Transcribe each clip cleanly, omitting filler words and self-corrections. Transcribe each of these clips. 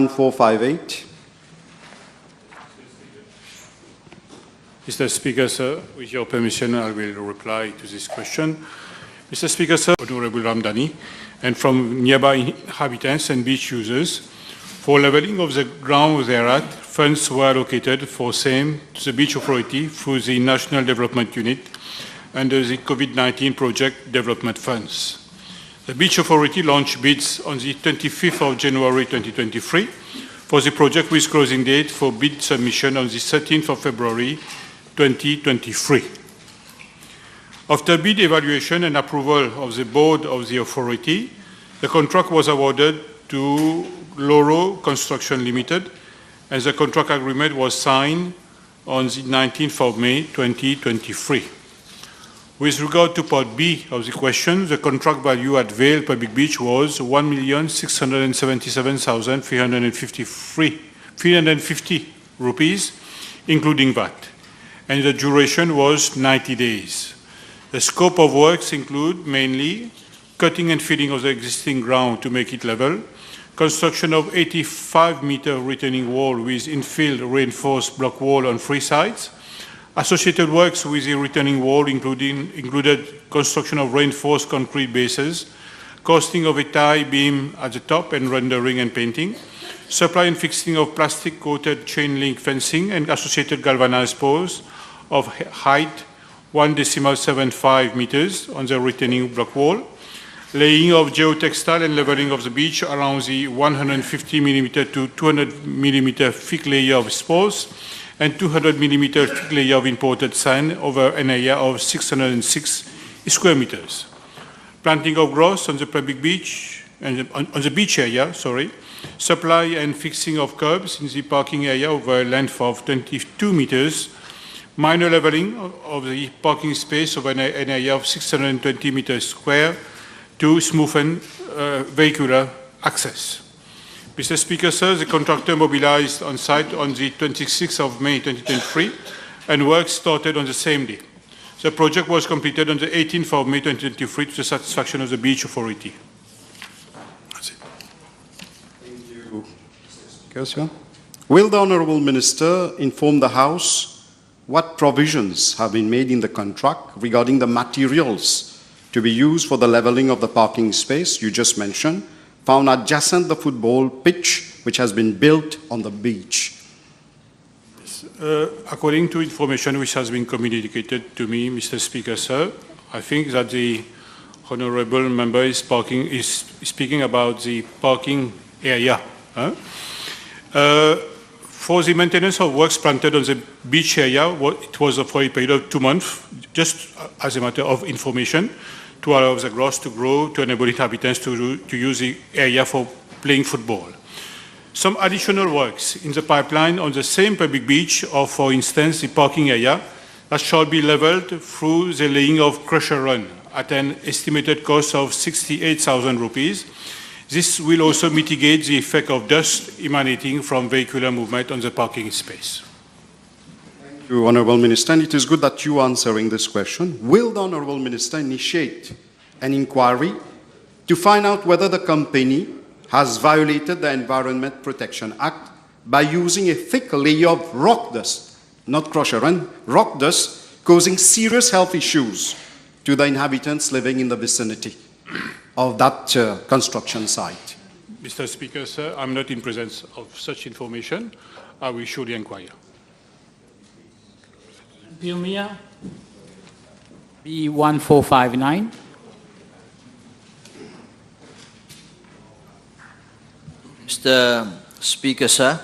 1458. Mr. Speaker, sir, with your permission, I will reply to this question. Mr. Speaker, sir, Honorable Ramdani, and from nearby inhabitants and beach users, for leveling of the ground thereat, funds were allocated for same to the Beach Authority through the National Development Unit under the COVID-19 Project Development Funds. The Beach Authority launched bids on the 25th of January 2023 for the project with closing date for bid submission on the 13th of February 2023. After bid evaluation and approval of the board of the authority, the contract was awarded to Loro Construction Limited, and the contract agreement was signed on the 19th of May 2023. With regard to Part B of the question, the contract value at Vale Public Beach was 1,677,350 rupees, including VAT, and the duration was 90 days. The scope of works include mainly cutting and filling of the existing ground to make it level, construction of 85-meter retaining wall with infill reinforced block wall on 3 sides, associated works with the retaining wall included construction of reinforced concrete bases, casting of a tie beam at the top and rendering and painting, supply and fixing of plastic-coated chain link fencing and associated galvanized poles of height 1.75 meters on the retaining block wall, laying of geotextile and leveling of the beach around the 150 mm to 200 mm thick layer of spores and 200 mm thick layer of imported sand over an area of 606 square meters. Planting of grass on the public beach, and on the beach area, supply and fixing of curbs in the parking area over a length of 22 meters, minor leveling of the parking space over an area of 620 meters square, to smoothen vehicular access. Mr. Speaker, sir, the contractor mobilized on site on the 26th of May 2023 and work started on the same day. The project was completed on the 18th of May 2023 to the satisfaction of the Beach Authority. That's it. Thank you, Mr. Speaker, sir. Will the Honourable Minister inform the House what provisions have been made in the contract regarding the materials to be used for the leveling of the parking space you just mentioned, found adjacent the football pitch, which has been built on the beach? According to information which has been communicated to me, Mr. Speaker, sir, I think that the honourable member is speaking about the parking area. For the maintenance of works planted on the beach area, it was for a period of 2 months, just as a matter of information, to allow the grass to grow, to enable inhabitants to use the area for playing football. Some additional works in the pipeline on the same public beach, or for instance, the parking area, that shall be leveled through the laying of crusher run at an estimated cost of 68,000 rupees. This will also mitigate the effect of dust emanating from vehicular movement on the parking space. Thank you, Honourable Minister. And it is good that you are answering this question. Will the Honourable Minister initiate an inquiry to find out whether the company has violated the Environment Protection Act by using a thick layer of rock dust, not crusher run, rock dust, causing serious health issues to the inhabitants living in the vicinity of that construction site? Mr. Speaker, sir, I'm not in presence of such information. I will surely inquire. Biomia, B1459. Mr. Speaker, sir,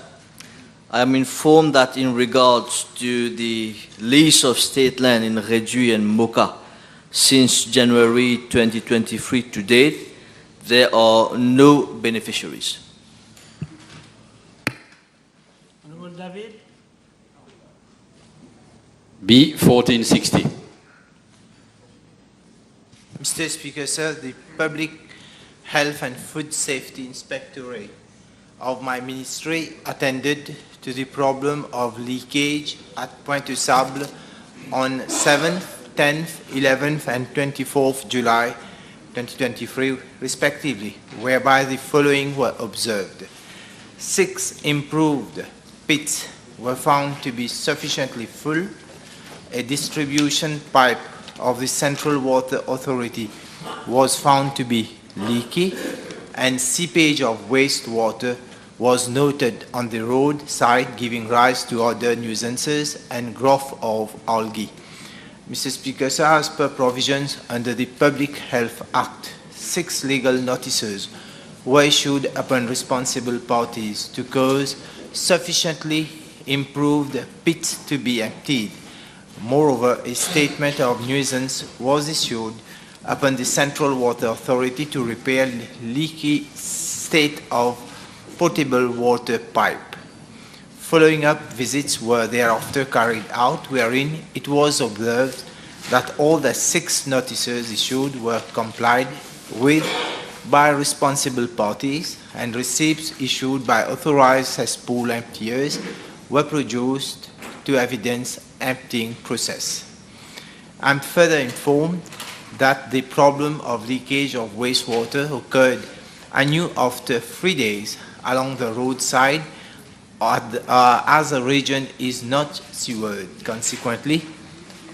I am informed that in regards to the lease of state land in Réduit and Moka, since January 2023 to date, there are no beneficiaries. Honourable David. B1460. Mr. Speaker, sir, the Public Health and Food Safety Inspectorate of my ministry attended to the problem of leakage at Pointe du Sable on 7th, 10th, 11th and 24th July 2023 respectively, whereby the following were observed. 6 improved pits were found to be sufficiently full, a distribution pipe of the Central Water Authority was found to be leaky, and seepage of wastewater was noted on the roadside, giving rise to other nuisances and growth of algae. Mr. Speaker, sir, as per provisions under the Public Health Act, 6 legal notices were issued upon responsible parties to cause sufficiently improved pits to be emptied. Moreover, a statement of nuisance was issued upon the Central Water Authority to repair leaky state of potable water pipe. Following up visits were thereafter carried out, wherein it was observed that all the 6 notices issued were complied with by responsible parties, and receipts issued by authorized cesspool emptiers were produced to evidence emptying process. I'm further informed that the problem of leakage of wastewater occurred anew after 3 days along the roadside, as the region is not sewered. Consequently,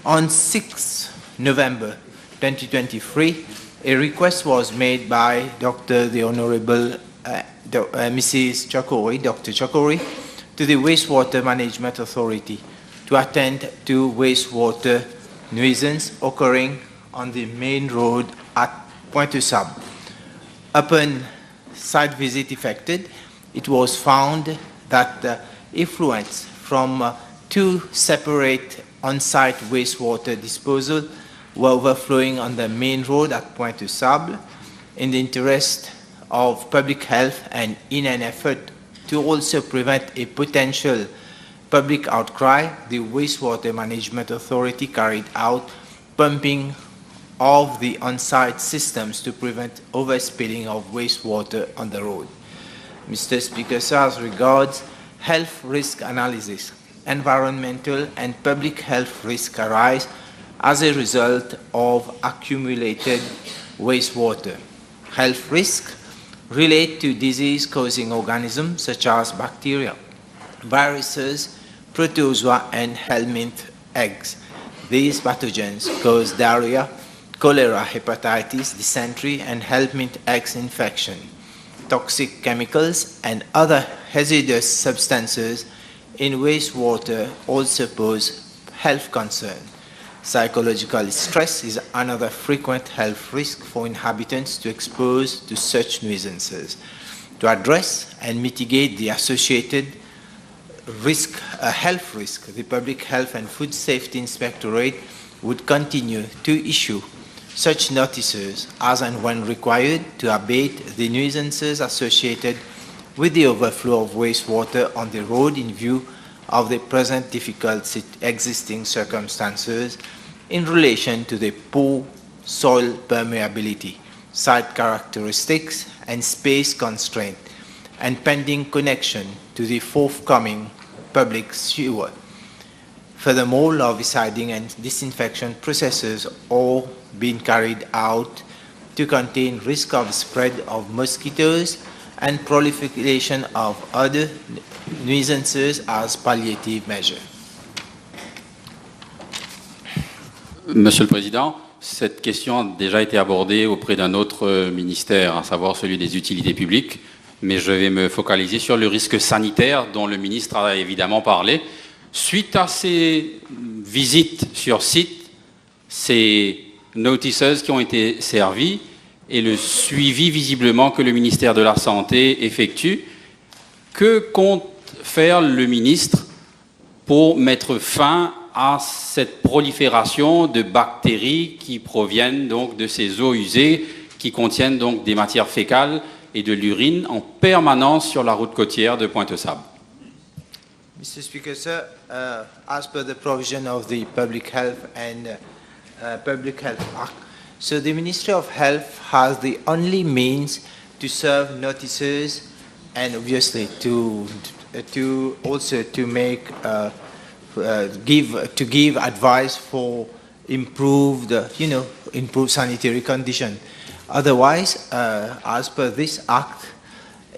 on 6 November 2023, a request was made by the Honorable Mrs. Chakori, Dr. Chakori, to the Wastewater Management Authority to attend to wastewater nuisance occurring on the main road at Pointe-aux-Sables. Upon site visit effected, it was found that the effluents from 2 separate on-site wastewater disposal were overflowing on the main road at Pointe-aux-Sables. In the interest of public health and in an effort to also prevent a potential public outcry, the Wastewater Management Authority carried out pumping of the on-site systems to prevent overspilling of wastewater on the road. Mr. Speaker, sir, as regards health risk analysis, environmental and public health risk arise as a result of accumulated wastewater. Health risks relate to disease-causing organisms such as bacteria, viruses, protozoa, and helminth eggs. These pathogens cause diarrhea, cholera, hepatitis, dysentery, and helminth eggs infection. Toxic chemicals and other hazardous substances in wastewater also pose health concern. Psychological stress is another frequent health risk for inhabitants to expose to such nuisances. To address and mitigate the associated health risk, the Public Health and Food Safety Inspectorate would continue to issue such notices as and when required to abate the nuisances associated with the overflow of wastewater on the road in view of the present difficult existing circumstances in relation to the poor soil permeability, site characteristics, and space constraint, and pending connection to the forthcoming public sewer. Furthermore, larviciding and disinfection processes are being carried out to contain risk of spread of mosquitoes and proliferation of other nuisances as palliative measure. Monsieur le Président, cette question a déjà été abordée auprès d'un autre ministère, à savoir celui des utilités publiques, mais je vais me focaliser sur le risque sanitaire dont le ministre a évidemment parlé. Suite à ces visites sur site, ces notices qui ont été servies et le suivi visiblement que le ministère de la Santé effectue, que compte faire le ministre pour mettre fin à cette prolifération de bactéries qui proviennent donc de ces eaux usées qui contiennent donc des matières fécales et de l'urine en permanence sur la route côtière de Pointe-aux-Sables? Mr. Speaker, sir, as per the provision of the Public Health and Public Health Act, so the Ministry of Health has the only means to serve notices and obviously to make give advice for improved sanitary condition. Otherwise, as per this act,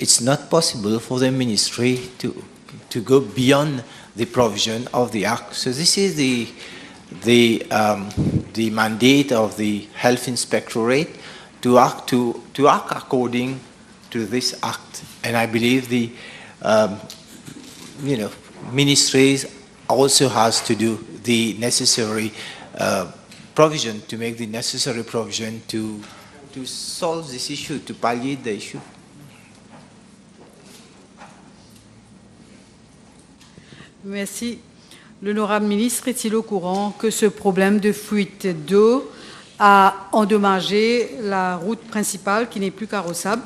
it's not possible for the ministry to go beyond the provision of the Act. So this is the mandate of the Health Inspectorate to act according to this Act. And I believe the ministries also has to do the necessary provision, to make the necessary provision to solve this issue, to palliate the issue. Merci. L'honorable ministre est-il au courant que ce problème de fuite d'eau a endommagé la route principale qui n'est plus carrossable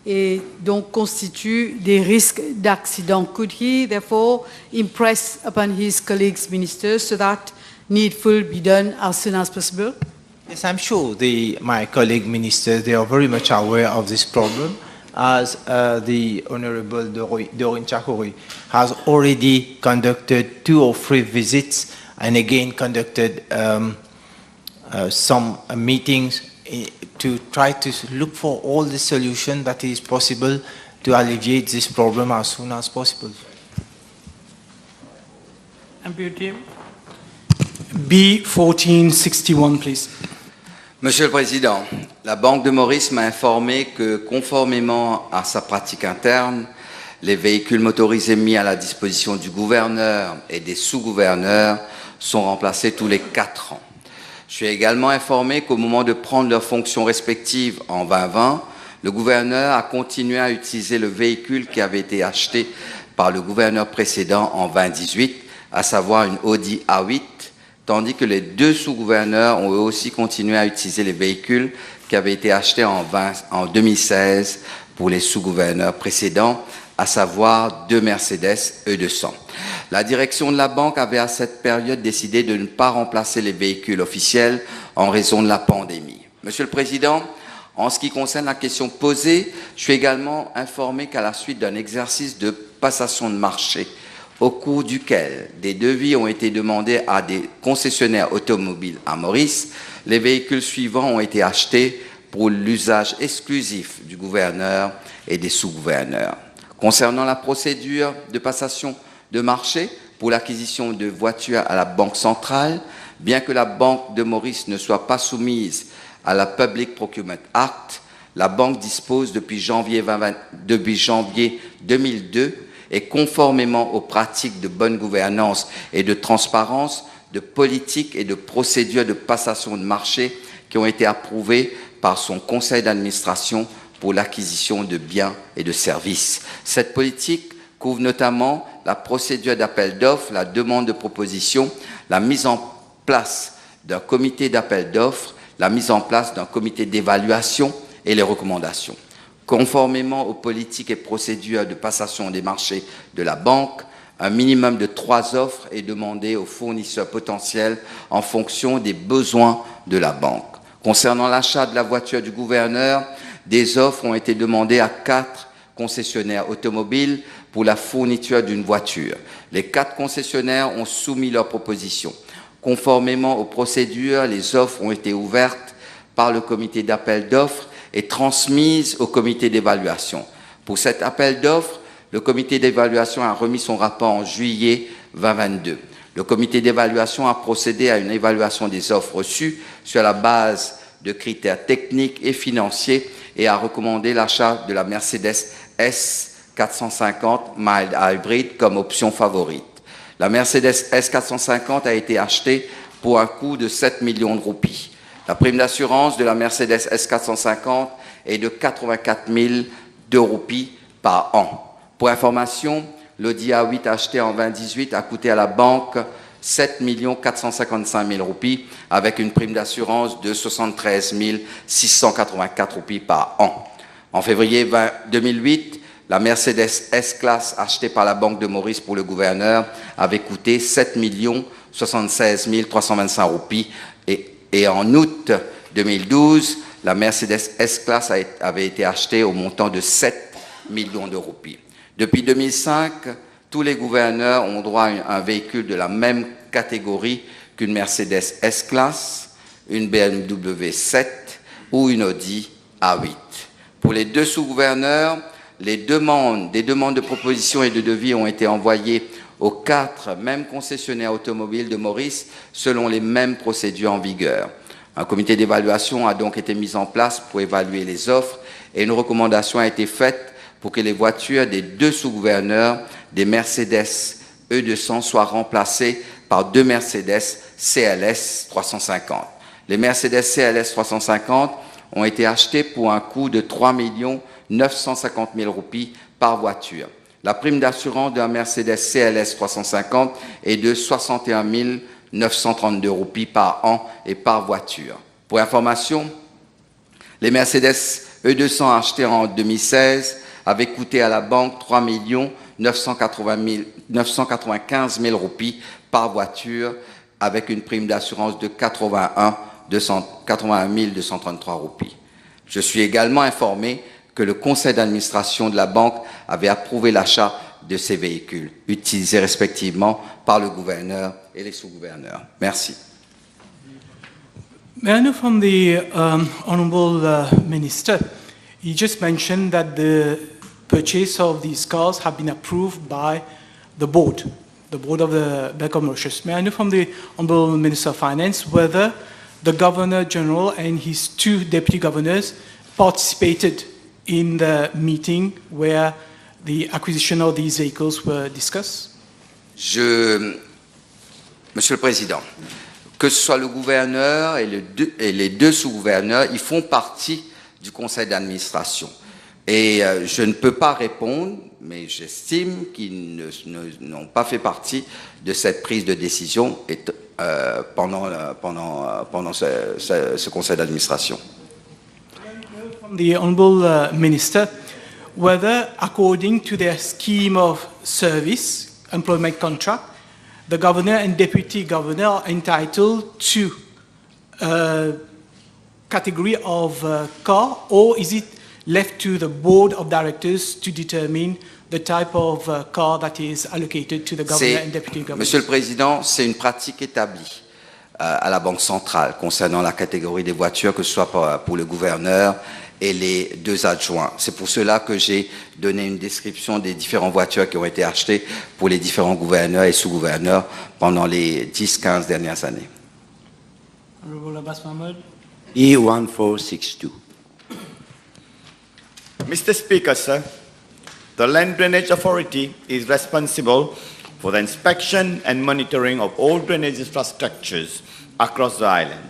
et donc constitue des risques d'accident? Could he therefore impress upon his colleagues ministers so that needful be done as soon as possible? Yes, I'm sure my colleague ministers, they are very much aware of this problem, as the Honorable Doreen Chakori has already conducted 2 or 3 visits and again conducted some meetings to try to look for all the solution that is possible to alleviate this problem as soon as possible. Imputé. B 1461, please. Monsieur le Président, la Banque de Maurice m'a informé que, conformément à sa pratique interne, les véhicules motorisés mis à la disposition du gouverneur et des sous-gouverneurs sont remplacés tous les 4 ans. Je suis également informé qu'au moment de prendre leurs fonctions respectives en 2020, le gouverneur a continué à utiliser le véhicule qui avait été acheté par le gouverneur précédent en 2018, à savoir une Audi A8, tandis que les 2 sous-gouverneurs ont eux aussi continué à utiliser les véhicules qui avaient été achetés en 2016 pour les sous-gouverneurs précédents, à savoir 2 Mercedes E200. La direction de la banque avait à cette période décidé de ne pas remplacer les véhicules officiels en raison de la pandémie. Monsieur le Président, en ce qui concerne la question posée, je suis également informé qu'à la suite d'un exercice de passation de marché, au cours duquel des devis ont été demandés à des concessionnaires automobiles à Maurice, les véhicules suivants ont été achetés pour l'usage exclusif du gouverneur et des sous-gouverneurs. Concernant la procédure de passation de marché pour l'acquisition de voitures à la Banque centrale, bien que la Banque de Maurice ne soit pas soumise à la Public Procurement Act, la Banque dispose depuis janvier 2002 et conformément aux pratiques de bonne gouvernance et de transparence, de politiques et de procédures de passation de marché qui ont été approuvées par son conseil d'administration pour l'acquisition de biens et de services. Cette politique couvre notamment la procédure d'appel d'offres, la demande de proposition, la mise en place d'un comité d'appel d'offres, la mise en place d'un comité d'évaluation et les recommandations. Conformément aux politiques et procédures de passation des marchés de la banque, un minimum de 3 offres est demandé aux fournisseurs potentiels en fonction des besoins de la banque. Concernant l'achat de la voiture du gouverneur, des offres ont été demandées à 4 concessionnaires automobiles pour la fourniture d'une voiture. Les 4 concessionnaires ont soumis leurs propositions. Conformément aux procédures, les offres ont été ouvertes par le comité d'appel d'offres et transmise au comité d'évaluation. Pour cet appel d'offres, le comité d'évaluation a remis son rapport en juillet 2022. Le comité d'évaluation a procédé à une évaluation des offres reçues sur la base de critères techniques et financiers et a recommandé l'achat de la Mercedes S450 Mild Hybrid comme option favorite. La Mercedes S450 a été achetée pour un coût de 7 millions de roupies. La prime d'assurance de la Mercedes S450 est de 84 002 roupies par an. Pour information, l'Audi A8 acheté en 2018 a coûté à la banque 7 455 000 roupies avec une prime d'assurance de 73 684 roupies par an. En février 2008, la Mercedes S-Class achetée par la Banque de Maurice pour le gouverneur avait coûté 7 76 325 roupies et en août 2012, la Mercedes S-Class avait été achetée au montant de 7 millions de roupies. Depuis 2005, tous les gouverneurs ont droit à un véhicule de la même catégorie qu'une Mercedes S-Class, une BMW 7 ou une Audi A8. Pour les 2 sous-gouverneurs, des demandes de propositions et de devis ont été envoyées aux 4 mêmes concessionnaires automobiles de Maurice selon les mêmes procédures en vigueur. Un comité d'évaluation a donc été mis en place pour évaluer les offres et une recommandation a été faite pour que les voitures des 2 sous-gouverneurs des Mercedes E200 soient remplacées par 2 Mercedes CLS 350. Les Mercedes CLS 350 ont été achetés pour un coût de 3 950 000 roupies par voiture. La prime d'assurance d'un Mercedes CLS 350 est de 61 932 roupies par an et par voiture. Pour information, les Mercedes E200 achetés en 2016 avaient coûté à la banque 3 995 000 roupies par voiture avec une prime d'assurance de 81 233 roupies. Je suis également informé que le conseil d'administration de la banque avait approuvé l'achat de ces véhicules, utilisés respectivement par le gouverneur et les sous-gouverneurs. Merci. May I know from the Honourable Minister, he just mentioned that the purchase of these cars have been approved by the board of the Bank of Mauritius. May I know from the Honourable Minister of Finance whether the Governor-General and his 2 deputy governors participated in the meeting where the acquisition of these vehicles were discussed? Monsieur le Président, que ce soit le gouverneur et les 2 sous-gouverneurs, ils font partie du conseil d'administration. Et je ne peux pas répondre, mais j'estime qu'ils n'ont pas fait partie de cette prise de décision pendant ce conseil d'administration. From the Honourable Minister, whether according to their scheme of service, employment contract, the governor and deputy governor are entitled to a category of car, or is it left to the board of directors to determine the type of car that is allocated to the governor and deputy governor? Monsieur le Président, c'est une pratique établie à la Banque centrale concernant la catégorie des voitures, que ce soit pour le gouverneur et les 2 adjoints. C'est pour cela que j'ai donné une description des différentes voitures qui ont été achetées pour les différents gouverneurs et sous-gouverneurs pendant les 10-15 dernières années. Honorable Abbas Mahmoud. E1462. Mr. Speaker, sir, the Land Drainage Authority is responsible for the inspection and monitoring of all drainage infrastructures across the island.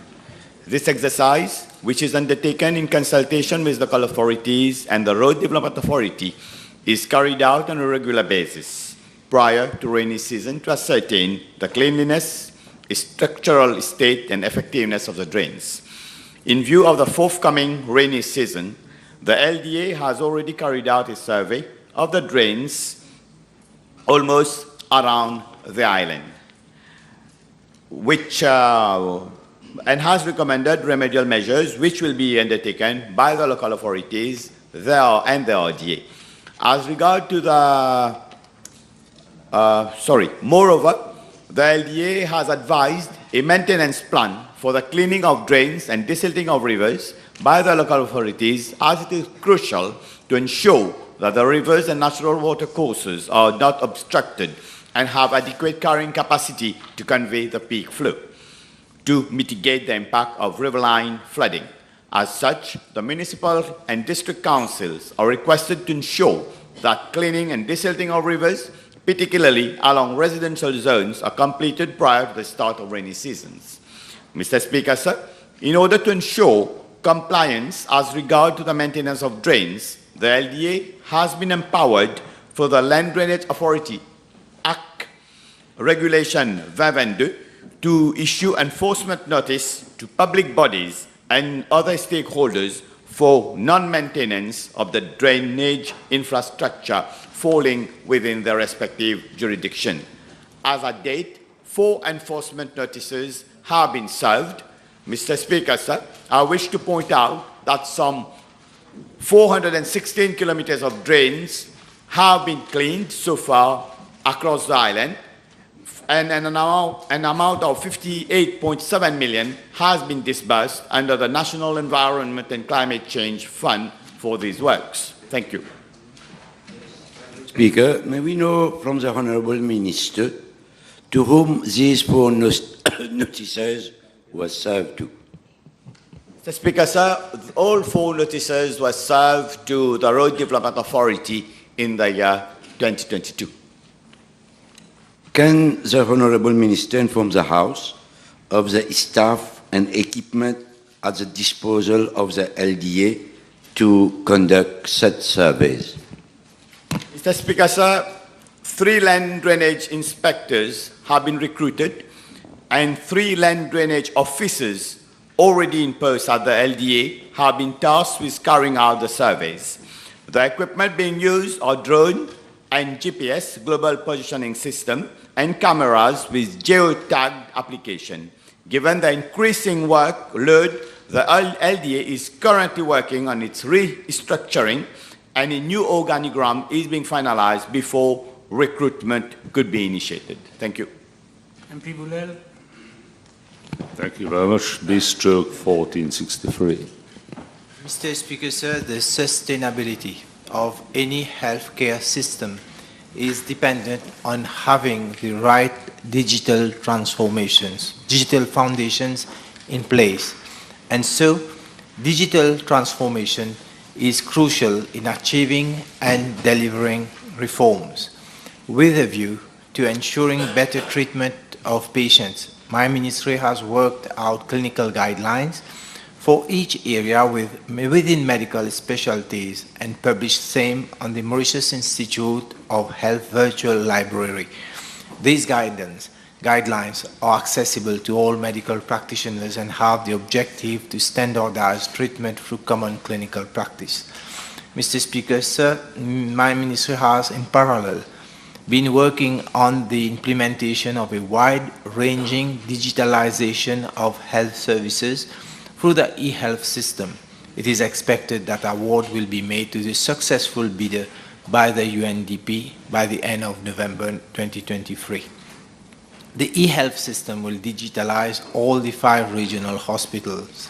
This exercise, which is undertaken in consultation with local authorities and the Road Development Authority, is carried out on a regular basis prior to rainy season to ascertain the cleanliness, structural state and effectiveness of the drains. In view of the forthcoming rainy season, the LDA has already carried out a survey of the drains almost around the island, which and has recommended remedial measures which will be undertaken by the local authorities there and the RDA. As regard to the, moreover, the LDA has advised a maintenance plan for the cleaning of drains and desilting of rivers by the local authorities, as it is crucial to ensure that the rivers and natural water courses are not obstructed and have adequate carrying capacity to convey the peak flow, to mitigate the impact of riverine flooding. As such, the municipal and district councils are requested to ensure that cleaning and desilting of rivers, particularly along residential zones, are completed prior to the start of rainy seasons. Mr. Speaker, sir, in order to ensure compliance as regard to the maintenance of drains, the LDA has been empowered for the Land Drainage Authority Act Regulation 2022 to issue enforcement notice to public bodies and other stakeholders for non-maintenance of the drainage infrastructure falling within their respective jurisdiction. As at date, 4 enforcement notices have been served. Mr. Speaker, sir, I wish to point out that some 416 kilometers of drains have been cleaned so far across the island, and an amount of 58.7 million has been disbursed under the National Environment and Climate Change Fund for these works. Thank you. Speaker, may we know from the Honourable Minister to whom these 4 notices were served to? Mr. Speaker, sir, all 4 notices were served to the Road Development Authority in the year 2022. Can the Honourable Minister inform the House of the staff and equipment at the disposal of the LDA to conduct such surveys? Mr. Speaker, sir, 3 land drainage inspectors have been recruited and 3 land drainage officers already in post at the LDA have been tasked with carrying out the surveys. The equipment being used are drone and GPS, global positioning system, and cameras with geotagged application. Given the increasing workload, the LDA is currently working on its restructuring, and a new organigram is being finalized before recruitment could be initiated. Thank you. MP Boulel. Thank you very much. B-stroke 1463. Mr. Speaker, sir, the sustainability of any healthcare system is dependent on having the right digital transformations, digital foundations in place. And so, digital transformation is crucial in achieving and delivering reforms. With a view to ensuring better treatment of patients, my ministry has worked out clinical guidelines for each area within medical specialties and published same on the Mauritius Institute of Health Virtual Library. These guidelines are accessible to all medical practitioners and have the objective to standardize treatment through common clinical practice. Mr. Speaker, sir, my ministry has in parallel been working on the implementation of a wide-ranging digitalization of health services through the e-health system. It is expected that award will be made to the successful bidder by the UNDP by the end of November 2023. The e-health system will digitalize all the 5 regional hospitals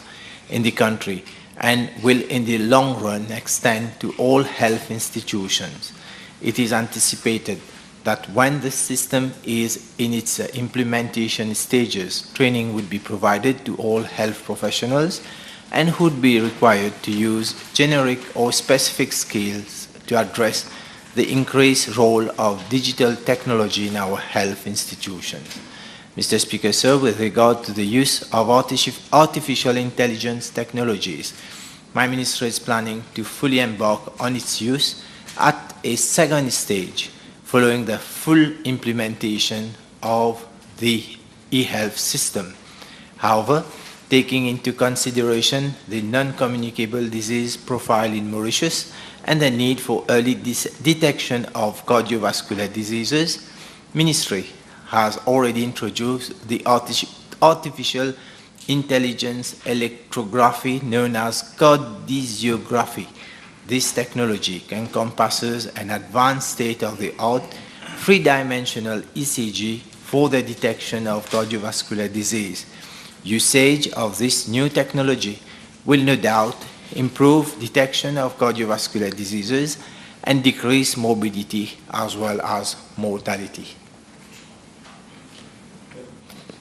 in the country and will in the long run extend to all health institutions. It is anticipated that when the system is in its implementation stages, training would be provided to all health professionals and would be required to use generic or specific skills to address the increased role of digital technology in our health institutions. Mr. Speaker, sir, with regard to the use of artificial intelligence technologies, my ministry is planning to fully embark on its use at a second stage following the full implementation of the e-health system. However, taking into consideration the non-communicable disease profile in Mauritius and the need for early detection of cardiovascular diseases, Ministry has already introduced the artificial intelligence electrography known as cardiography. This technology encompasses an advanced state-of-the-art 3-dimensional ECG for the detection of cardiovascular disease. Usage of this new technology will no doubt improve detection of cardiovascular diseases and decrease morbidity as well as mortality.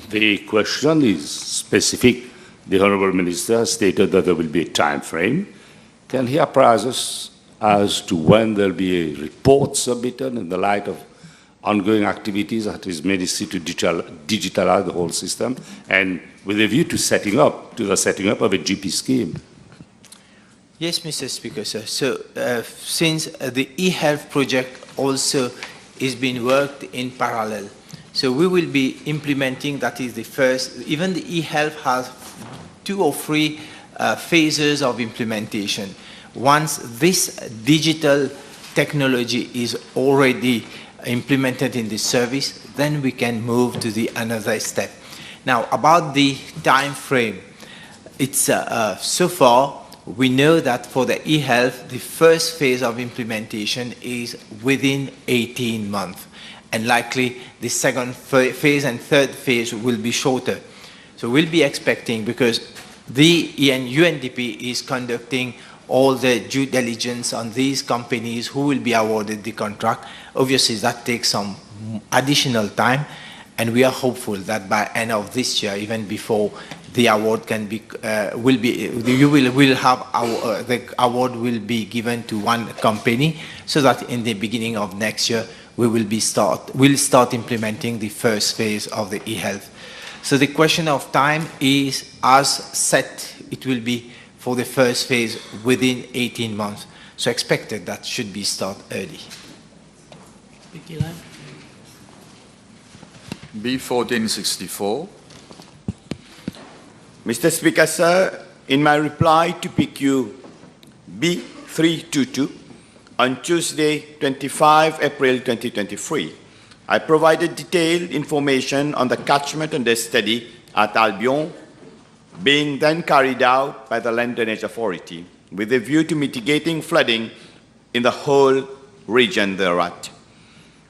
The question is specific. The Honourable Minister has stated that there will be a time frame. Can he apprise us as to when there will be a report submitted in the light of ongoing activities at his ministry to digitalize the whole system and with a view to the setting up of a GP scheme? Yes, Mr. Speaker, sir. So since the e-health project also is being worked in parallel, so we will be implementing, that is the first, even the e-health has 2 or 3 phases of implementation. Once this digital technology is already implemented in the service, then we can move to the another step. Now, about the time frame, it's so far we know that for the e-health, the first phase of implementation is within 18 months, and likely the second phase and third phase will be shorter. So we'll be expecting, because the UNDP is conducting all the due diligence on these companies who will be awarded the contract. Obviously, that takes some additional time, and we are hopeful that by end of this year, even before the award can be, the award will be given to one company, so that in the beginning of next year, we'll start implementing the first phase of the e-health. So the question of time is, as set, it will be for the first phase within 18 months. So expected that should be start early. B1464. Mr. Speaker, sir, in my reply to PQ B322 on Tuesday, 25 April 2023, I provided detailed information on the catchment and the study at Albion being then carried out by the Land Drainage Authority with a view to mitigating flooding in the whole region thereat.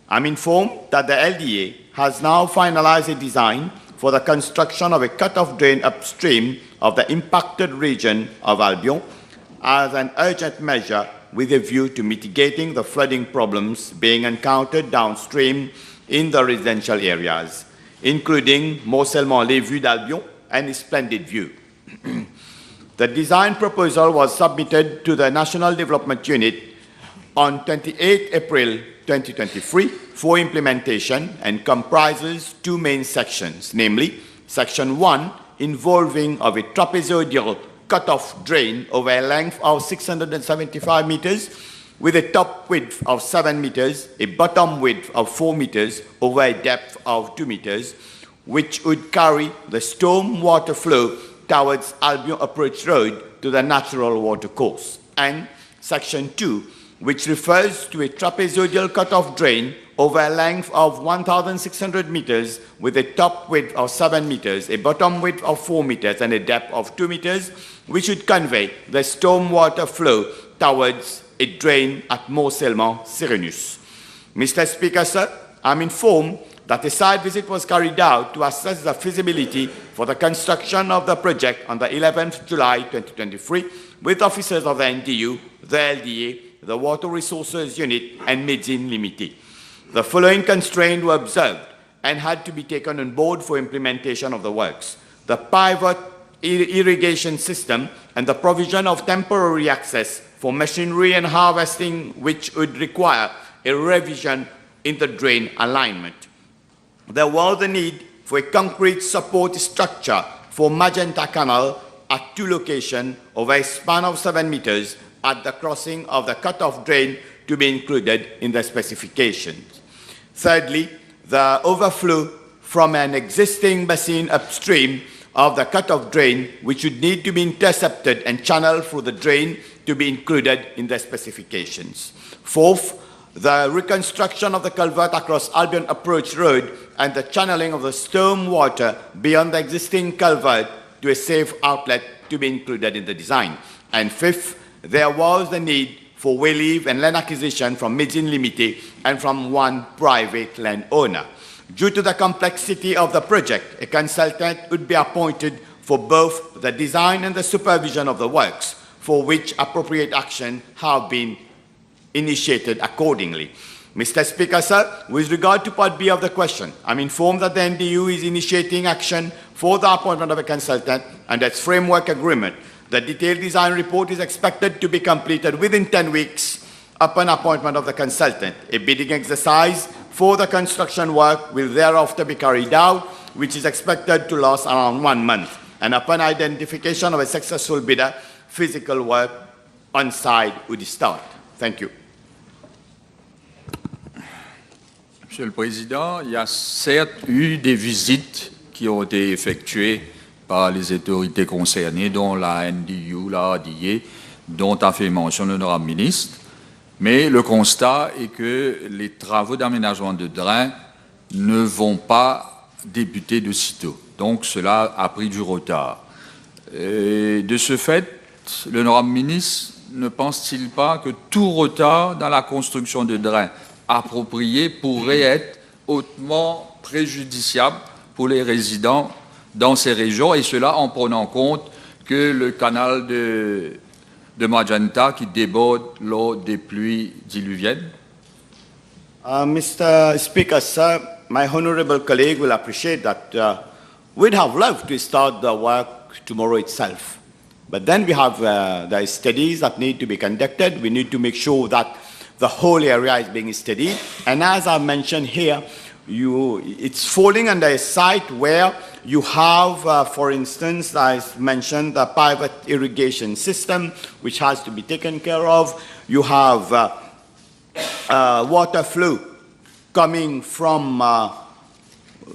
I'm informed that the LDA has now finalized a design for the construction of a cut-off drain upstream of the impacted region of Albion as an urgent measure with a view to mitigating the flooding problems being encountered downstream in the residential areas, including Mont-Selman-les-Vues d'Albion and Splendid View. The design proposal was submitted to the National Development Unit on 28 April 2023 for implementation and comprises two main sections, namely Section 1 involving of a trapezoidal cut-off drain over a length of 675 meters with a top width of 7 meters, a bottom width of 4 meters over a depth of 2 meters, which would carry the storm water flow towards Albion Approach Road to the natural water course. And Section 2, which refers to a trapezoidal cut-off drain over a length of 1,600 meters with a top width of 7 meters, a bottom width of 4 meters, and a depth of 2 meters, which would convey the storm water flow towards a drain at Mont-Selman-Sirenus. Mr. Speaker, sir, I'm informed that a site visit was carried out to assess the feasibility for the construction of the project on the 11th July 2023 with officers of the NDU, the LDA, the Water Resources Unit, and Medzin Limited. The following constraints were observed and had to be taken on board for implementation of the works: the pivot irrigation system and the provision of temporary access for machinery and harvesting, which would require a revision in the drain alignment. There was a need for a concrete support structure for Magenta Canal at two locations over a span of 7 meters at the crossing of the cut-off drain to be included in the specifications. Thirdly, the overflow from an existing basin upstream of the cut-off drain, which would need to be intercepted and channeled through the drain to be included in the specifications. Fourth, the reconstruction of the culvert across Albion Approach Road and the channeling of the storm water beyond the existing culvert to a safe outlet to be included in the design. And fifth, there was the need for wayleave and land acquisition from Medzin Limited and from one private landowner. Due to the complexity of the project, a consultant would be appointed for both the design and the supervision of the works, for which appropriate action have been initiated accordingly. Mr. Speaker, sir, with regard to Part B of the question, I'm informed that the NDU is initiating action for the appointment of a consultant and its framework agreement. The detailed design report is expected to be completed within 10 weeks upon appointment of the consultant. A bidding exercise for the construction work will thereafter be carried out, which is expected to last around 1 month. And upon identification of a successful bidder, physical work on site would start. Thank you. Monsieur le Président, il y a certes eu des visites qui ont été effectuées par les autorités concernées, dont la NDU, la ADA, dont a fait mention l'honorable ministre, mais le constat est que les travaux d'aménagement de drains ne vont pas débuter de sitôt. Donc cela a pris du retard. Et de ce fait, l'honorable ministre ne pense-t-il pas que tout retard dans la construction de drains appropriés pourrait être hautement préjudiciable pour les résidents dans ces régions, et cela en prenant compte que le canal de de magenta qui débordent lors des pluies diluviennes? Mr. Speaker, sir, my honorable colleague will appreciate that we'd have loved to start the work tomorrow itself. But then we have the studies that need to be conducted. We need to make sure that the whole area is being studied. And as I mentioned here, it's falling under a site where you have, for instance, as mentioned, the private irrigation system, which has to be taken care of. You have water flow coming from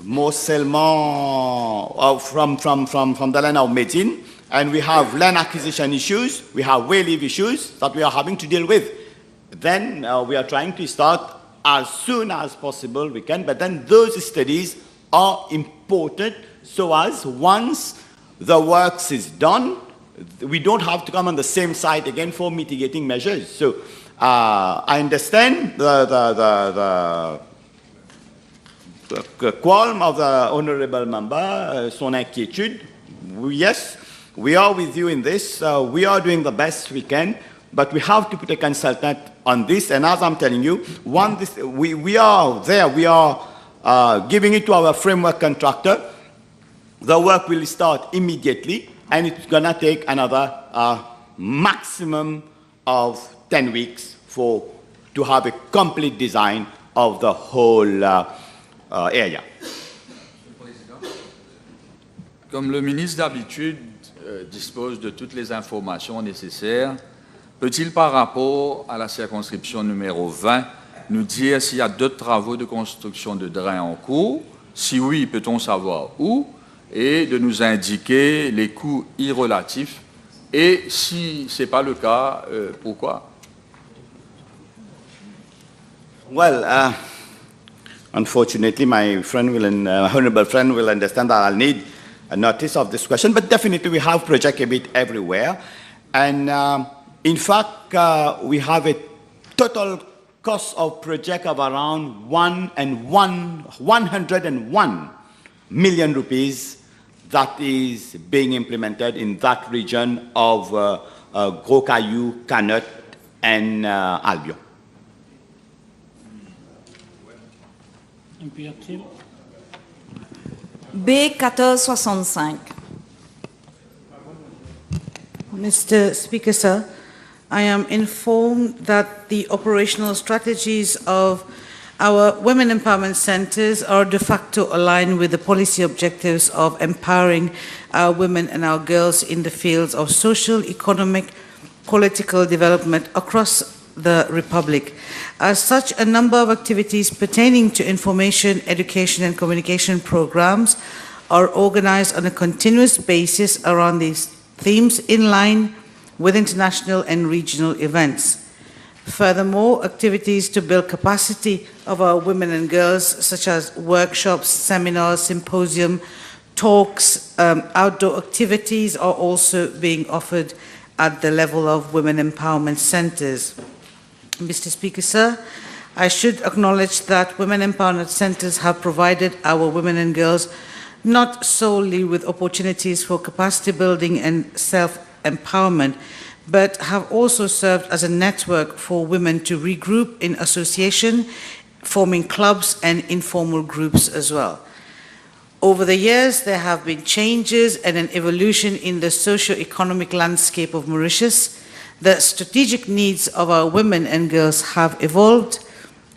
Mont-Selman, from the land of Médine, and we have land acquisition issues, we have wayleave issues that we are having to deal with. Then we are trying to start as soon as possible we can, but then those studies are important so as once the works is done, we don't have to come on the same site again for mitigating measures. So I understand the qualm of the honorable member, son inquiétude. Yes, we are with you in this. We are doing the best we can, but we have to put a consultant on this. And as I'm telling you, we are there. We are giving it to our framework contractor. The work will start immediately, and it's going to take another maximum of 10 weeks to have a complete design of the whole area. Comme le ministre d'habitude dispose de toutes les informations nécessaires, peut-il par rapport à la circonscription numéro 20 nous dire s'il y a d'autres travaux de construction de drains en cours? Si oui, peut-on savoir où? Et de nous indiquer les coûts y relatifs. Et si ce n'est pas le cas, pourquoi? Well, unfortunately, my honorable friend will understand that I'll need a notice of this question, but definitely we have project a bit everywhere. And in fact, we have a total cost of project of around 101 million rupees that is being implemented in that region of Gros Caillou, Canot, and Albion. B1465. Mr. Speaker, sir, I am informed that the operational strategies of our women empowerment centers are de facto aligned with the policy objectives of empowering our women and our girls in the fields of social, economic, political development across the Republic. As such, a number of activities pertaining to information, education, and communication programs are organized on a continuous basis around these themes in line with international and regional events. Furthermore, activities to build capacity of our women and girls, such as workshops, seminars, symposium, talks, outdoor activities, are also being offered at the level of women empowerment centers. Mr. Speaker, sir, I should acknowledge that women empowerment centers have provided our women and girls not solely with opportunities for capacity building and self-empowerment, but have also served as a network for women to regroup in association, forming clubs and informal groups as well. Over the years, there have been changes and an evolution in the socio-economic landscape of Mauritius. The strategic needs of our women and girls have evolved.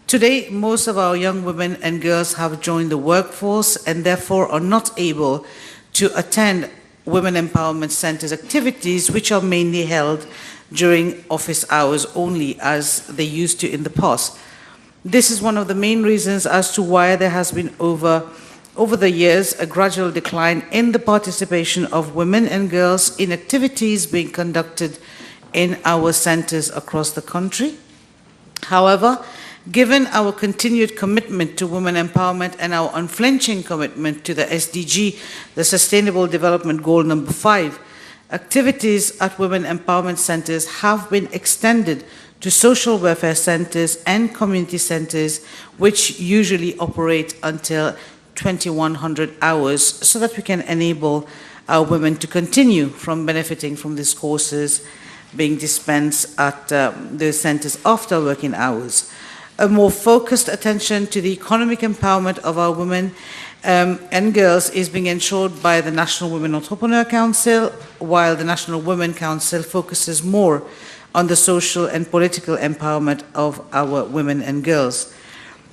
Today, most of our young women and girls have joined the workforce and therefore are not able to attend Women Empowerment Centers activities, which are mainly held during office hours only, as they used to in the past. This is one of the main reasons as to why there has been over the years a gradual decline in the participation of women and girls in activities being conducted in our centers across the country. However, given our continued commitment to women empowerment and our unflinching commitment to the SDG, the Sustainable Development Goal number 5, activities at women empowerment centers have been extended to social welfare centers and community centers, which usually operate until 2100 hours, so that we can enable our women to continue from benefiting from these courses being dispensed at those centres after working hours. A more focused attention to the economic empowerment of our women and girls is being ensured by the National Women Entrepreneur Council, while the National Women Council focuses more on the social and political empowerment of our women and girls.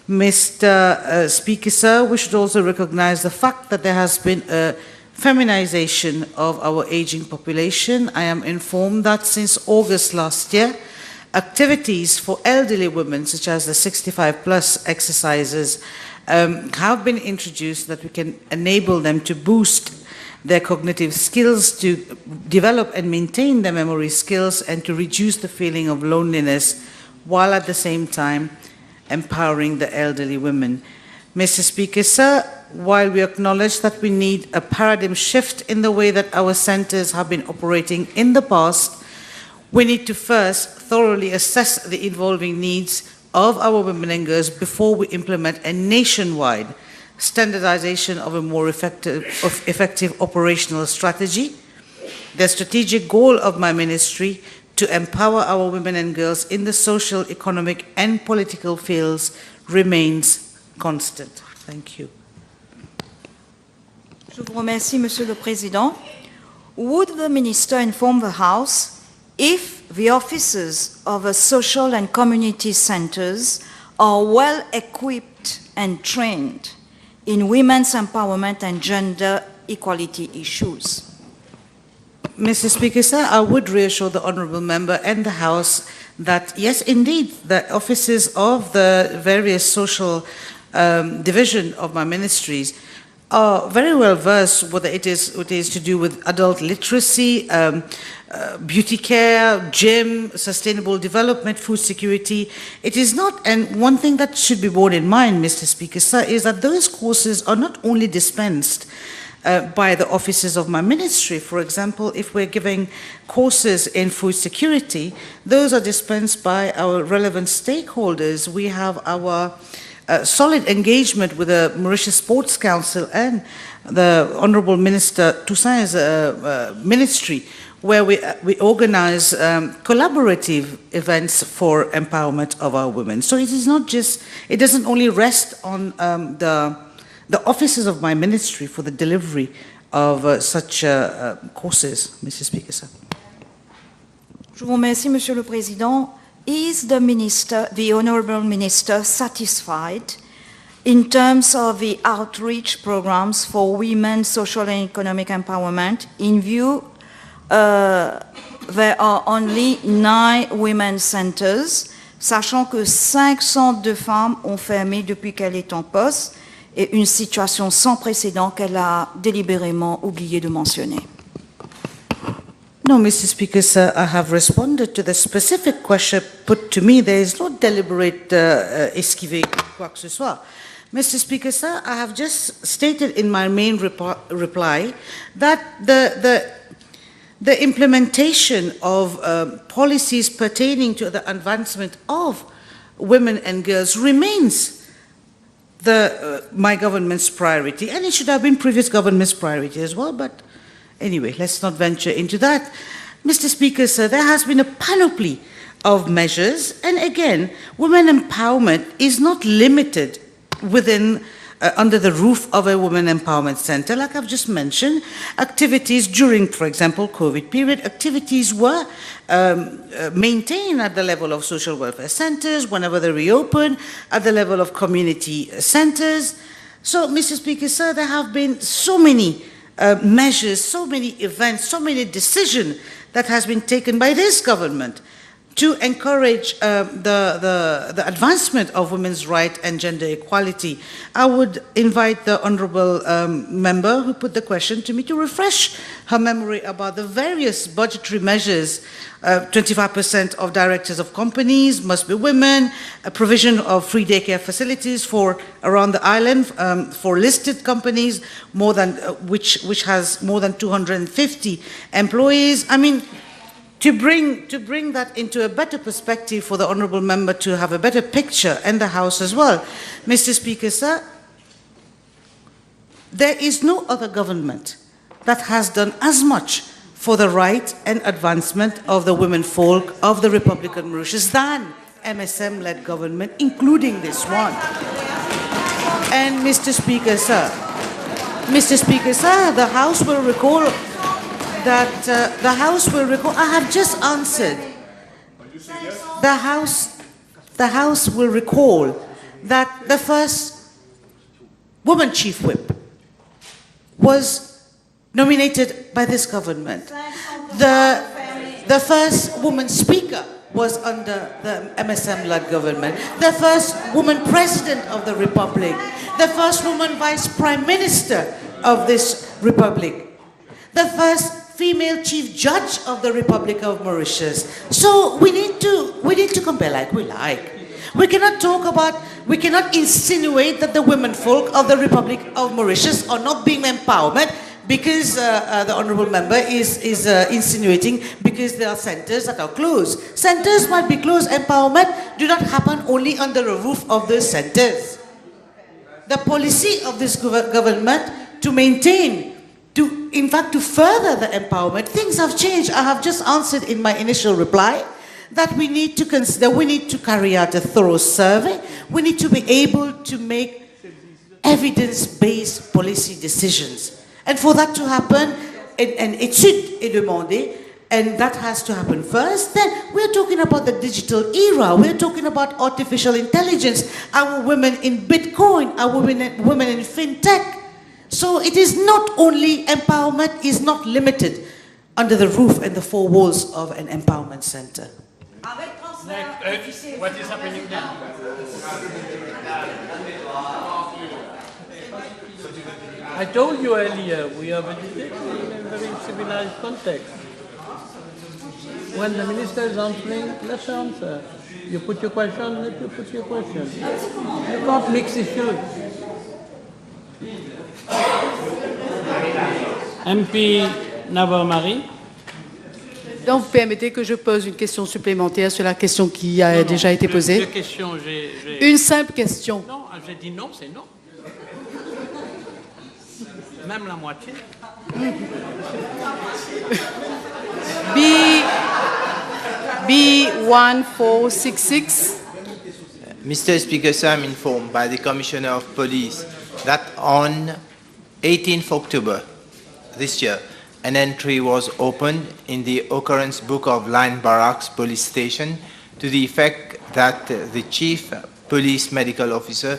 Mr. Speaker, sir, we should also recognize the fact that there has been a feminization of our aging population. I am informed that since August last year, activities for elderly women, such as the 65+ exercises, have been introduced that we can enable them to boost their cognitive skills, to develop and maintain their memory skills, and to reduce the feeling of loneliness, while at the same time empowering the elderly women. Mr. Speaker, sir, while we acknowledge that we need a paradigm shift in the way that our centres have been operating in the past, we need to first thoroughly assess the evolving needs of our women and girls before we implement a nationwide standardization of a more effective operational strategy. The strategic goal of my ministry to empower our women and girls in the social, economic and political fields remains constant. Thank you. Je vous remercie, Monsieur le Président. Would the Minister inform the House if the officers of the social and community centres are well equipped and trained in women's empowerment and gender equality issues? Mr. Speaker, sir, I would reassure the Honourable Member and the House that, yes, indeed, the offices of the various social division of my ministries are very well versed, whether it is to do with adult literacy, beauty care, gym, sustainable development, food security. It is not, and one thing that should be borne in mind, Mr. Speaker, sir, is that those courses are not only dispensed by the offices of my ministry. For example, if we're giving courses in food security, those are dispensed by our relevant stakeholders. We have our solid engagement with the Mauritius Sports Council and the Honourable Minister Toussaint's ministry, where we organize collaborative events for empowerment of our women. So it is not just, it doesn't only rest on the offices of my ministry for the delivery of such courses, Mr. Speaker, sir. Je vous remercie, Monsieur le Président. Is the Minister, the Honourable Minister, satisfied in terms of the outreach programs for women's social and economic empowerment? In view, there are only 9 women's centres, sachant que 5 centres de femmes ont fermé depuis qu'elle est en poste, et une situation sans précédent qu'elle a délibérément oublié de mentionner. No, Mr. Speaker, sir, I have responded to the specific question put to me. There is no deliberate esquiver quoi que ce soit. Mr. Speaker, sir, I have just stated in my main reply that the implementation of policies pertaining to the advancement of women and girls remains my government's priority, and it should have been previous government's priority as well, but anyway, let's not venture into that. Mr. Speaker, sir, there has been a panoply of measures, and again, women empowerment is not limited within under the roof of a women empowerment center. Like I've just mentioned, activities during, for example, COVID period, activities were maintained at the level of social welfare centers whenever they reopened, at the level of community centers. So, Mr. Speaker, sir, there have been so many measures, so many events, so many decisions that has been taken by this government to encourage the advancement of women's rights and gender equality. I would invite the honourable member who put the question to me to refresh her memory about the various budgetary measures. 25% of directors of companies must be women, a provision of free daycare facilities for around the island for listed companies, more than which has more than 250 employees. I mean, to bring that into a better perspective for the honourable member to have a better picture, and the House as well, Mr. Speaker, sir, there is no other government that has done as much for the right and advancement of the women folk of the Republic of Mauritius than MSM-led government, including this one. And Mr. Speaker, sir, the House will recall that I have just answered. The House will recall that the first woman chief whip was nominated by this government. The first woman speaker was under the MSM-led government. The first woman president of the Republic. The first woman vice prime minister of this Republic. The first female chief judge of the Republic of Mauritius. So we need to compare like we like. We cannot insinuate that the women folk of the Republic of Mauritius are not being empowered because the honourable member is insinuating because there are centres that are closed. Centres might be closed. Empowerment do not happen only under the roof of those centres. The policy of this government to maintain, in fact, to further the empowerment, things have changed. I have just answered in my initial reply that we need to consider, we need to carry out a thorough survey. We need to be able to make evidence-based policy decisions. And for that to happen, an étude est demandée, and that has to happen first. Then we're talking about the digital era. We're talking about artificial intelligence, our women in Bitcoin, our women in fintech. So it is not only empowerment is not limited under the roof and the four walls of an empowerment center. What is happening now? I told you earlier, we have a debate in a very civilized context. When the minister is answering, let's answer. You put your question, let you put your question. You can't mix issues. MP Navarre-Marie. Donc, vous permettez que je pose une question supplémentaire sur la question qui a déjà été posée. Une simple question. Non, j'ai dit non, c'est non. Même la moitié. B1466. Mr. Speaker, sir, I'm informed by the Commissioner of Police that on 18th October this year, an entry was opened in the occurrence book of Line Barracks Police Station to the effect that the Chief Police Medical Officer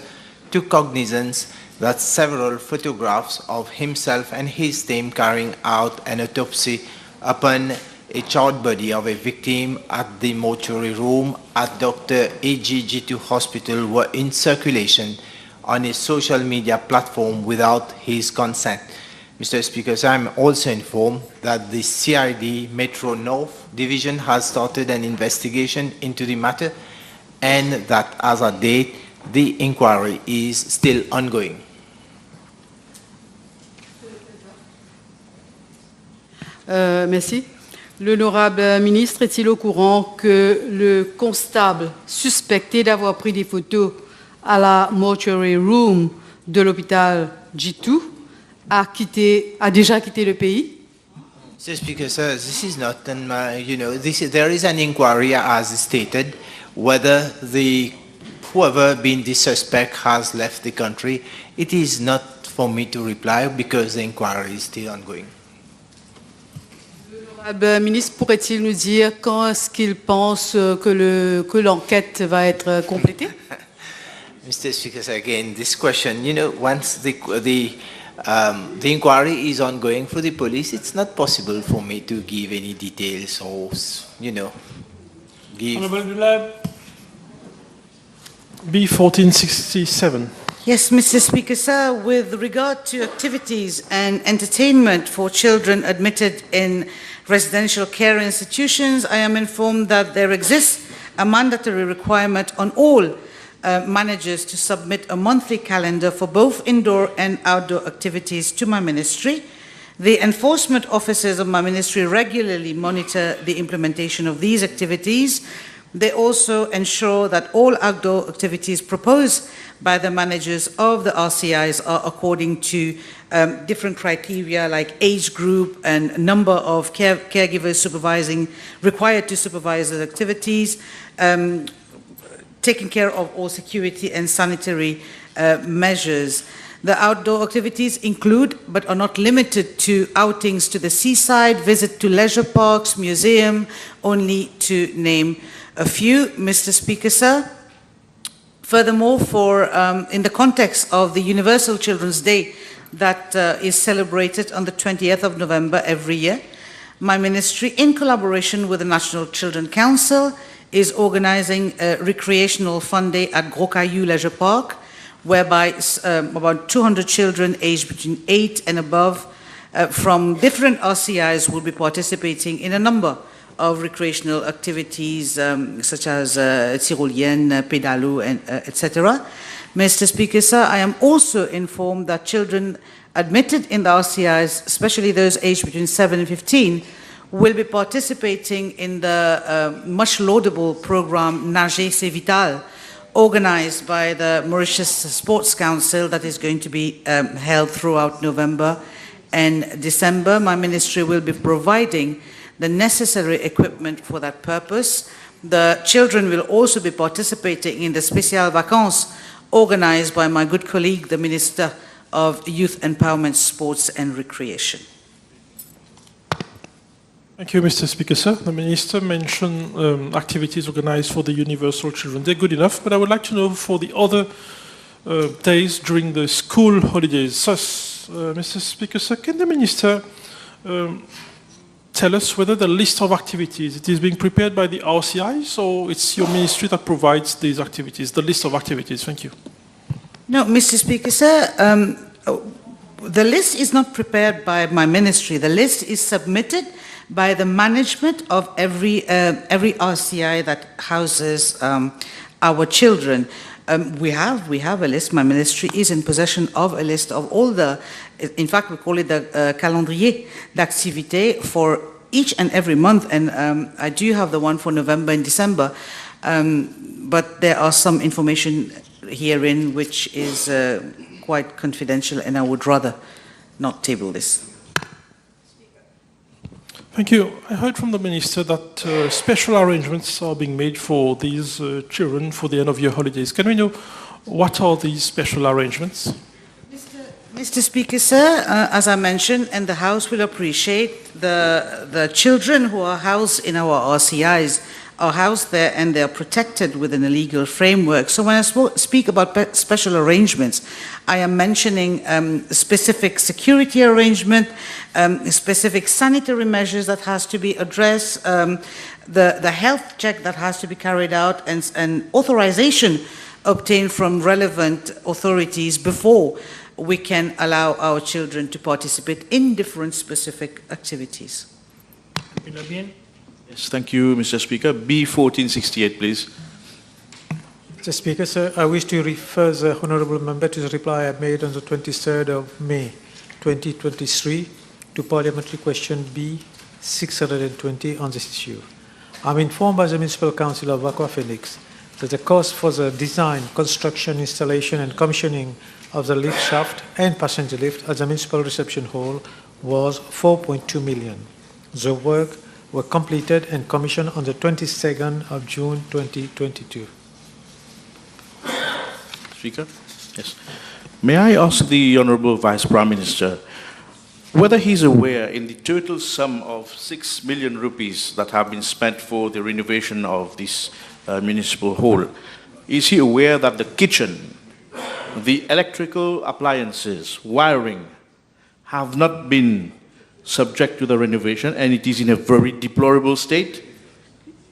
took cognizance that several photographs of himself and his team carrying out an autopsy upon a charred body of a victim at the mortuary room at Dr. AGG2 Hospital were in circulation on a social media platform without his consent. Mr. Speaker, sir, I'm also informed that the CID Metro North Division has started an investigation into the matter and that as of date, the inquiry is still ongoing. Merci. L'honorable ministre est-il au courant que le constable suspecté d'avoir pris des photos à la mortuary room de l'hôpital G2 a déjà quitté le pays? Mr. Speaker, sir, this is not, there is an inquiry as stated whether whoever been the suspect has left the country. It is not for me to reply because the inquiry is still ongoing. Le ministre pourrait-il nous dire quand est-ce qu'il pense que l'enquête va être complétée? Mr. Speaker, again, this question, once the inquiry is ongoing for the police, it's not possible for me to give any details or, give... Honourable Dulab, B1467. Yes, Mr. Speaker, sir, with regard to activities and entertainment for children admitted in residential care institutions, I am informed that there exists a mandatory requirement on all managers to submit a monthly calendar for both indoor and outdoor activities to my ministry. The enforcement officers of my ministry regularly monitor the implementation of these activities. They also ensure that all outdoor activities proposed by the managers of the RCIs are according to different criteria like age group and number of caregivers required to supervise the activities, taking care of all security and sanitary measures. The outdoor activities include, but are not limited to, outings to the seaside, visit to leisure parks, museum, only to name a few. Mr. Speaker, sir. Furthermore, in the context of the Universal Children's Day that is celebrated on the 20th of November every year, my ministry, in collaboration with the National Children Council, is organizing a recreational fun day at Gros Caillou Leisure Park, whereby about 200 children aged between 8 and above from different RCIs will be participating in a number of recreational activities such as tyrolienne, pédalo, and etc. Mr. Speaker, sir, I am also informed that children admitted in the RCIs, especially those aged between 7 and 15, will be participating in the much laudable program Nager c'est vital, organized by the Mauritius Sports Council, that is going to be held throughout November and December. My ministry will be providing the necessary equipment for that purpose. The children will also be participating in the Spécial Vacances organized by my good colleague, the Minister of Youth Empowerment, Sports and Recreation. Thank you, Mr. Speaker, sir. The Minister mentioned activities organized for the Universal Children. They're good enough, but I would like to know for the other days during the school holidays. So, Mr. Speaker, sir, can the Minister tell us whether the list of activities, it is being prepared by the RCIs or it's your ministry that provides these activities, the list of activities? Thank you. No, Mr. Speaker, sir, the list is not prepared by my ministry. The list is submitted by the management of every RCI that houses our children. We have a list. My ministry is in possession of a list of all the, in fact, we call it the calendrier d'activité for each and every month. And I do have the one for November and December. But there are some information herein which is quite confidential, and I would rather not table this. Thank you. I heard from the Minister that special arrangements are being made for these children for the end-of-year holidays. Can we know what are these special arrangements? Mr. Speaker, sir, as I mentioned, and the House will appreciate, the children who are housed in our RCIs are housed there and they are protected within a legal framework. So when I speak about special arrangements, I am mentioning specific security arrangement, specific sanitary measures that has to be addressed, the health check that has to be carried out, and authorization obtained from relevant authorities before we can allow our children to participate in different specific activities. Yes, thank you, Mr. Speaker. B1468, please. Mr. Speaker, sir, I wish to refer the Honourable Member to the reply I made on the 23rd of May 2023 to Parliamentary Question B620 on this issue. I'm informed by the Municipal Council of Aqua Phoenix that the cost for the design, construction, installation and commissioning of the lift shaft and passenger lift at the Municipal Reception Hall was 4.2 million. The work were completed and commissioned on the 22nd of June 2022. Speaker? Yes. May I ask the Honourable Vice Prime Minister whether he's aware in the total sum of 6 million rupees that have been spent for the renovation of this municipal hall, is he aware that the kitchen, the electrical appliances, wiring have not been subject to the renovation and it is in a very deplorable state?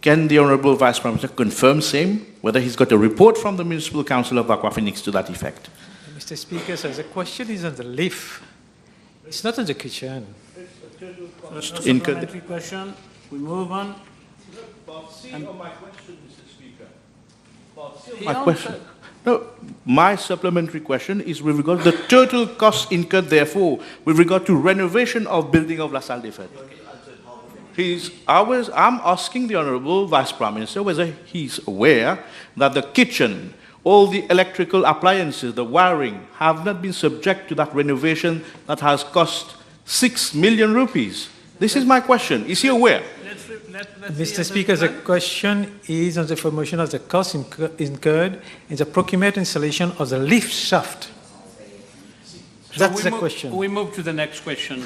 Can the Honourable Vice Prime Minister confirm same, whether he's got a report from the Municipal Council of Aqua Phoenix to that effect? Mr. Speaker, sir, the question is on the lift. It's not in the kitchen. First, supplementary question. We move on. Part C of my question, Mr. Speaker. Part C of my question. No, my supplementary question is with regard to the total cost incurred, therefore, with regard to renovation of building of La Salle des Fêtes. I'm asking the Honorable Vice Prime Minister whether he's aware that the kitchen, all the electrical appliances, the wiring, have not been subject to that renovation that has cost 6 million rupees. This is my question. Is he aware? Mr. Speaker, the question is on the formation of the cost incurred in the procurement installation of the lift shaft. That's the question. We move to the next question.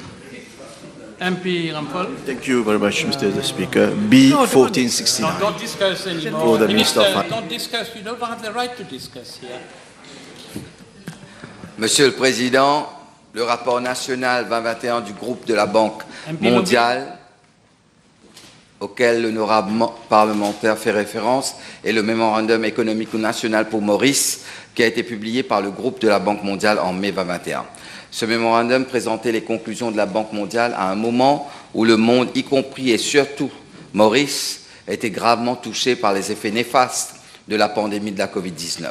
MP Rampal. Thank you very much, Mr. Speaker. B1469. No, don't discuss anymore. For the Minister of Finance. Don't discuss. You don't have the right to discuss here. Monsieur le Président, le rapport national 2021 du groupe de la Banque mondiale auquel l'honorable parlementaire fait référence est le mémorandum économique national pour Maurice qui a été publié par le groupe de la Banque mondiale en mai 2021. Ce mémorandum présentait les conclusions de la Banque mondiale à un moment où le monde, y compris et surtout Maurice, était gravement touché par les effets néfastes de la pandémie de la Covid-19.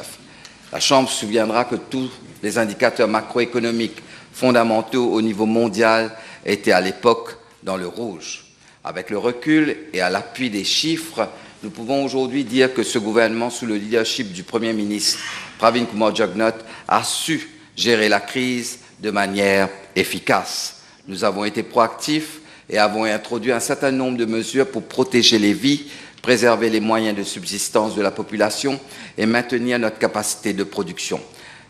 La Chambre se souviendra que tous les indicateurs macroéconomiques fondamentaux au niveau mondial étaient à l'époque dans le rouge. Avec le recul et à l'appui des chiffres, nous pouvons aujourd'hui dire que ce gouvernement, sous le leadership du Premier ministre Pravin Kumar Jugnauth, a su gérer la crise de manière efficace. Nous avons été proactifs et avons introduit un certain nombre de mesures pour protéger les vies, préserver les moyens de subsistance de la population et maintenir notre capacité de production.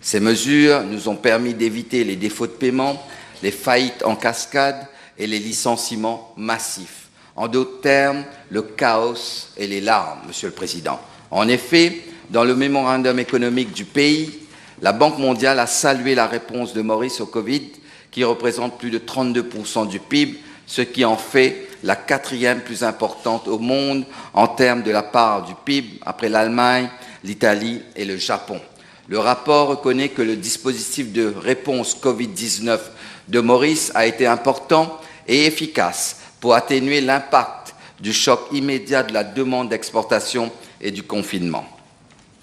Ces mesures nous ont permis d'éviter les défauts de paiement, les faillites en cascade et les licenciements massifs. En d'autres termes, le chaos et les larmes, Monsieur le Président. En effet, dans le mémorandum économique du pays, la Banque mondiale a salué la réponse de Maurice au Covid, qui représente plus de 32% du PIB, ce qui en fait la 4e plus importante au monde en termes de la part du PIB, après l'Allemagne, l'Italie et le Japon. Le rapport reconnaît que le dispositif de réponse Covid-19 de Maurice a été important et efficace pour atténuer l'impact du choc immédiat de la demande d'exportation et du confinement.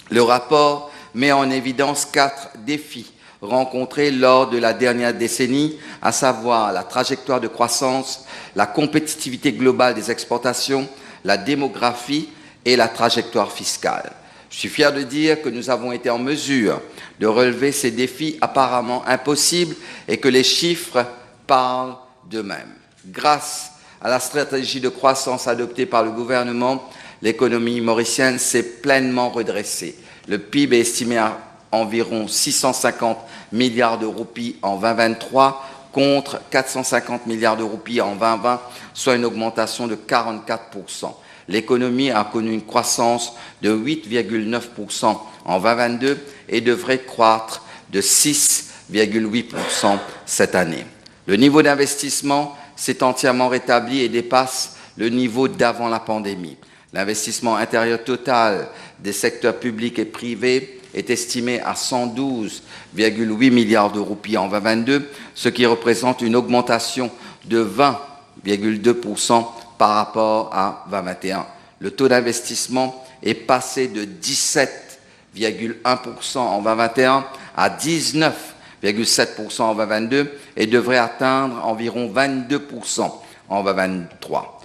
Le rapport met en évidence 4 défis rencontrés lors de la dernière décennie, à savoir la trajectoire de croissance, la compétitivité globale des exportations, la démographie et la trajectoire fiscale. Je suis fier de dire que nous avons été en mesure de relever ces défis apparemment impossibles et que les chiffres parlent d'eux-mêmes. Grâce à la stratégie de croissance adoptée par le gouvernement, l'économie mauricienne s'est pleinement redressée. Le PIB est estimé à environ 650 milliards de roupies en 2023 contre 450 milliards de roupies en 2020, soit une augmentation de 44%. L'économie a connu une croissance de 8,9% en 2022 et devrait croître de 6,8% cette année. Le niveau d'investissement s'est entièrement rétabli et dépasse le niveau d'avant la pandémie. L'investissement intérieur total des secteurs publics et privés est estimé à 112,8 milliards de roupies en 2022, ce qui représente une augmentation de 20,2% par rapport à 2021. Le taux d'investissement est passé de 17,1% en 2021 à 19,7% en 2022 et devrait atteindre environ 22% en 2023.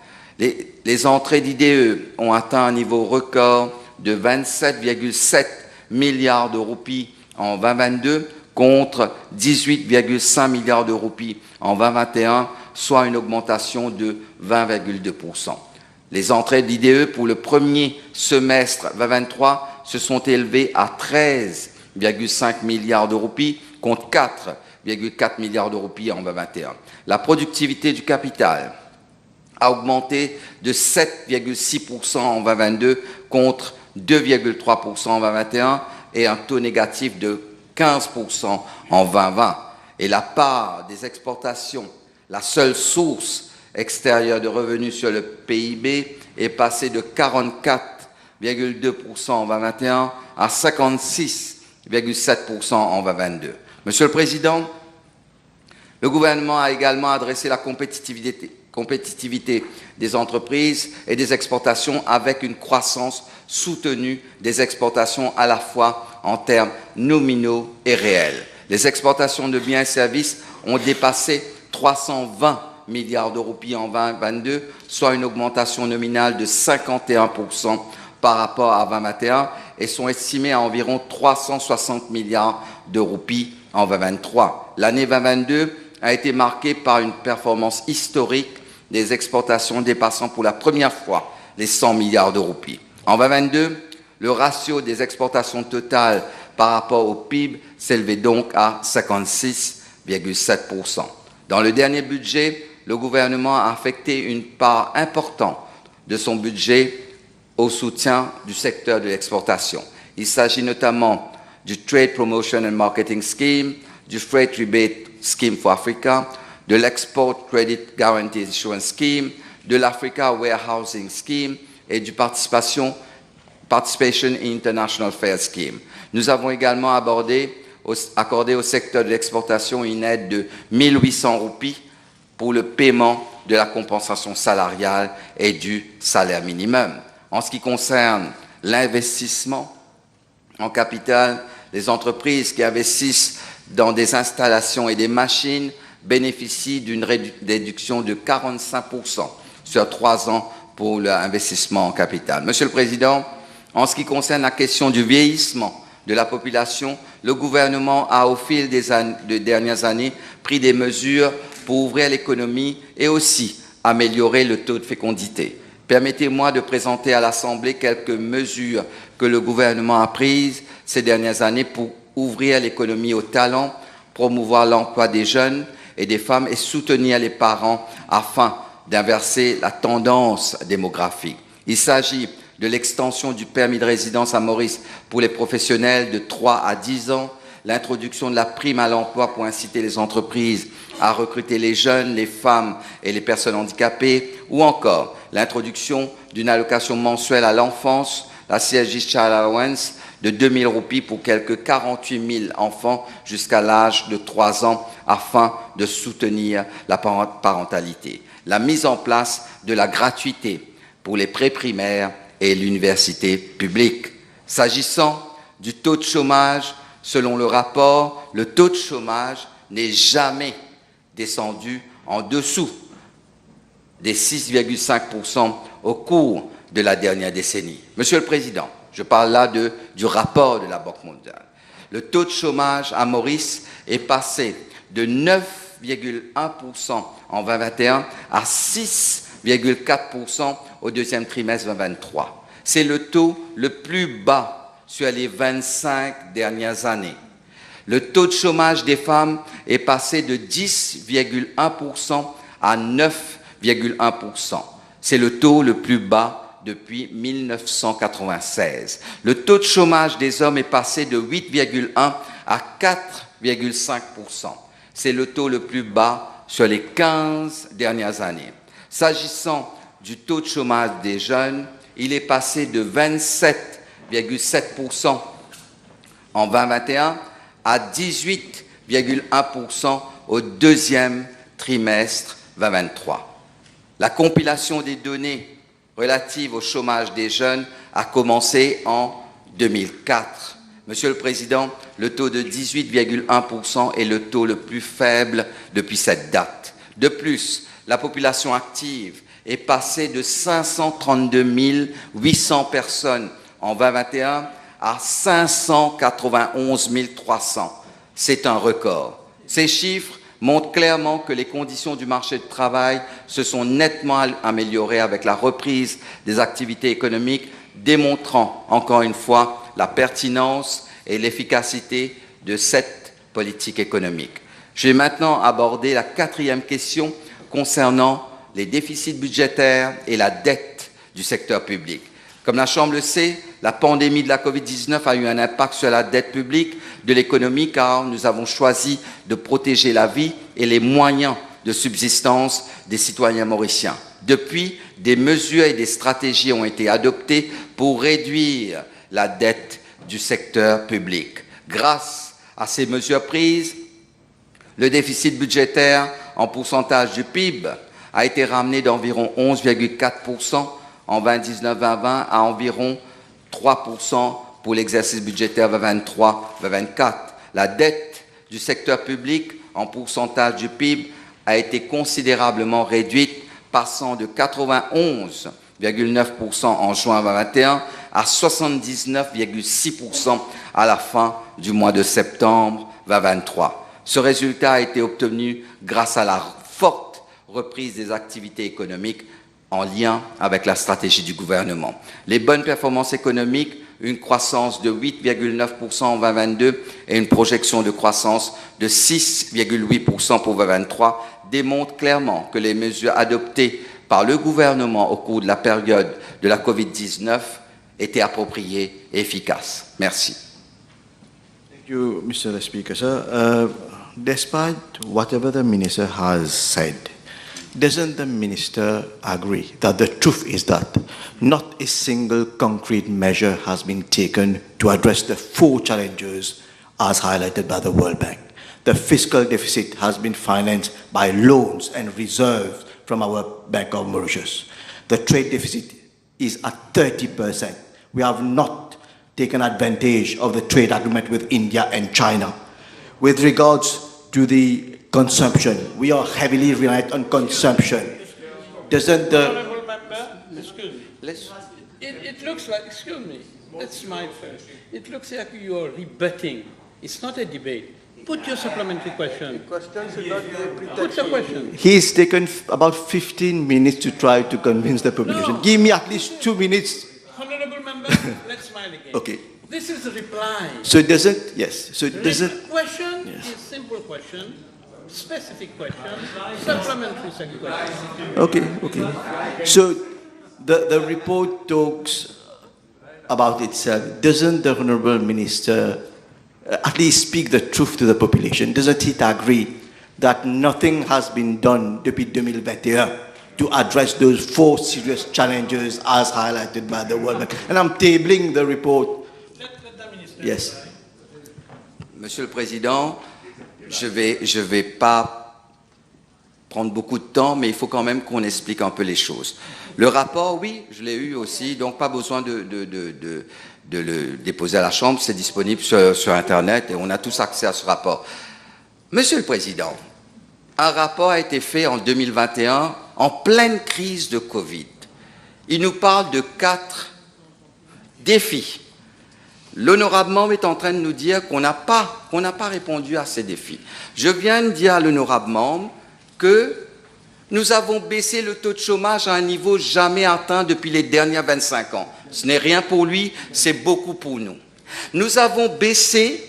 Les entrées d'IDE ont atteint un niveau record de 27,7 milliards de roupies en 2022 contre 18,5 milliards de roupies en 2021, soit une augmentation de 20,2%. Les entrées d'IDE pour le premier semestre 2023 se sont élevées à 13,5 milliards de roupies contre 4,4 milliards de roupies en 2021. La productivité du capital a augmenté de 7,6% en 2022 contre 2,3% en 2021 et un taux négatif de 15% en 2020. Et la part des exportations, la seule source extérieure de revenus sur le PIB, est passée de 44,2% en 2021 à 56,7% en 2022. Monsieur le Président, le gouvernement a également adressé la compétitivité des entreprises et des exportations avec une croissance soutenue des exportations à la fois en termes nominaux et réels. Les exportations de biens et services ont dépassé 320 milliards de roupies en 2022, soit une augmentation nominale de 51% par rapport à 2021 et sont estimés à environ 360 milliards de roupies en 2023. L'année 2022 a été marquée par une performance historique des exportations dépassant pour la première fois les 100 milliards de roupies. En 2022, le ratio des exportations totales par rapport au PIB s'élevait donc à 56,7%. Dans le dernier budget, le gouvernement a affecté une part importante de son budget au soutien du secteur de l'exportation. Il s'agit notamment du Trade Promotion and Marketing Scheme, du Freight Rebate Scheme for Africa, de l'Export Credit Guarantee Insurance Scheme, de l'Africa Warehousing Scheme et du Participation in International Fair Scheme. Nous avons également accordé au secteur de l'exportation une aide de 1800 roupies pour le paiement de la compensation salariale et du salaire minimum. En ce qui concerne l'investissement en capital, les entreprises qui investissent dans des installations et des machines bénéficient d'une réduction de 45% sur 3 ans pour l'investissement en capital. Monsieur le Président, en ce qui concerne la question du vieillissement de la population, le gouvernement a, au fil des dernières années, pris des mesures pour ouvrir l'économie et aussi améliorer le taux de fécondité. Permettez-moi de présenter à l'Assemblée quelques mesures que le gouvernement a prises ces dernières années pour ouvrir l'économie aux talents, promouvoir l'emploi des jeunes et des femmes et soutenir les parents afin d'inverser la tendance démographique. Il s'agit de l'extension du permis de résidence à Maurice pour les professionnels de 3 à 10 ans, l'introduction de la prime à l'emploi pour inciter les entreprises à recruter les jeunes, les femmes et les personnes handicapées, ou encore l'introduction d'une allocation mensuelle à l'enfance, la CSG Child Allowance, de 2 000 roupies pour quelques 48 000 enfants jusqu'à l'âge de 3 ans afin de soutenir la parentalité. La mise en place de la gratuité pour les préprimaires et l'université publique. S'agissant du taux de chômage, selon le rapport, le taux de chômage n'est jamais descendu en dessous des 6,5% au cours de la dernière décennie. Monsieur le Président, je parle là du rapport de la Banque mondiale. Le taux de chômage à Maurice est passé de 9,1% en 2021 à 6,4% au deuxième trimestre 2023. C'est le taux le plus bas sur les 25 dernières années. Le taux de chômage des femmes est passé de 10,1% à 9,1%. C'est le taux le plus bas depuis 1996. Le taux de chômage des hommes est passé de 8,1 à 4,5%. C'est le taux le plus bas sur les 15 dernières années. S'agissant du taux de chômage des jeunes, il est passé de 27,7% en 2021 à 18,1% au deuxième trimestre 2023. La compilation des données relatives au chômage des jeunes a commencé en 2004. Monsieur le Président, le taux de 18,1% est le taux le plus faible depuis cette date. De plus, la population active est passée de 532 800 personnes en 2021 à 591 300. C'est un record. Ces chiffres montrent clairement que les conditions du marché du travail se sont nettement améliorées avec la reprise des activités économiques, démontrant encore une fois la pertinence et l'efficacité de cette politique économique. Je vais maintenant aborder la 4e question concernant les déficits budgétaires et la dette du secteur public. Comme la Chambre le sait, la pandémie de la Covid-19 a eu un impact sur la dette publique de l'économie car nous avons choisi de protéger la vie et les moyens de subsistance des citoyens mauriciens. Depuis, des mesures et des stratégies ont été adoptées pour réduire la dette du secteur public. Grâce à ces mesures prises, le déficit budgétaire en pourcentage du PIB a été ramené d'environ 11,4% en 2019-2020 à environ 3% pour l'exercice budgétaire 2023-2024. La dette du secteur public en pourcentage du PIB a été considérablement réduite, passant de 91,9% en juin 2021 à 79,6% à la fin du mois de septembre 2023. Ce résultat a été obtenu grâce à la forte reprise des activités économiques en lien avec la stratégie du gouvernement. Les bonnes performances économiques, une croissance de 8,9% en 2022 et une projection de croissance de 6,8% pour 2023 démontrent clairement que les mesures adoptées par le gouvernement au cours de la période de la Covid-19 étaient appropriées et efficaces. Merci. Thank you, Mr. Speaker, sir. Despite whatever the minister has said, doesn't the minister agree that the truth is that not a single concrete measure has been taken to address the four challenges as highlighted by the World Bank? The fiscal deficit has been financed by loans and reserves from our Bank of Mauritius. The trade deficit is at 30%. We have not taken advantage of the trade agreement with India and China. With regards to the consumption, we are heavily reliant on consumption. Doesn't the... Honourable member, excuse me. It looks like, excuse me, that's my first. It looks like you are rebutting. It's not a debate. Put your supplementary question. Put the question. He's taken about 15 minutes to try to convince the population. No. Give me at least 2 minutes. Honourable member, let's smile again. Okay. This is a reply. So it doesn't, yes. So it doesn't. Question is simple question, specific question, supplementary second question. Okay, okay. So the report talks about itself. Doesn't the Honourable Minister at least speak the truth to the population? Doesn't he agree that nothing has been done depuis 2021 to address those four serious challenges as highlighted by the World Bank? And I'm tabling the report. Yes. Monsieur le Président, je vais pas prendre beaucoup de temps, mais il faut quand même qu'on explique un peu les choses. Le rapport, oui, je l'ai eu aussi, donc pas besoin de le déposer à la Chambre, c'est disponible sur Internet et on a tous accès à ce rapport. Monsieur le Président, un rapport a été fait en 2021 en pleine crise de Covid. Il nous parle de 4 défis. L'honorable membre est en train de nous dire qu'on n'a pas répondu à ces défis. Je viens de dire à l'honorable membre que nous avons baissé le taux de chômage à un niveau jamais atteint depuis les dernières 25 ans. Ce n'est rien pour lui, c'est beaucoup pour nous. Nous avons baissé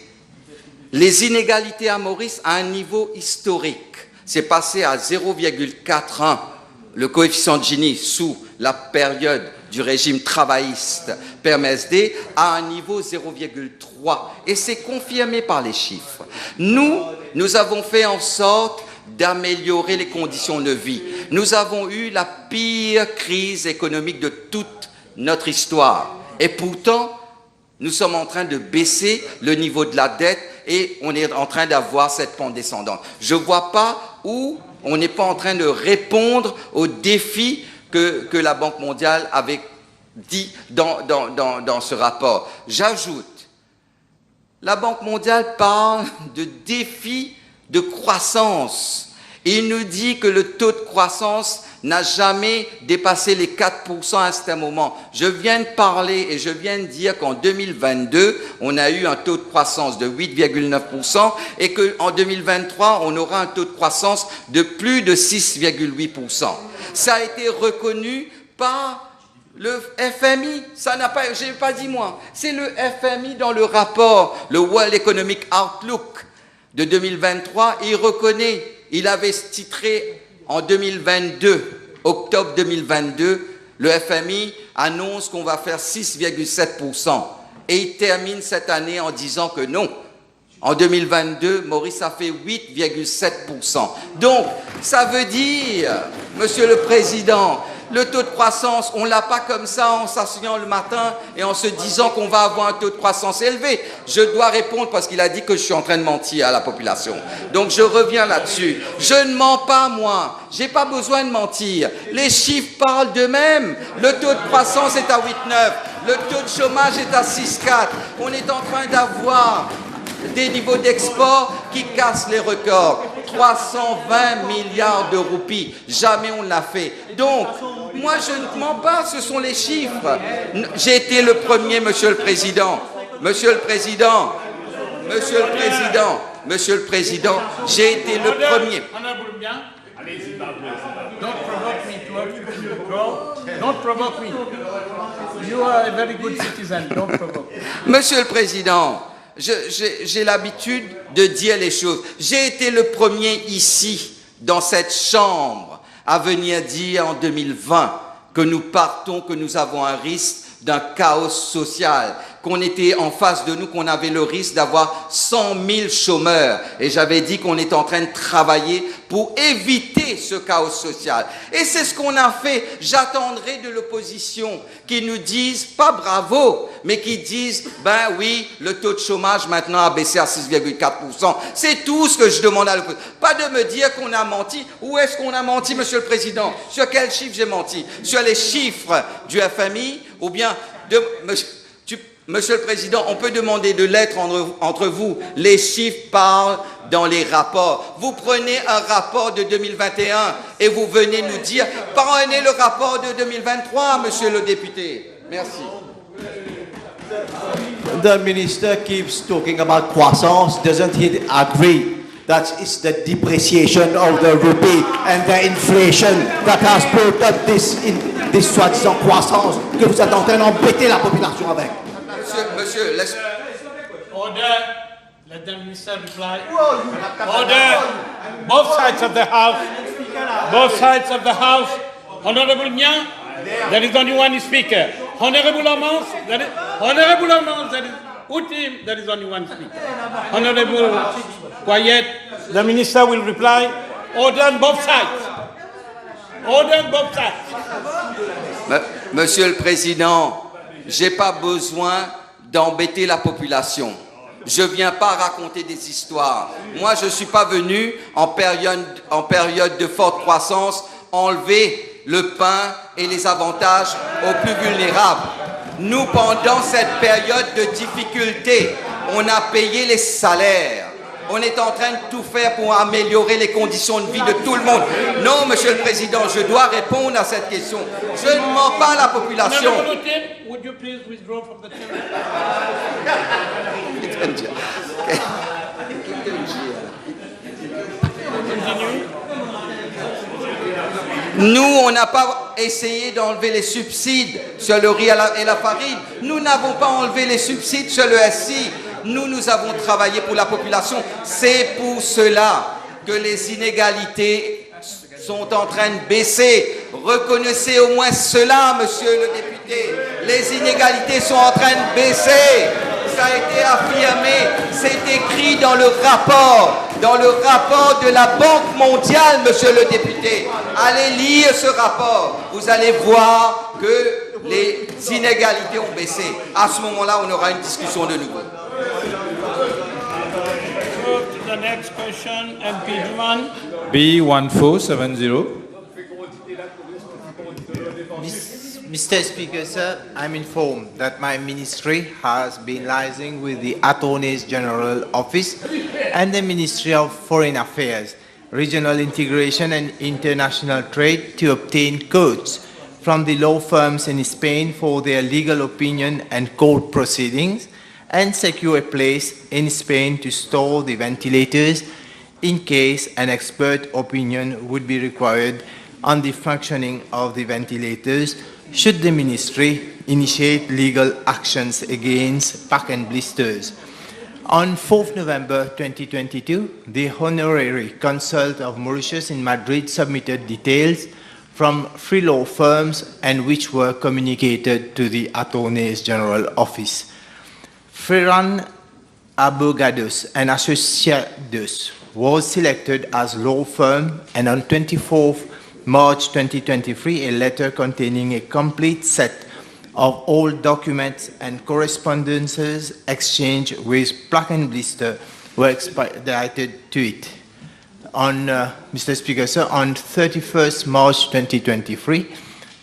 les inégalités à Maurice à un niveau historique. C'est passé à 0,41, le coefficient de Gini sous la période du régime travailliste PMSD à un niveau 0,3. Et c'est confirmé par les chiffres. Nous avons fait en sorte d'améliorer les conditions de vie. Nous avons eu la pire crise économique de toute notre histoire. Et pourtant, nous sommes en train de baisser le niveau de la dette et on est en train d'avoir cette pente descendante. Je ne vois pas où on n'est pas en train de répondre aux défis que la Banque mondiale avait dit dans ce rapport. J'ajoute, la Banque mondiale parle de défis de croissance. Il nous dit que le taux de croissance n'a jamais dépassé les 4% à un certain moment. Je viens de parler et je viens de dire qu'en 2022, on a eu un taux de croissance de 8,9% et qu'en 2023, on aura un taux de croissance de plus de 6,8%. Ça a été reconnu par le FMI. Ça n'a pas, j'ai pas dit moi. C'est le FMI dans le rapport, le World Economic Outlook de 2023. Il reconnaît, il avait titré en 2022, octobre 2022, le FMI annonce qu'on va faire 6,7%. Et il termine cette année en disant que non. En 2022, Maurice a fait 8,7%. Donc, ça veut dire, Monsieur le Président, le taux de croissance, on ne l'a pas comme ça en s'asseyant le matin et en se disant qu'on va avoir un taux de croissance élevé. Je dois répondre parce qu'il a dit que je suis en train de mentir à la population. Donc je reviens là-dessus. Je ne mens pas, moi. Je n'ai pas besoin de mentir. Les chiffres parlent d'eux-mêmes. Le taux de croissance est à 8,9. Le taux de chômage est à 6,4. On est en train d'avoir des niveaux d'export qui cassent les records, 320 milliards de roupies. Jamais on ne l'a fait. Donc, moi, je ne mens pas, ce sont les chiffres. J'ai été le premier, Monsieur le Président. Monsieur le Président, Monsieur le Président, Monsieur le Président, j'ai été le premier. Don't provoke me to withdraw. Don't provoke me. You are a very good citizen. Don't provoke me. Monsieur le Président, j'ai l'habitude de dire les choses. J'ai été le premier ici, dans cette chambre, à venir dire en 2020 que nous partons, que nous avons un risque d'un chaos social, qu'on était en face de nous, qu'on avait le risque d'avoir 100 000 chômeurs. Et j'avais dit qu'on est en train de travailler pour éviter ce chaos social. Et c'est ce qu'on a fait. J'attendrai de l'opposition qui nous disent, pas bravo, mais qui disent, ben oui, le taux de chômage maintenant a baissé à 6,4%. C'est tout ce que je demande à l'opposition. Pas de me dire qu'on a menti. Où est-ce qu'on a menti, Monsieur le Président? Sur quel chiffre j'ai menti? Sur les chiffres du FMI ou bien de... Monsieur le Président, on peut demander de lettres entre vous. Les chiffres parlent dans les rapports. Vous prenez un rapport de 2021 et vous venez nous dire, prenez le rapport de 2023, Monsieur le député. Merci. The minister keeps talking about croissance. Doesn't he agree that it's the depreciation of the rupee and the inflation that has brought up this soi-disant croissance que vous êtes en train d'embêter la population avec? Monsieur, laisse... Order. Let the minister reply. Order. Both sides of the House. Both sides of the House. Honorable Nya, there is only one speaker. Honorable Amans, there is Uti, there is only one speaker. Honorable, quiet. The minister will reply. Order on both sides. Order on both sides. Monsieur le Président, j'ai pas besoin d'embêter la population. Je viens pas raconter des histoires. Moi, je suis pas venu en période de forte croissance enlever le pain et les avantages aux plus vulnérables. Nous, pendant cette période de difficulté, on a payé les salaires. On est en train de tout faire pour améliorer les conditions de vie de tout le monde. Non, Monsieur le Président, je dois répondre à cette question. Je ne mens pas à la population. Would you please withdraw from the chamber? Nous, on n'a pas essayé d'enlever les subsides sur le riz et la farine. Nous n'avons pas enlevé les subsides sur le SI. Nous avons travaillé pour la population. C'est pour cela que les inégalités sont en train de baisser. Reconnaissez au moins cela, Monsieur le député. Les inégalités sont en train de baisser. Ça a été affirmé. C'est écrit dans le rapport de la Banque mondiale, Monsieur le député. Allez lire ce rapport. Vous allez voir que les inégalités ont baissé. À ce moment-là, on aura une discussion de nouveau. The next question, MP Duman. B1470. Mr. Speaker, sir, I'm informed that my ministry has been liaising with the Attorney General Office and the Ministry of Foreign Affairs, Regional Integration and International Trade to obtain quotes from the law firms in Spain for their legal opinion and court proceedings, and secure a place in Spain to store the ventilators in case an expert opinion would be required on the functioning of the ventilators should the ministry initiate legal actions against pack and blisters. On 4th November 2022, the Honorary Consul of Mauritius in Madrid submitted details from 3 law firms and which were communicated to the Attorney General Office. Ferran Abogados and Associados was selected as law firm, and on 24th March 2023, a letter containing a complete set of all documents and correspondences exchanged with Plaque and Blister were expedited to it. On, Mr. Speaker, sir, on 31st March 2023,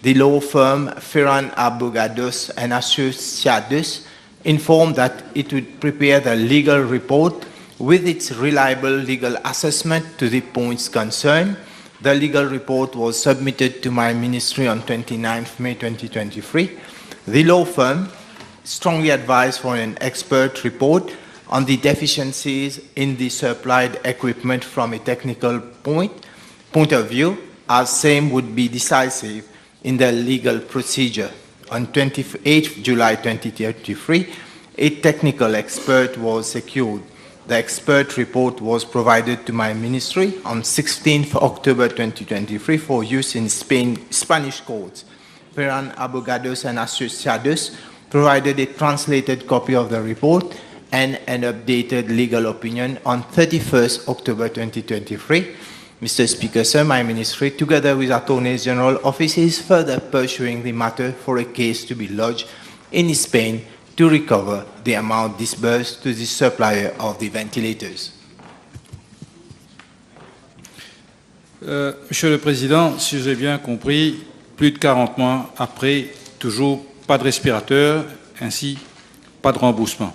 the law firm Ferran Abogados and Associados informed that it would prepare the legal report with its reliable legal assessment to the points concerned. The legal report was submitted to my ministry on 29th May 2023. The law firm strongly advised for an expert report on the deficiencies in the supplied equipment from a technical point of view, as same would be decisive in the legal procedure. On 28th July 2023, a technical expert was secured. The expert report was provided to my ministry on 16th October 2023 for use in Spanish courts. Peran Abogados and Asociados provided a translated copy of the report and an updated legal opinion on 31st October 2023. Mr. Speaker, sir, my ministry, together with Attorney General Office, is further pursuing the matter for a case to be lodged in Spain to recover the amount disbursed to the supplier of the ventilators. Monsieur le Président, si j'ai bien compris, plus de 40 mois après, toujours pas de respirateur, ainsi pas de remboursement.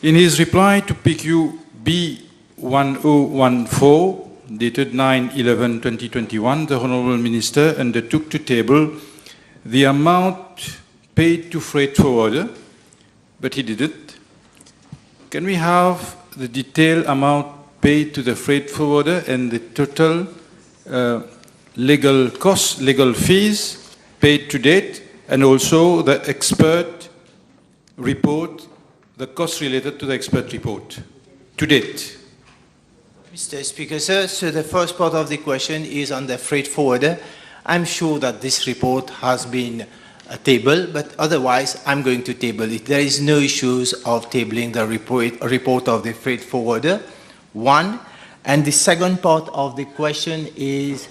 In his reply to PQ B1014, dated 9/11/2021, the Honourable Minister undertook to table the amount paid to freight forwarder, but he didn't. Can we have the detailed amount paid to the freight forwarder and the total legal costs, legal fees paid to date, and also the expert report, the costs related to the expert report to date? Mr. Speaker, sir, so the first part of the question is on the freight forwarder. I'm sure that this report has been tabled, but otherwise I'm going to table it. There is no issues of tabling the report of the freight forwarder, one. And the second part of the question is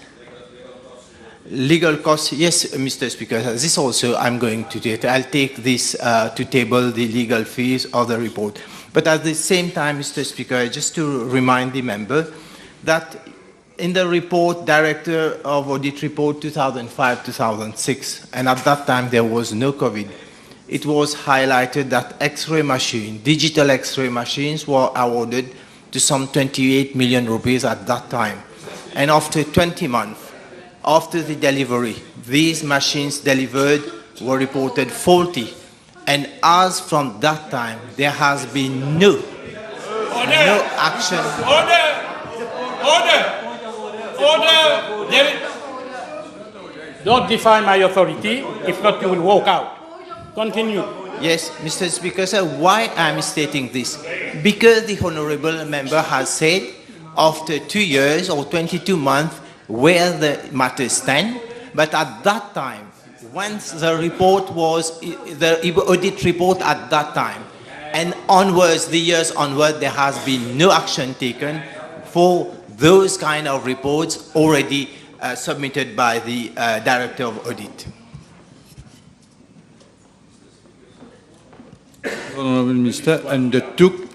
legal costs. Yes, Mr. Speaker, this also I'm going to do. I'll take this to table the legal fees of the report. But at the same time, Mr. Speaker, just to remind the member that in the report, Director of Audit Report 2005-2006, and at that time there was no COVID, it was highlighted that X-ray machines, digital X-ray machines were awarded to some 28 million rupees at that time. And after 20 months, after the delivery, these machines delivered were reported faulty. And as from that time, there has been no action. Order! Don't defy my authority, if not you will walk out. Continue. Yes, Mr. Speaker, sir, why I'm stating this? Because the honourable member has said after 2 years or 22 months where the matter stand, but at that time, once the report was, the audit report at that time, and onwards, the years onward, there has been no action taken for those kind of reports already submitted by the Director of Audit. Honourable Minister undertook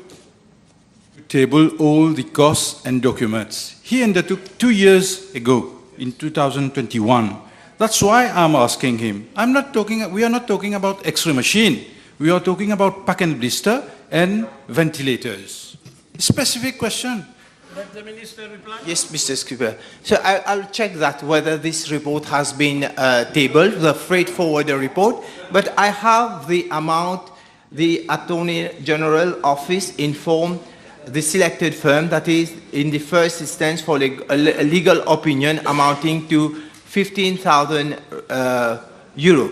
to table all the costs and documents. He undertook 2 years ago, in 2021. That's why I'm asking him. We are not talking about X-ray machine. We are talking about pack and blister and ventilators. Specific question. Let the Minister reply. Yes, Mr. Speaker. So I'll check that whether this report has been tabled, the freight forwarder report, but I have the amount the Attorney General Office informed the selected firm, that is in the first instance for a legal opinion amounting to 15,000 euro,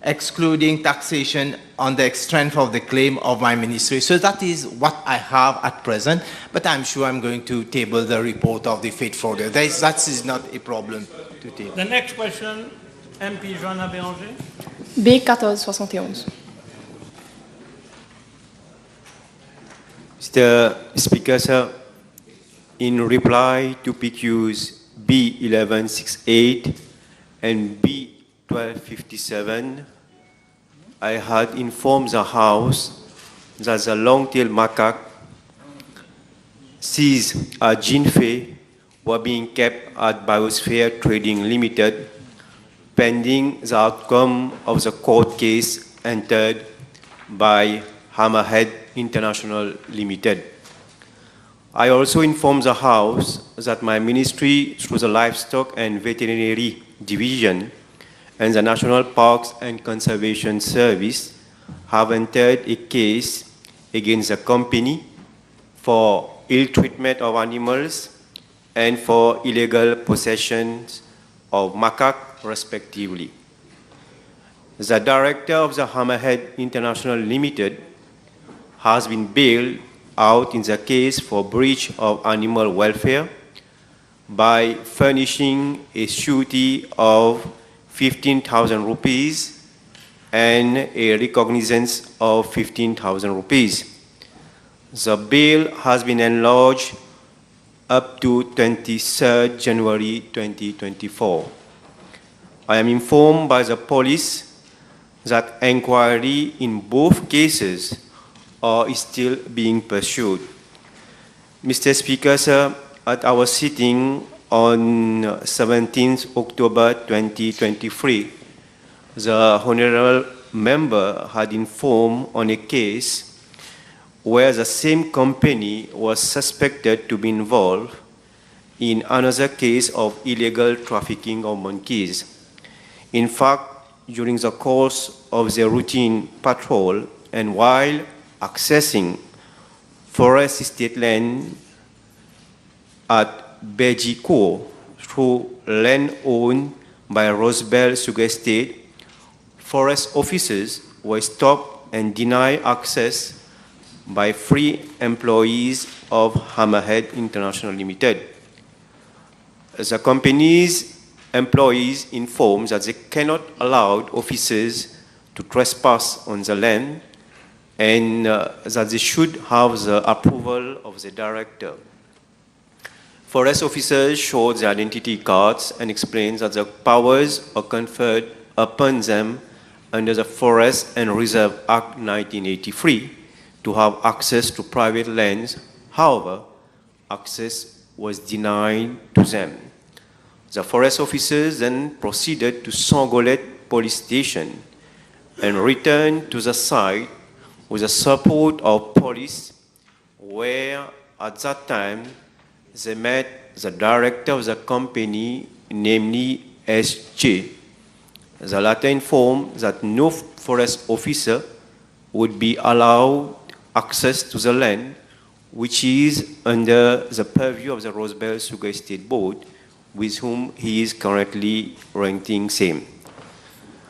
excluding taxation on the strength of the claim of my ministry. So that is what I have at present, but I'm sure I'm going to table the report of the freight forwarder. That is not a problem to table. The next question, MP Joanna Béranger. B1471. Mr. Speaker, sir, in reply to PQs B1168 and B1257, I had informed the House that the long-tailed macaque seized at Jinfei were being kept at Biosphere Trading Limited, pending the outcome of the court case entered by Hammerhead International Limited. I also inform the House that my ministry, through the Livestock and Veterinary Division and the National Parks and Conservation Service, have entered a case against the company for ill treatment of animals and for illegal possession of macaque, respectively. The director of the Hammerhead International Limited has been bailed out in the case for breach of animal welfare by furnishing a surety of 15,000 rupees and a recognizance of 15,000 rupees. The bail has been enlarged up to 23rd January 2024. I am informed by the police that inquiry in both cases is still being pursued. Mr. Speaker, sir, at our sitting on 17th October 2023, the Honourable Member had informed on a case where the same company was suspected to be involved in another case of illegal trafficking of monkeys. In fact, during the course of their routine patrol and while accessing forest estate land at Bejiko through land owned by Rosebell Sugar Estate, forest officers were stopped and denied access by 3 employees of Hammerhead International Limited. The company's employees informed that they cannot allow officers to trespass on the land and that they should have the approval of the director. Forest officers showed their identity cards and explained that the powers are conferred upon them under the Forest and Reserve Act 1983 to have access to private lands. However, access was denied to them. The forest officers then proceeded to Sangolet Police Station and returned to the site with the support of police, where at that time they met the director of the company, namely S.J. The latter informed that no forest officer would be allowed access to the land, which is under the purview of the Rosebell Sugar Estate Board, with whom he is currently renting same.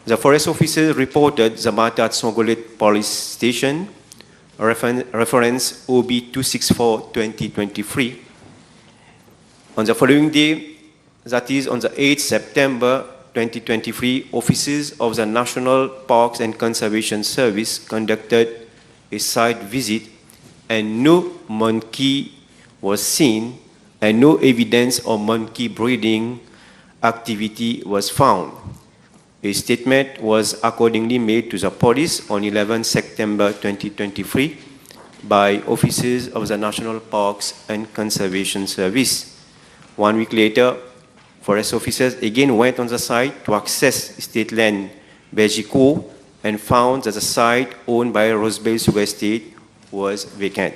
The forest officer reported the matter at Sangolet Police Station, reference OB 264-2023. On the following day, that is on the 8th September 2023, officers of the National Parks and Conservation Service conducted a site visit and no monkey was seen and no evidence of monkey breeding activity was found. A statement was accordingly made to the police on 11 September 2023 by officers of the National Parks and Conservation Service. 1 week later, forest officers again went on the site to access state land Bejiko and found that the site owned by Rosebell Sugar Estate was vacant.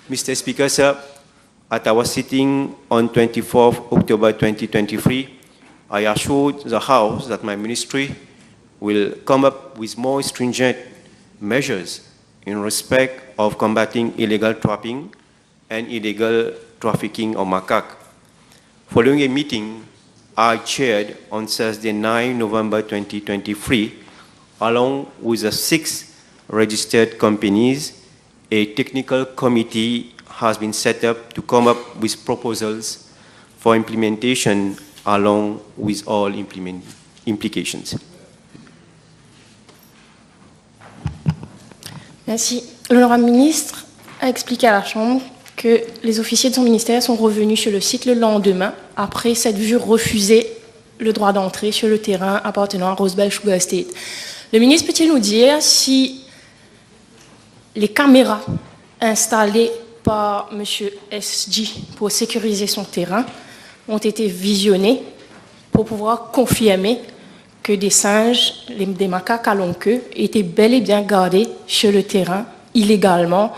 Mr. Speaker, sir, at our sitting on 24th October 2023, I assured the House that my ministry will come up with more stringent measures in respect of combating illegal trapping and illegal trafficking of macaque. Following a meeting I chaired on Thursday, 9 November 2023, along with the 6 registered companies, a technical committee has been set up to come up with proposals for implementation along with all implications. Merci. L'honorable ministre a expliqué à la Chambre que les officiers de son ministère sont revenus sur le site le lendemain après s'être vus refuser le droit d'entrée sur le terrain appartenant à Rosebell Sugar Estate. Le ministre peut-il nous dire si les caméras installées par M. S.J. pour sécuriser son terrain ont été visionnées pour pouvoir confirmer que des singes, des macaques à longue queue, étaient bel et bien gardés sur le terrain illégalement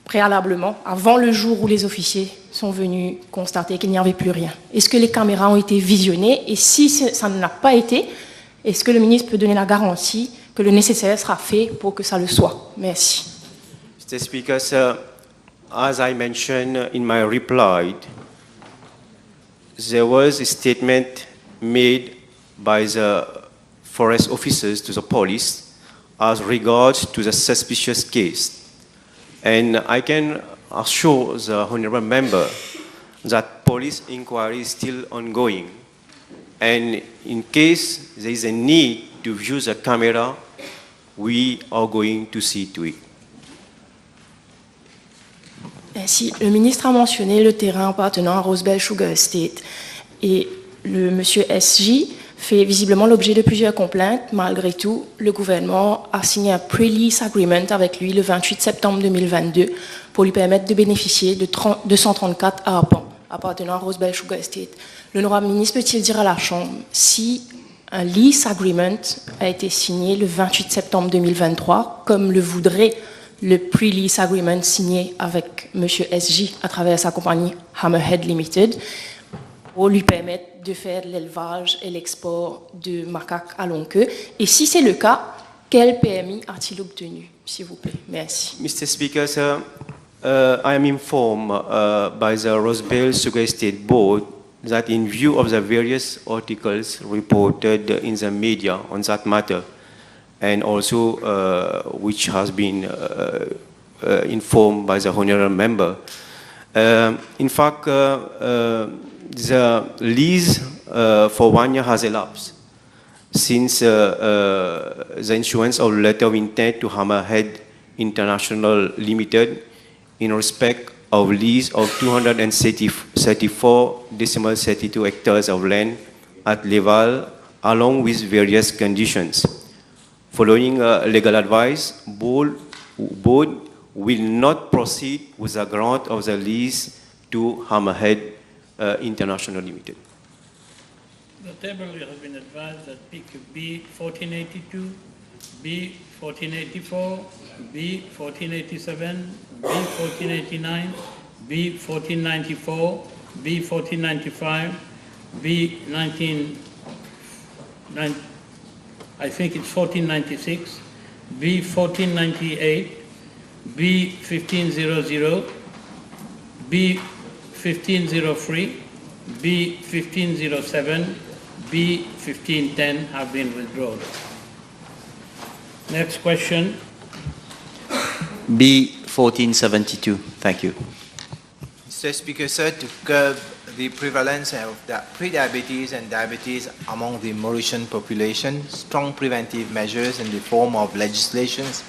préalablement, avant le jour où les officiers sont venus constater qu'il n'y avait plus rien? Est-ce que les caméras ont été visionnées? Et si ça n'a pas été, est-ce que le ministre peut donner la garantie que le nécessaire sera fait pour que ça le soit? Merci. Mr. Speaker, sir, as I mentioned in my reply, there was a statement made by the forest officers to the police as regards to the suspicious case. And I can assure the honorable member that police inquiry is still ongoing. And in case there is a need to view the camera, we are going to see to it. Ainsi, le ministre a mentionné le terrain appartenant à Rosebel Sugar Estate et le monsieur SJ fait visiblement l'objet de plusieurs complaintes. Malgré tout, le gouvernement a signé un pre-lease agreement avec lui le 28 septembre 2022 pour lui permettre de bénéficier de 234 arpents appartenant à Rosebel Sugar Estate. L'honorable ministre peut-il dire à la Chambre si un lease agreement a été signé le 28 septembre 2023, comme le voudrait le pre-lease agreement signé avec M. SJ à travers sa compagnie Hammerhead Limited, pour lui permettre de faire l'élevage et l'export de macaques à longue queue? Et si c'est le cas, quel permis a-t-il obtenu, s'il vous plaît? Merci. Mr. Speaker, sir, I am informed by the Rosebel Sugar Estate Board that in view of the various articles reported in the media on that matter, and also which has been informed by the honorable member, in fact, the lease for 1 year has elapsed since the issuance of letter of intent to Hammerhead International Limited in respect of lease of 234.32 hectares of land at Leval, along with various conditions. Following legal advice, board will not proceed with the grant of the lease to Hammerhead International Limited. The table has been advised that pick B 1482, B 1484, B 1487, B 1489, B 1494, B 1495, B 19, I think it's 1496, B 1498, B 1500, B 1503, B 1507, B 1510 have been withdrawn. Next question. B 1472. Thank you. Mr. Speaker, sir, to curb the prevalence of pre-diabetes and diabetes among the Mauritian population, strong preventive measures in the form of legislations,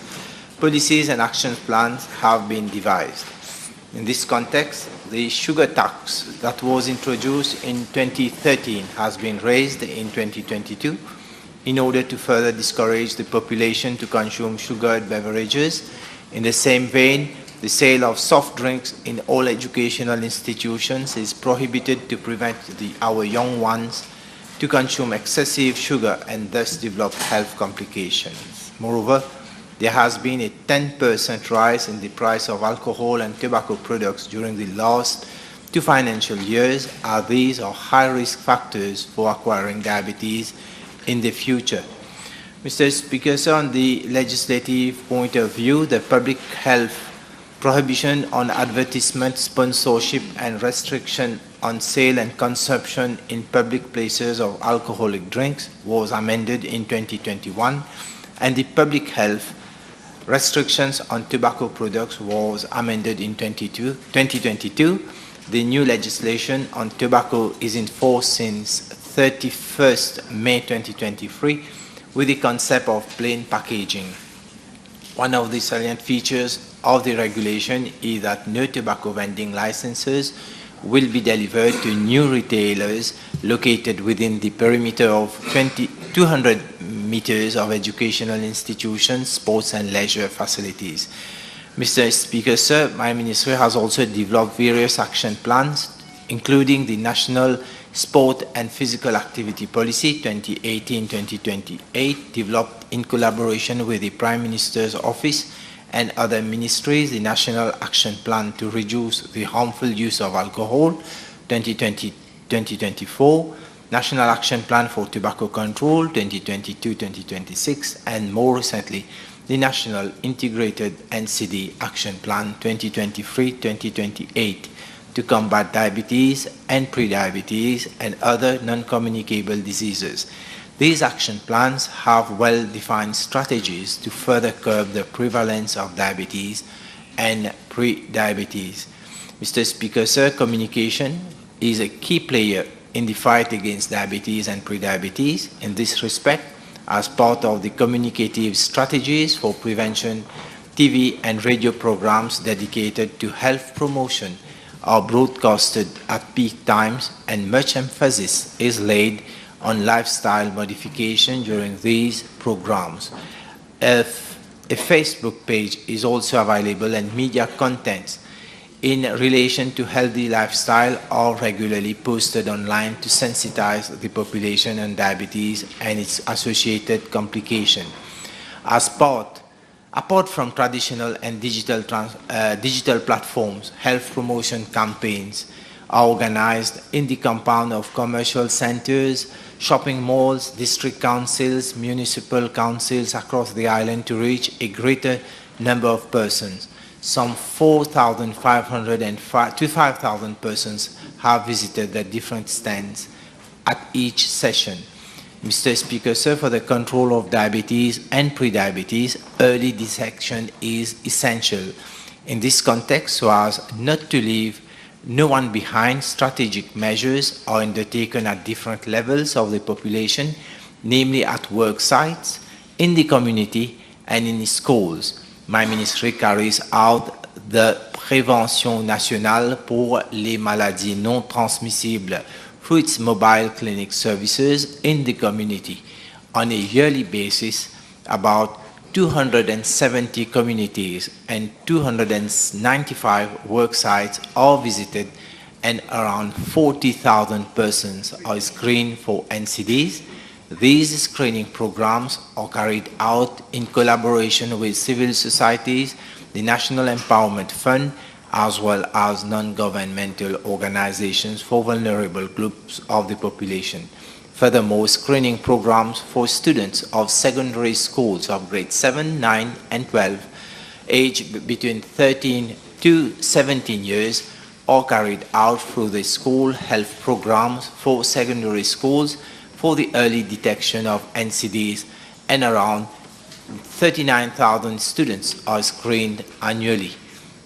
policies and action plans have been devised. In this context, the sugar tax that was introduced in 2013 has been raised in 2022 in order to further discourage the population to consume sugared beverages. In the same vein, the sale of soft drinks in all educational institutions is prohibited to prevent our young ones to consume excessive sugar and thus develop health complications. Moreover, there has been a 10% rise in the price of alcohol and tobacco products during the last 2 financial years, as these are high-risk factors for acquiring diabetes in the future. Mr. Speaker, sir, on the legislative point of view, the public health prohibition on advertisement, sponsorship, and restriction on sale and consumption in public places of alcoholic drinks was amended in 2021, and the public health restrictions on tobacco products was amended in 2022. The new legislation on tobacco is in force since 31st May 2023 with the concept of plain packaging. One of the salient features of the regulation is that no tobacco vending licenses will be delivered to new retailers located within the perimeter of 200 meters of educational institutions, sports and leisure facilities. Mr. Speaker, sir, my ministry has also developed various action plans, including the National Sport and Physical Activity Policy 2018-2028, developed in collaboration with the Prime Minister's Office and other ministries, the National Action Plan to Reduce the Harmful Use of Alcohol, 2020-2024, National Action Plan for Tobacco Control, 2022-2026, and more recently, the National Integrated NCD Action Plan, 2023-2028, to combat diabetes and prediabetes and other non-communicable diseases. These action plans have well-defined strategies to further curb the prevalence of diabetes and pre-diabetes. Mr. Speaker, sir, communication is a key player in the fight against diabetes and pre-diabetes. In this respect, as part of the communicative strategies for prevention, TV and radio programs dedicated to health promotion are broadcasted at peak times, and much emphasis is laid on lifestyle modification during these programs. A Facebook page is also available, and media contents in relation to healthy lifestyle are regularly posted online to sensitize the population on diabetes and its associated complication. Apart from traditional and digital platforms, health promotion campaigns are organized in the compound of commercial centers, shopping malls, district councils, municipal councils across the island to reach a greater number of persons. Some 4,500 to 5,000 persons have visited the different stands at each session. Mr. Speaker, sir, for the control of diabetes and prediabetes, early detection is essential. In this context, so as not to leave no one behind, strategic measures are undertaken at different levels of the population, namely at work sites, in the community, and in schools. My ministry carries out the Prévention nationale pour les maladies non transmissibles through its mobile clinic services in the community. On a yearly basis, about 270 communities and 295 work sites are visited, and around 40,000 persons are screened for NCDs. These screening programs are carried out in collaboration with civil societies, the National Empowerment Fund, as well as non-governmental organizations for vulnerable groups of the population. Furthermore, screening programs for students of secondary schools of grades 7, 9, and 12, aged between 13 to 17 years, are carried out through the school health programs for secondary schools for the early detection of NCDs, and around 39,000 students are screened annually.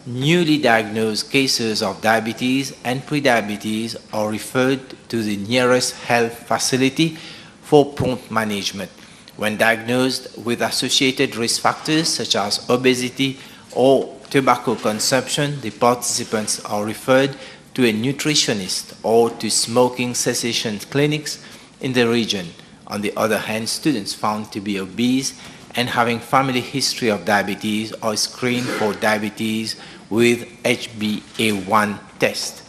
Newly diagnosed cases of diabetes and prediabetes are referred to the nearest health facility for prompt management. When diagnosed with associated risk factors such as obesity or tobacco consumption, the participants are referred to a nutritionist or to smoking cessation clinics in the region. On the other hand, students found to be obese and having family history of diabetes are screened for diabetes with HbA1 test.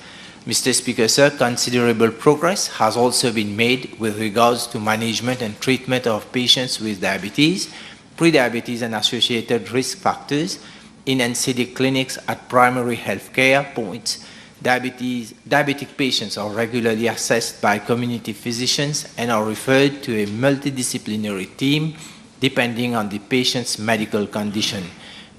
Mr. Speaker, sir, considerable progress has also been made with regards to management and treatment of patients with diabetes, prediabetes and associated risk factors in NCD clinics at primary health care points. Diabetic patients are regularly assessed by community physicians and are referred to a multidisciplinary team depending on the patient's medical condition.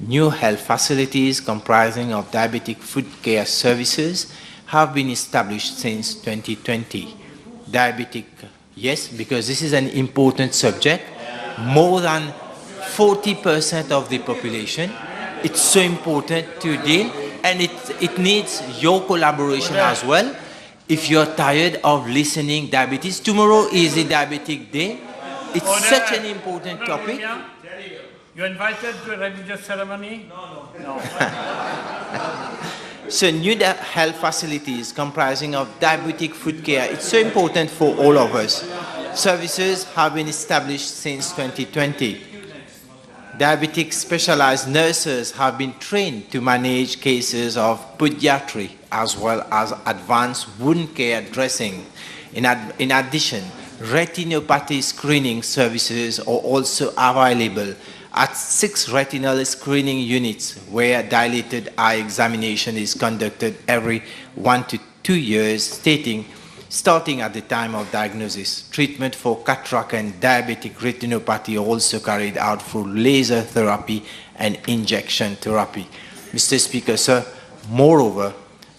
New health facilities comprising of diabetic food care services have been established since 2020. Yes, because this is an important subject. More than 40% of the population, it's so important to deal, and it needs your collaboration as well. If you're tired of listening diabetes, tomorrow is a diabetic day. It's such an important topic. You're invited to a religious ceremony? No. So new health facilities comprising of diabetic food care, it's so important for all of us. Services have been established since 2020. Diabetic specialized nurses have been trained to manage cases of podiatry as well as advanced wound care dressing. In addition, retinopathy screening services are also available at 6 retinal screening units where dilated eye examination is conducted every 1 to 2 years, starting at the time of diagnosis. Treatment for cataract and diabetic retinopathy also carried out through laser therapy and injection therapy. Mr. Speaker, sir, moreover,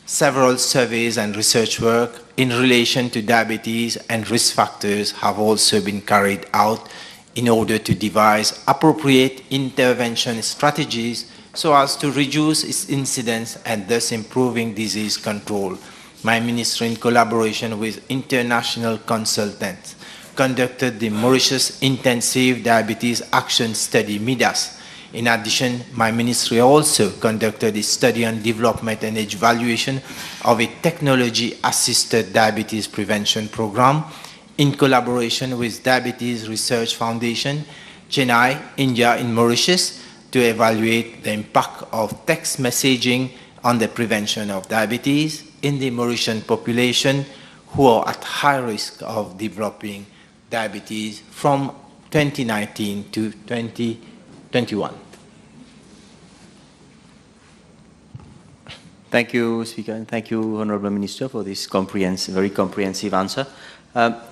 several surveys and research work in relation to diabetes and risk factors have also been carried out in order to devise appropriate intervention strategies so as to reduce its incidence and thus improving disease control. My ministry, in collaboration with international consultants, conducted the Mauritius Intensive Diabetes Action Study, MIDAS. In addition, my ministry also conducted a study on development and evaluation of a technology-assisted diabetes prevention program in collaboration with Diabetes Research Foundation, Chennai, India, in Mauritius, to evaluate the impact of text messaging on the prevention of diabetes in the Mauritian population who are at high risk of developing diabetes from 2019 to 2021. Thank you, Speaker, and thank you, Honourable Minister, for this very comprehensive answer.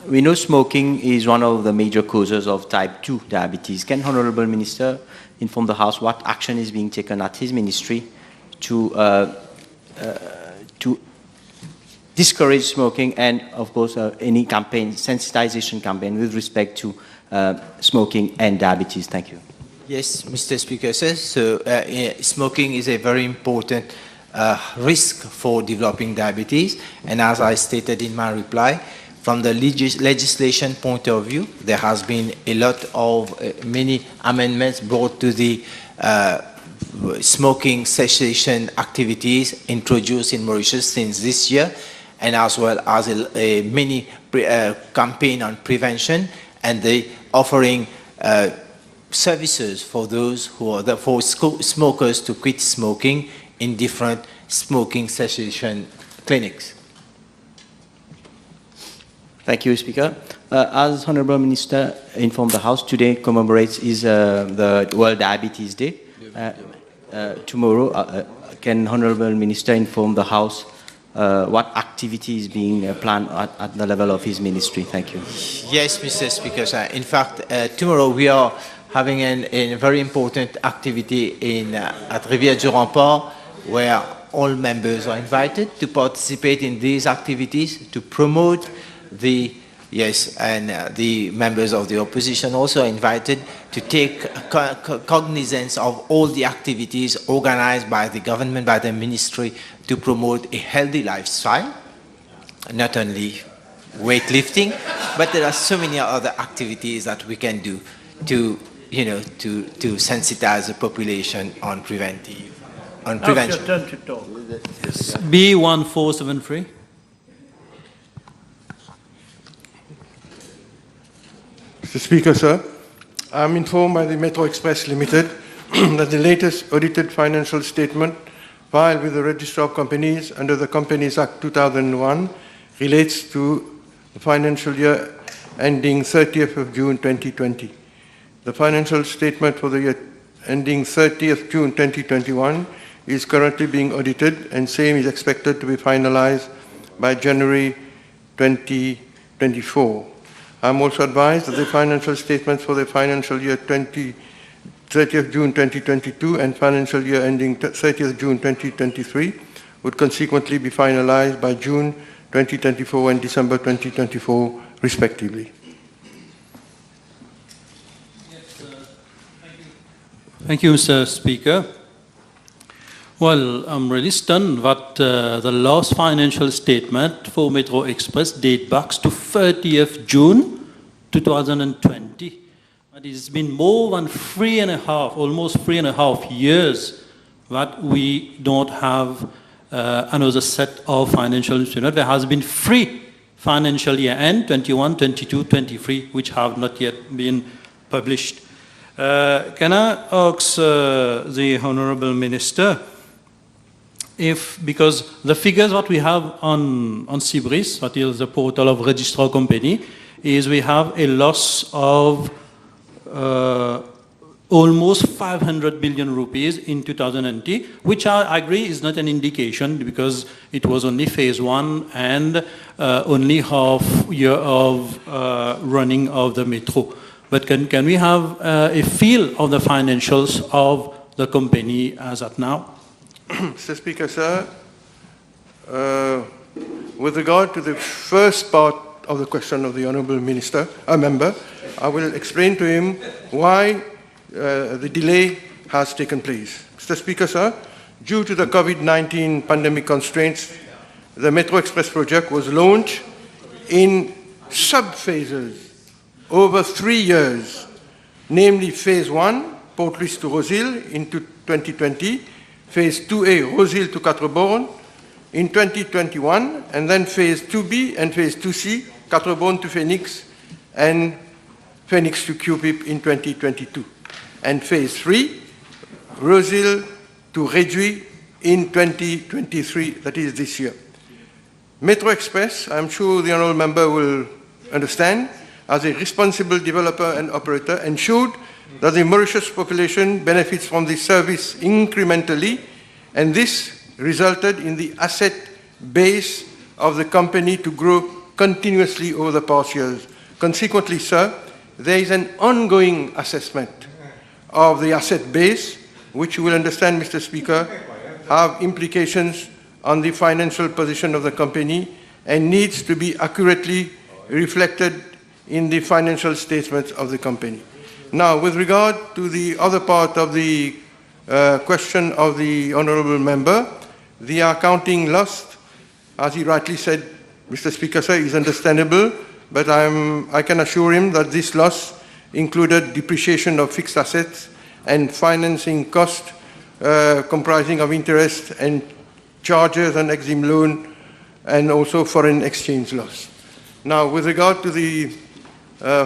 We know smoking is one of the major causes of type 2 diabetes. Can Honourable Minister inform the House what action is being taken at his ministry to discourage smoking and, of course, any campaign, sensitization campaign with respect to smoking and diabetes? Thank you. Yes, Mr. Speaker, sir. So smoking is a very important risk for developing diabetes, and as I stated in my reply, from the legislation point of view, there has been a lot of many amendments brought to the smoking cessation activities introduced in Mauritius since this year, and as well as a mini campaign on prevention and the offering services for those who are for smokers to quit smoking in different smoking cessation clinics. Thank you, Speaker. As Honourable Minister informed the House, today commemorates the World Diabetes Day. Tomorrow, can Honourable Minister inform the House what activity is being planned at the level of his ministry? Thank you. Yes, Mr. Speaker. In fact, tomorrow we are having a very important activity at Rivière-du-Rempart, where all members are invited to participate in these activities to promote the the members of the opposition also are invited to take cognizance of all the activities organized by the government, by the ministry, to promote a healthy lifestyle, not only weightlifting, but there are so many other activities that we can do to sensitize the population on prevention. B1473. Mr. Speaker, sir, I am informed by the Metro Express Limited that the latest audited financial statement filed with the Register of Companies under the Companies Act 2001 relates to the financial year ending 30th of June 2020. The financial statement for the year ending 30th June 2021 is currently being audited, and same is expected to be finalized by January 2024. I am also advised that the financial statements for the financial year 30th June 2022 and financial year ending 30th June 2023 would consequently be finalized by June 2024 and December 2024, respectively. Thank you, Mr. Speaker. Well, I'm really stunned that the last financial statement for Metro Express dates back to 30th June 2020. And it's been more than almost 3.5 years that we don't have another set of financial statements. There has been 3 financial year end, 21, 22, 23, which have not yet been published. Can I ask the Honourable Minister, because the figures that we have on Suivez, that is the portal of registrar company, is we have a loss of almost 500 billion rupees in 2020, which I agree is not an indication because it was only phase one and only half year of running of the metro. But can we have a feel of the financials of the company as at now? Mr. Speaker, sir, with regard to the first part of the question of the Honourable Member, I will explain to him why the delay has taken place. Mr. Speaker, sir, due to the COVID-19 pandemic constraints, the Metro Express project was launched in sub-phases over 3 years, namely Phase 1, Port Louis to Rosehill in 2020, Phase 2A, Rosehill to Quatre-Bornes in 2021, and then Phase 2B and Phase 2C, Quatre-Bornes to Phoenix and Phoenix to Cupip in 2022. And Phase 3, Rosehill to Réduit in 2023, that is this year. Metro Express, I'm sure the Honourable Member will understand, as a responsible developer and operator, ensured that the Mauritius population benefits from this service incrementally, and this resulted in the asset base of the company to grow continuously over the past years. Consequently, sir, there is an ongoing assessment of the asset base, which you will understand, Mr. Speaker, have implications on the financial position of the company and needs to be accurately reflected in the financial statements of the company. Now, with regard to the other part of the question of the Honourable Member, the accounting loss, as he rightly said, Mr. Speaker, sir, is understandable, but I can assure him that this loss included depreciation of fixed assets and financing costs comprising of interest and charges on Exim loan and also foreign exchange loss. Now, with regard to the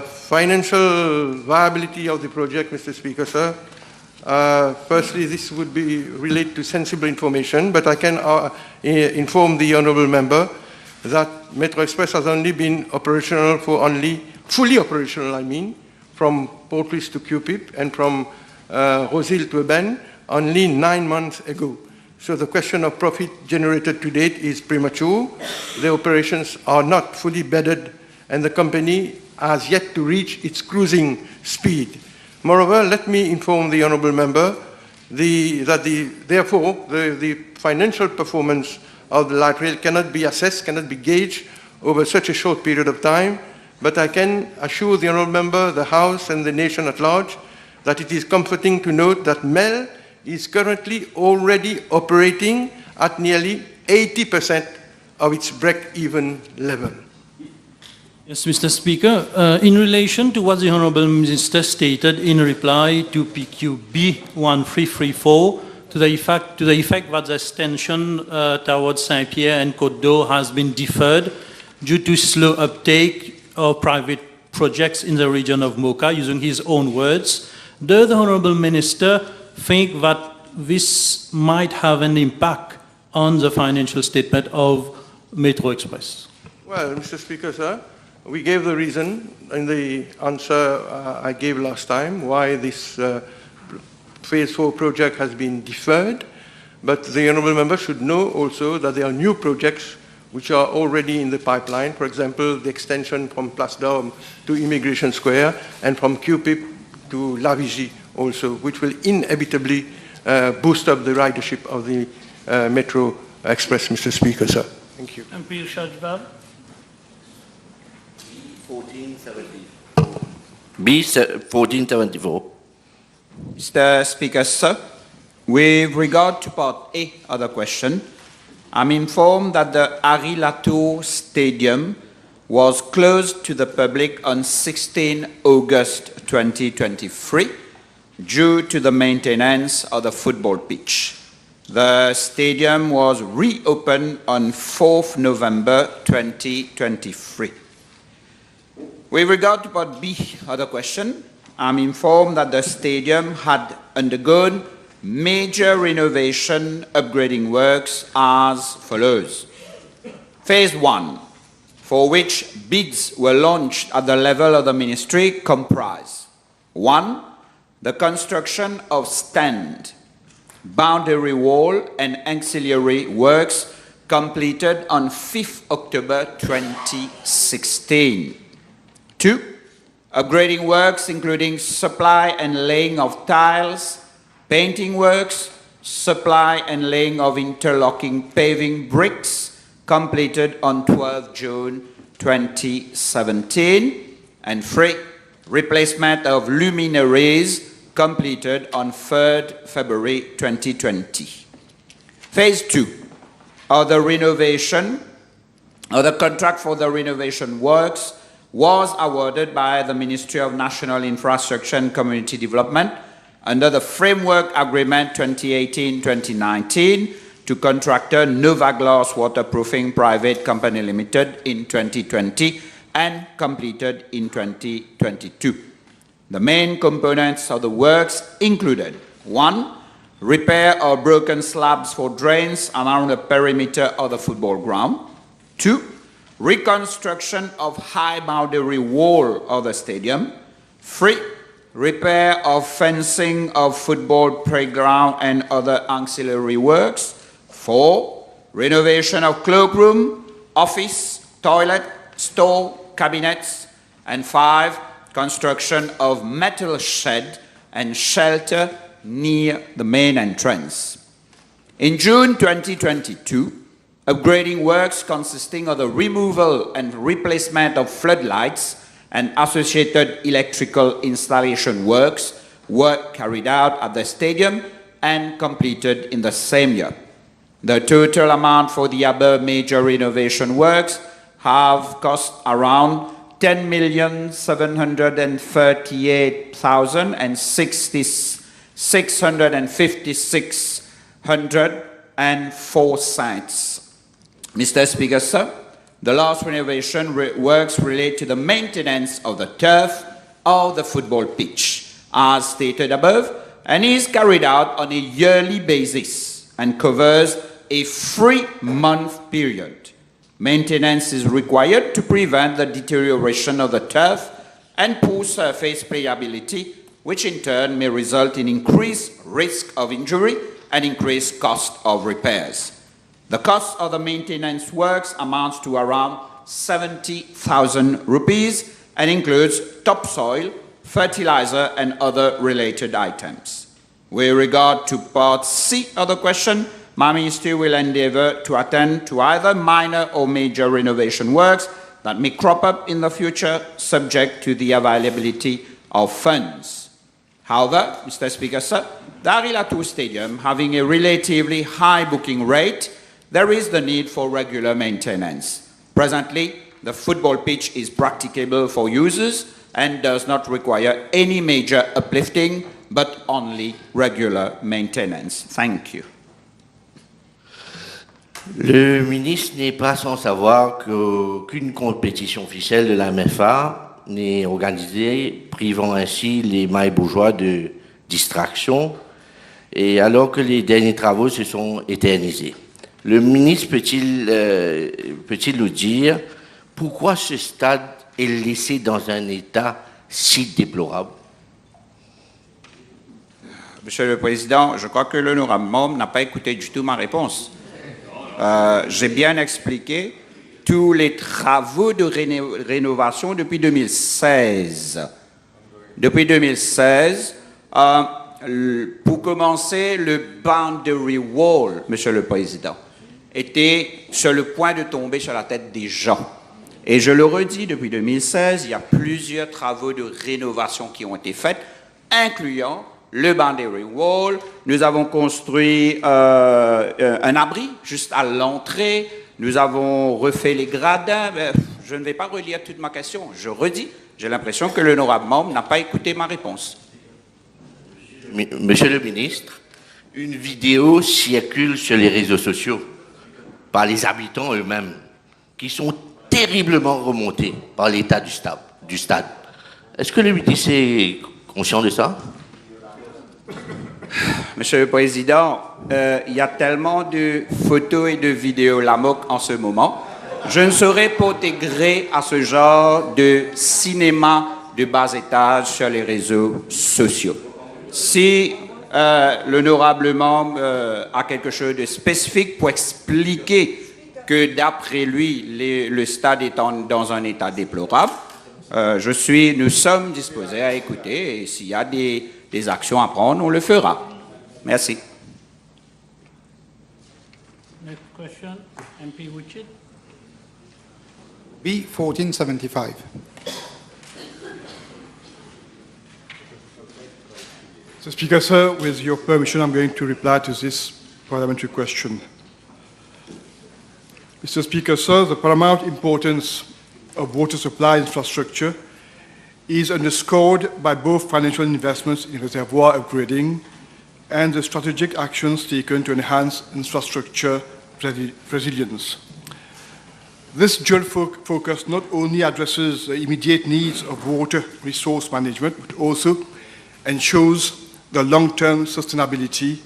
financial viability of the project, Mr. Speaker, sir, firstly, this would be related to sensible information, but I can inform the Honourable Member that Metro Express has only been operational for fully operational, I mean, from Port Louis to Cupip and from Rosehill to Eben only 9 months ago. So the question of profit generated to date is premature. The operations are not fully bedded and the company has yet to reach its cruising speed. Moreover, let me inform the Honourable Member that the financial performance of the light rail cannot be assessed, cannot be gauged over such a short period of time, but I can assure the Honourable Member, the House and the nation at large that it is comforting to note that MEL is currently already operating at nearly 80% of its break-even level. Yes, Mr. Speaker. In relation to what the Honourable Minister stated in reply to PQB 1334, to the effect that the extension towards Saint-Pierre and Côte d'Or has been deferred due to slow uptake of private projects in the region of Mocha, using his own words, does the Honourable Minister think that this might have an impact on the financial statement of Metro Express? Well, Mr. Speaker, sir, we gave the reason in the answer I gave last time why this Phase 4 project has been deferred, but the Honourable Member should know also that there are new projects which are already in the pipeline, for example, the extension from Place d'Armes to Immigration Square and from Cupip to La Vigie also, which will inevitably boost up the ridership of the Metro Express, Mr. Speaker, sir. Thank you. MP Shajbal. B 1474. Mr. Speaker, sir, with regard to part A of the question, I'm informed that the Harry Latour Stadium was closed to the public on 16 August 2023 due to the maintenance of the football pitch. The stadium was reopened on 4th November 2023. With regard to part B of the question, I'm informed that the stadium had undergone major renovation upgrading works as follows. Phase 1, for which bids were launched at the level of the Ministry, comprise 1. the construction of stand, boundary wall, and auxiliary works completed on 5th October 2016. 2. Upgrading works including supply and laying of tiles, painting works, supply and laying of interlocking paving bricks completed on 12 June 2017. And 3. Replacement of luminaries completed on 3rd February 2020. Phase 2. The contract for the renovation works was awarded by the Ministry of National Infrastructure and Community Development under the Framework Agreement 2018-2019 to contractor Nova Glass Waterproofing Private Company Limited in 2020 and completed in 2022. The main components of the works included 1. Repair of broken slabs for drains around the perimeter of the football ground. 2. Reconstruction of high boundary wall of the stadium. 3. Repair of fencing of football playground and other auxiliary works. 4. Renovation of cloakroom, office, toilet, store, cabinets. And 5. Construction of metal shed and shelter near the main entrance. In June 2022, upgrading works consisting of the removal and replacement of floodlights and associated electrical installation works were carried out at the stadium and completed in the same year. The total amount for the above major renovation works have cost around 10,738,656,604 cents. Mr. Speaker, sir, the last renovation works relate to the maintenance of the turf of the football pitch, as stated above, and is carried out on a yearly basis and covers a 3-month period. Maintenance is required to prevent the deterioration of the turf and poor surface playability, which in turn may result in increased risk of injury and increased cost of repairs. The cost of the maintenance works amounts to around 70,000 rupees and includes topsoil, fertilizer, and other related items. With regard to part C of the question, my ministry will endeavor to attend to either minor or major renovation works that may crop up in the future, subject to the availability of funds. However, Mr. Speaker, sir, the Harry Latour Stadium having a relatively high booking rate, there is the need for regular maintenance. Presently, the football pitch is practicable for users and does not require any major uplifting, but only regular maintenance. Thank you. Le ministre n'est pas sans savoir qu'aucune compétition officielle de la MFA n'est organisée, privant ainsi les Maille-Bourgeois de distraction, et alors que les derniers travaux se sont éternisés. Le ministre peut-il nous dire pourquoi ce stade est laissé dans un état si déplorable? Monsieur le Président, je crois que l'honorable membre n'a pas écouté du tout ma réponse. J'ai bien expliqué tous les travaux de rénovation depuis 2016. Depuis 2016, pour commencer, le boundary wall, Monsieur le Président, était sur le point de tomber sur la tête des gens. Et je le redis, depuis 2016, il y a plusieurs travaux de rénovation qui ont été faits, incluant le boundary wall. Nous avons construit un abri juste à l'entrée. Nous avons refait les gradins. Je ne vais pas relire toute ma question. Je redis, j'ai l'impression que l'honorable membre n'a pas écouté ma réponse. Monsieur le ministre, une vidéo circule sur les réseaux sociaux par les habitants eux-mêmes qui sont terriblement remontés par l'état du stade. Est-ce que le ministre est conscient de ça? Monsieur le Président, il y a tellement de photos et de vidéos lamok en ce moment. Je ne saurais porter gré à ce genre de cinéma de bas étage sur les réseaux sociaux. Si l'honorable membre a quelque chose de spécifique pour expliquer que d'après lui, le stade est dans un état déplorable, nous sommes disposés à écouter, et s'il y a des actions à prendre, on le fera. Merci. Next question, MP Wuchit. B 1475. Mr. Speaker, sir, with your permission, I'm going to reply to this parliamentary question. Mr. Speaker, sir, the paramount importance of water supply infrastructure is underscored by both financial investments in reservoir upgrading and the strategic actions taken to enhance infrastructure resilience. This dual focus not only addresses the immediate needs of water resource management, but also ensures the long-term sustainability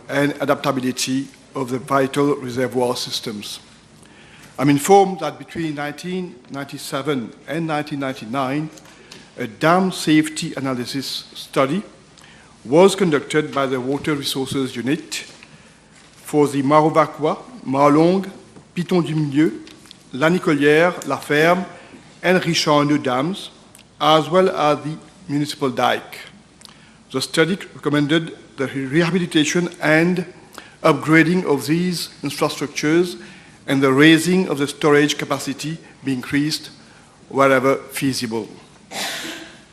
and adaptability of the vital reservoir systems. I'm informed that between 1997 and 1999, a dam safety analysis study was conducted by the Water Resources Unit for the Marovacqua, Marlong, Piton du Milieu, La Nicolière, La Ferme, and Richard dams, as well as the municipal dike. The study recommended the rehabilitation and upgrading of these infrastructures and the raising of the storage capacity be increased wherever feasible.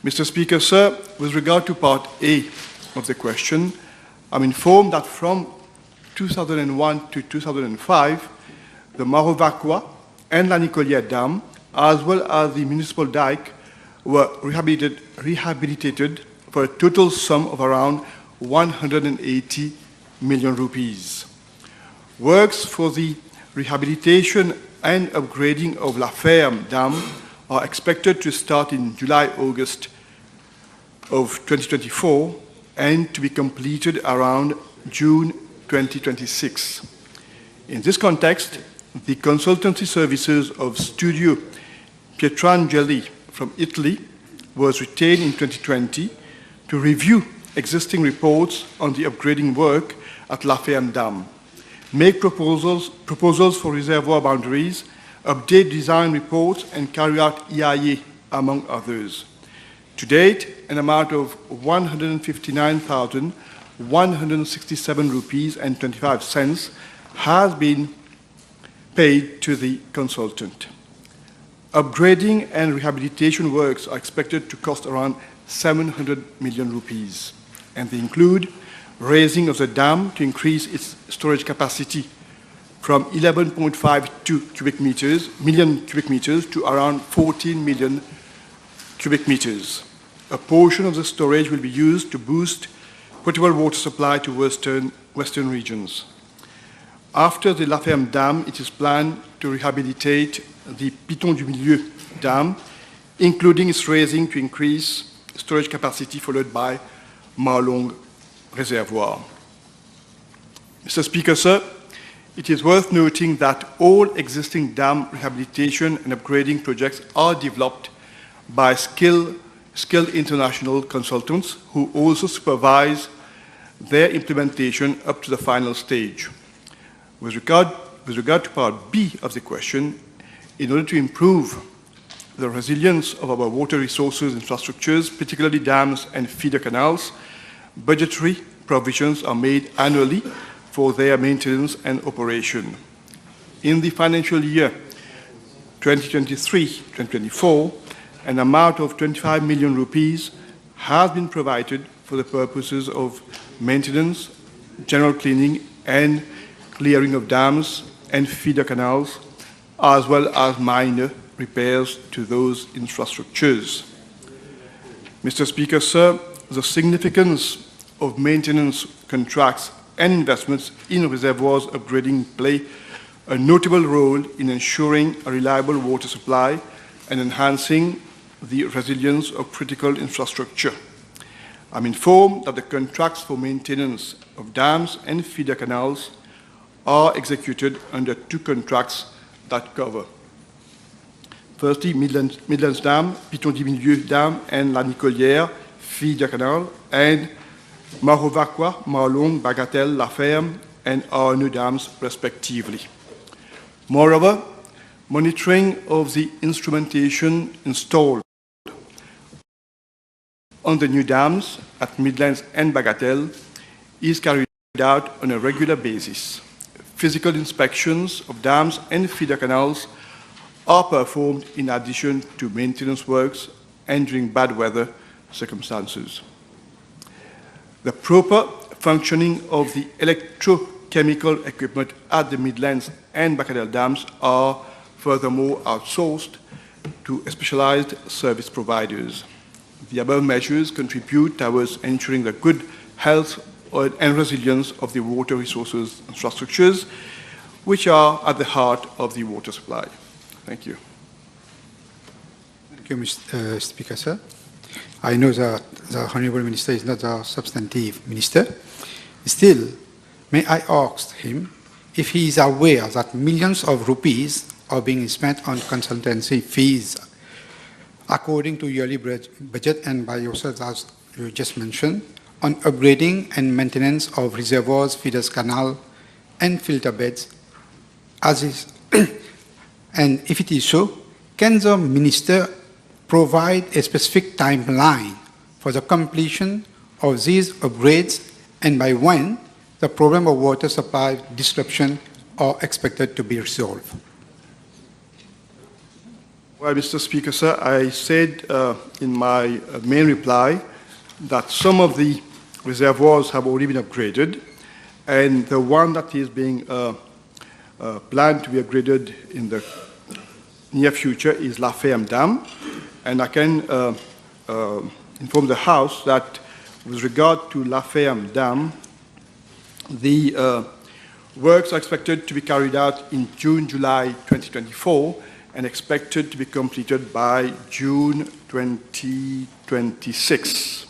Mr. Speaker, sir, with regard to Part A of the question, I'm informed that from 2001 to 2005, the Marovacqua and La Nicolière Dam, as well as the municipal dike, were rehabilitated for a total sum of around 180 million rupees. Works for the rehabilitation and upgrading of La Ferme Dam are expected to start in July-August of 2024 and to be completed around June 2026. In this context, the consultancy services of Studio Pietrangeli from Italy was retained in 2020 to review existing reports on the upgrading work at La Ferme Dam, make proposals for reservoir boundaries, update design reports, and carry out EIA, among others. To date, an amount of 159,167 rupees and 25 cents has been paid to the consultant. Upgrading and rehabilitation works are expected to cost around 700 million rupees, and they include raising of the dam to increase its storage capacity from 11.52 million cubic meters to around 14 million cubic meters. A portion of the storage will be used to boost potable water supply to western regions. After the La Ferme Dam, it is planned to rehabilitate the Piton du Milieu Dam, including its raising to increase storage capacity, followed by Marlong Reservoir. Mr. Speaker, sir, it is worth noting that all existing dam rehabilitation and upgrading projects are developed by skilled international consultants who also supervise their implementation up to the final stage. With regard to Part B of the question, in order to improve the resilience of our water resources infrastructures, particularly dams and feeder canals, budgetary provisions are made annually for their maintenance and operation. In the financial year 2023-2024, an amount of 25 million rupees has been provided for the purposes of maintenance, general cleaning, and clearing of dams and feeder canals, as well as minor repairs to those infrastructures. Mr. Speaker, sir, the significance of maintenance contracts and investments in reservoirs upgrading play a notable role in ensuring a reliable water supply and enhancing the resilience of critical infrastructure. I'm informed that the contracts for maintenance of dams and feeder canals are executed under two contracts that cover. Firstly, Midlands Dam, Piton du Milieu Dam, and La Nicolière Feeder Canal, and Marovacqua, Marlong, Bagatelle, La Ferme, and our new dams, respectively. Moreover, monitoring of the instrumentation installed on the new dams at Midlands and Bagatelle is carried out on a regular basis. Physical inspections of dams and feeder canals are performed in addition to maintenance works and during bad weather circumstances. The proper functioning of the electrochemical equipment at the Midlands and Bagatelle dams are furthermore outsourced to specialized service providers. The above measures contribute towards ensuring the good health and resilience of the water resources infrastructures, which are at the heart of the water supply. Thank you. Thank you, Mr. Speaker, sir. I know that the Honourable Minister is not a substantive minister. Still, may I ask him if he is aware that millions of rupees are being spent on consultancy fees according to yearly budget and by yourself, as you just mentioned, on upgrading and maintenance of reservoirs, feeders, canal, and filter beds, as is. And if it is so, can the Minister provide a specific timeline for the completion of these upgrades, and by when the problem of water supply disruption are expected to be resolved? Well, Mr. Speaker, sir, I said in my main reply that some of the reservoirs have already been upgraded, and the one that is being planned to be upgraded in the near future is La Ferme Dam. And I can inform the House that with regard to La Ferme Dam, the works are expected to be carried out in June, July 2024, and expected to be completed by June 2026.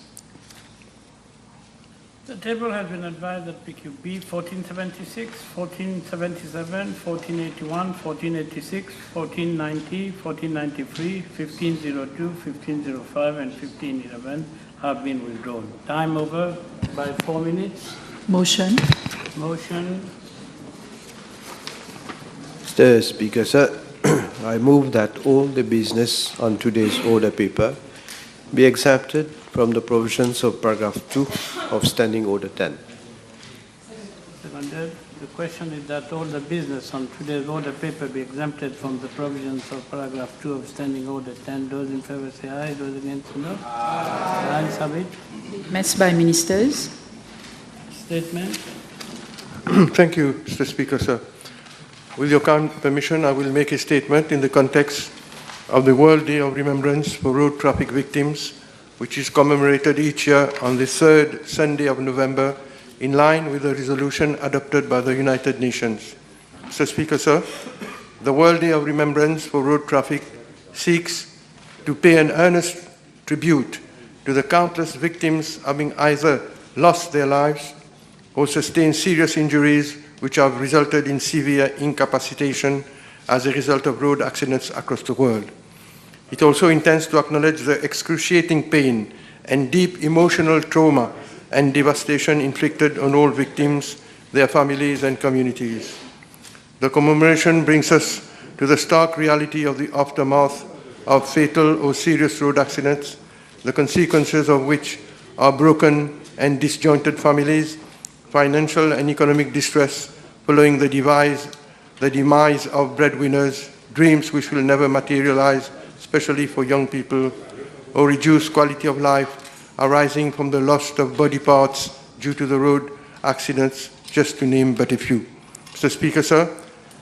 The table has been advised that PQB 1476, 1477, 1481, 1486, 1490, 1493, 1502, 1505, and 1511 have been withdrawn. Time over by 4 minutes. Motion. Motion. Mr. Speaker, sir, I move that all the business on today's order paper be exempted from the provisions of paragraph 2 of Standing Order 10. Seconded. The question is that all the business on today's order paper be exempted from the provisions of paragraph 2 of Standing Order 10. Those in favor say aye. Those against no. Ayes have it. Met by ministers. Statement. Thank you, Mr. Speaker, sir. With your kind permission, I will make a statement in the context of the World Day of Remembrance for Road Traffic Victims, which is commemorated each year on the third Sunday of November, in line with the resolution adopted by the United Nations. Mr. Speaker, sir, the World Day of Remembrance for Road Traffic seeks to pay an earnest tribute to the countless victims having either lost their lives or sustained serious injuries which have resulted in severe incapacitation as a result of road accidents across the world. It also intends to acknowledge the excruciating pain and deep emotional trauma and devastation inflicted on all victims, their families, and communities. The commemoration brings us to the stark reality of the aftermath of fatal or serious road accidents, the consequences of which are broken and disjointed families, financial and economic distress following the demise of breadwinners, dreams which will never materialize, especially for young people, or reduced quality of life arising from the loss of body parts due to the road accidents, just to name but a few. Mr. Speaker, sir,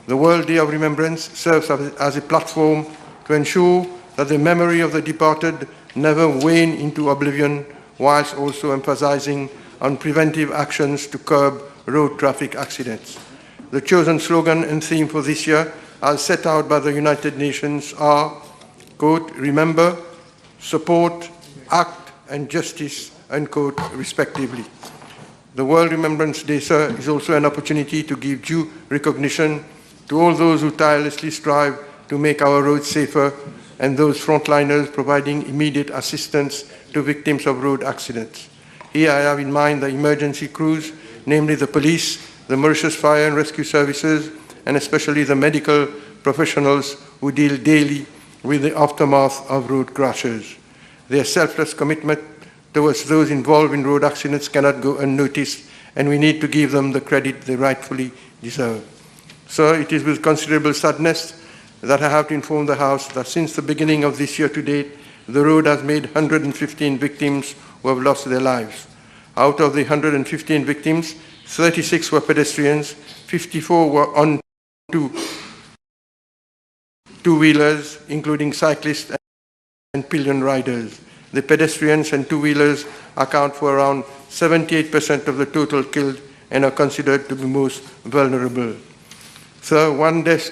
the World Day of Remembrance serves as a platform to ensure that the memory of the departed never wane into oblivion, whilst also emphasizing on preventive actions to curb road traffic accidents. The chosen slogan and theme for this year, as set out by the United Nations, are, quote, remember, support, act, and justice, unquote, respectively. The World Remembrance Day, sir, is also an opportunity to give due recognition to all those who tirelessly strive to make our roads safer and those frontliners providing immediate assistance to victims of road accidents. Here I have in mind the emergency crews, namely the police, the Mauritius Fire and Rescue Services, and especially the medical professionals who deal daily with the aftermath of road crashes. Their selfless commitment towards those involved in road accidents cannot go unnoticed, and we need to give them the credit they rightfully deserve. So it is with considerable sadness that I have to inform the House that since the beginning of this year to date, the road has made 115 victims who have lost their lives. Out of the 115 victims, 36 were pedestrians, 54 were on two-wheelers, including cyclists and pillion riders. The pedestrians and two-wheelers account for around 78% of the total killed and are considered to be most vulnerable. So one death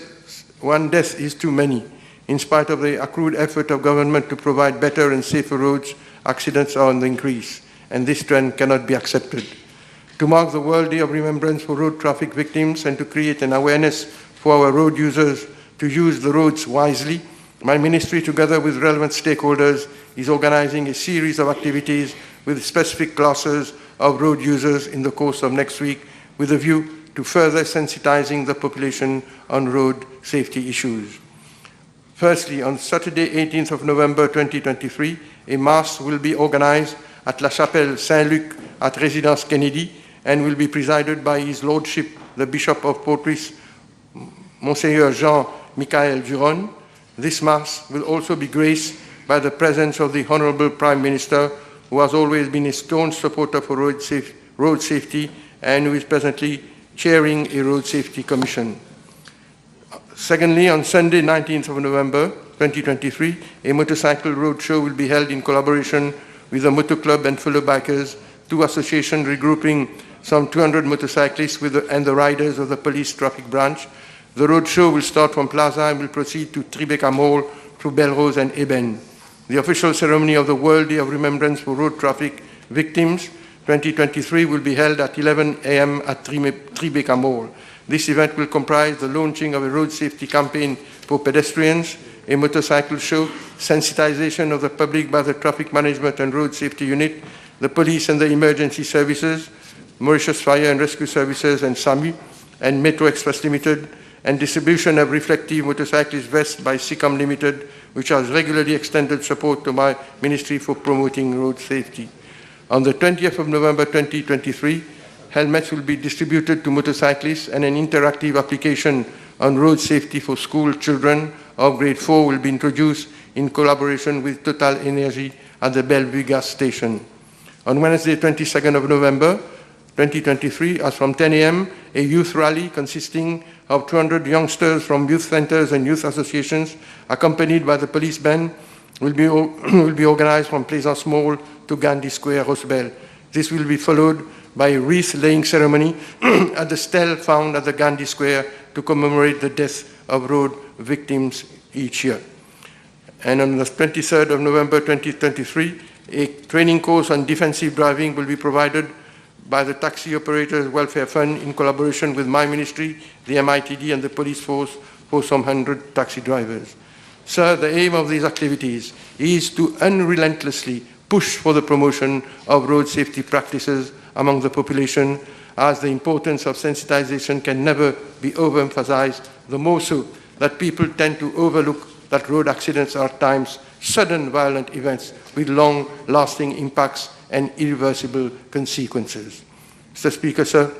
is too many. In spite of the accrued effort of government to provide better and safer roads, accidents are on the increase, and this trend cannot be accepted. To mark the World Day of Remembrance for road traffic victims and to create an awareness for our road users to use the roads wisely, my ministry, together with relevant stakeholders, is organizing a series of activities with specific classes of road users in the course of next week with a view to further sensitizing the population on road safety issues. Firstly, on Saturday, 18th of November 2023, a Mass will be organized at La Chapelle Saint-Luc at Residence Kennedy and will be presided by His Lordship, the Bishop of Port-au-Prince, Monseigneur Jean-Michel Duron. This Mass will also be graced by the presence of the Honorable Prime Minister, who has always been a staunch supporter for road safety and who is presently chairing a road safety commission. Secondly, on Sunday, 19th of November 2023, a motorcycle road show will be held in collaboration with the Motor Club and fellow bikers, two associations regrouping some 200 motorcyclists and the riders of the police traffic branch. The road show will start from Plaza and will proceed to Tribeca Mall through Belrose and Eben. The official ceremony of the World Day of Remembrance for Road Traffic Victims 2023 will be held at 11 a.m. at Tribeca Mall. This event will comprise the launching of a road safety campaign for pedestrians, a motorcycle show, sensitization of the public by the Traffic Management and Road Safety Unit, the police and the emergency services, Mauritius Fire and Rescue Services and SAMU, and Metro Express Limited, and distribution of reflective motorcyclist vests by SICAM Limited, which has regularly extended support to my ministry for promoting road safety. On the 20th of November 2023, helmets will be distributed to motorcyclists and an interactive application on road safety for school children of grade 4 will be introduced in collaboration with Total Energy at the Bellevue gas station. On Wednesday, 22nd of November 2023, as from 10 a.m., a youth rally consisting of 200 youngsters from youth centers and youth associations, accompanied by the police band, will be organized from Plaisance Mall to Gandhi Square, Rosebel. This will be followed by a wreath-laying ceremony at the stele found at the Gandhi Square to commemorate the death of road victims each year. And on the 23rd of November 2023, a training course on defensive driving will be provided by the Taxi Operators Welfare Fund in collaboration with my ministry, the MITD and the police force for some 100 taxi drivers. Sir, the aim of these activities is to unrelentlessly push for the promotion of road safety practices among the population, as the importance of sensitization can never be overemphasized, the more so that people tend to overlook that road accidents are at times sudden violent events with long-lasting impacts and irreversible consequences. Mr. Speaker, sir,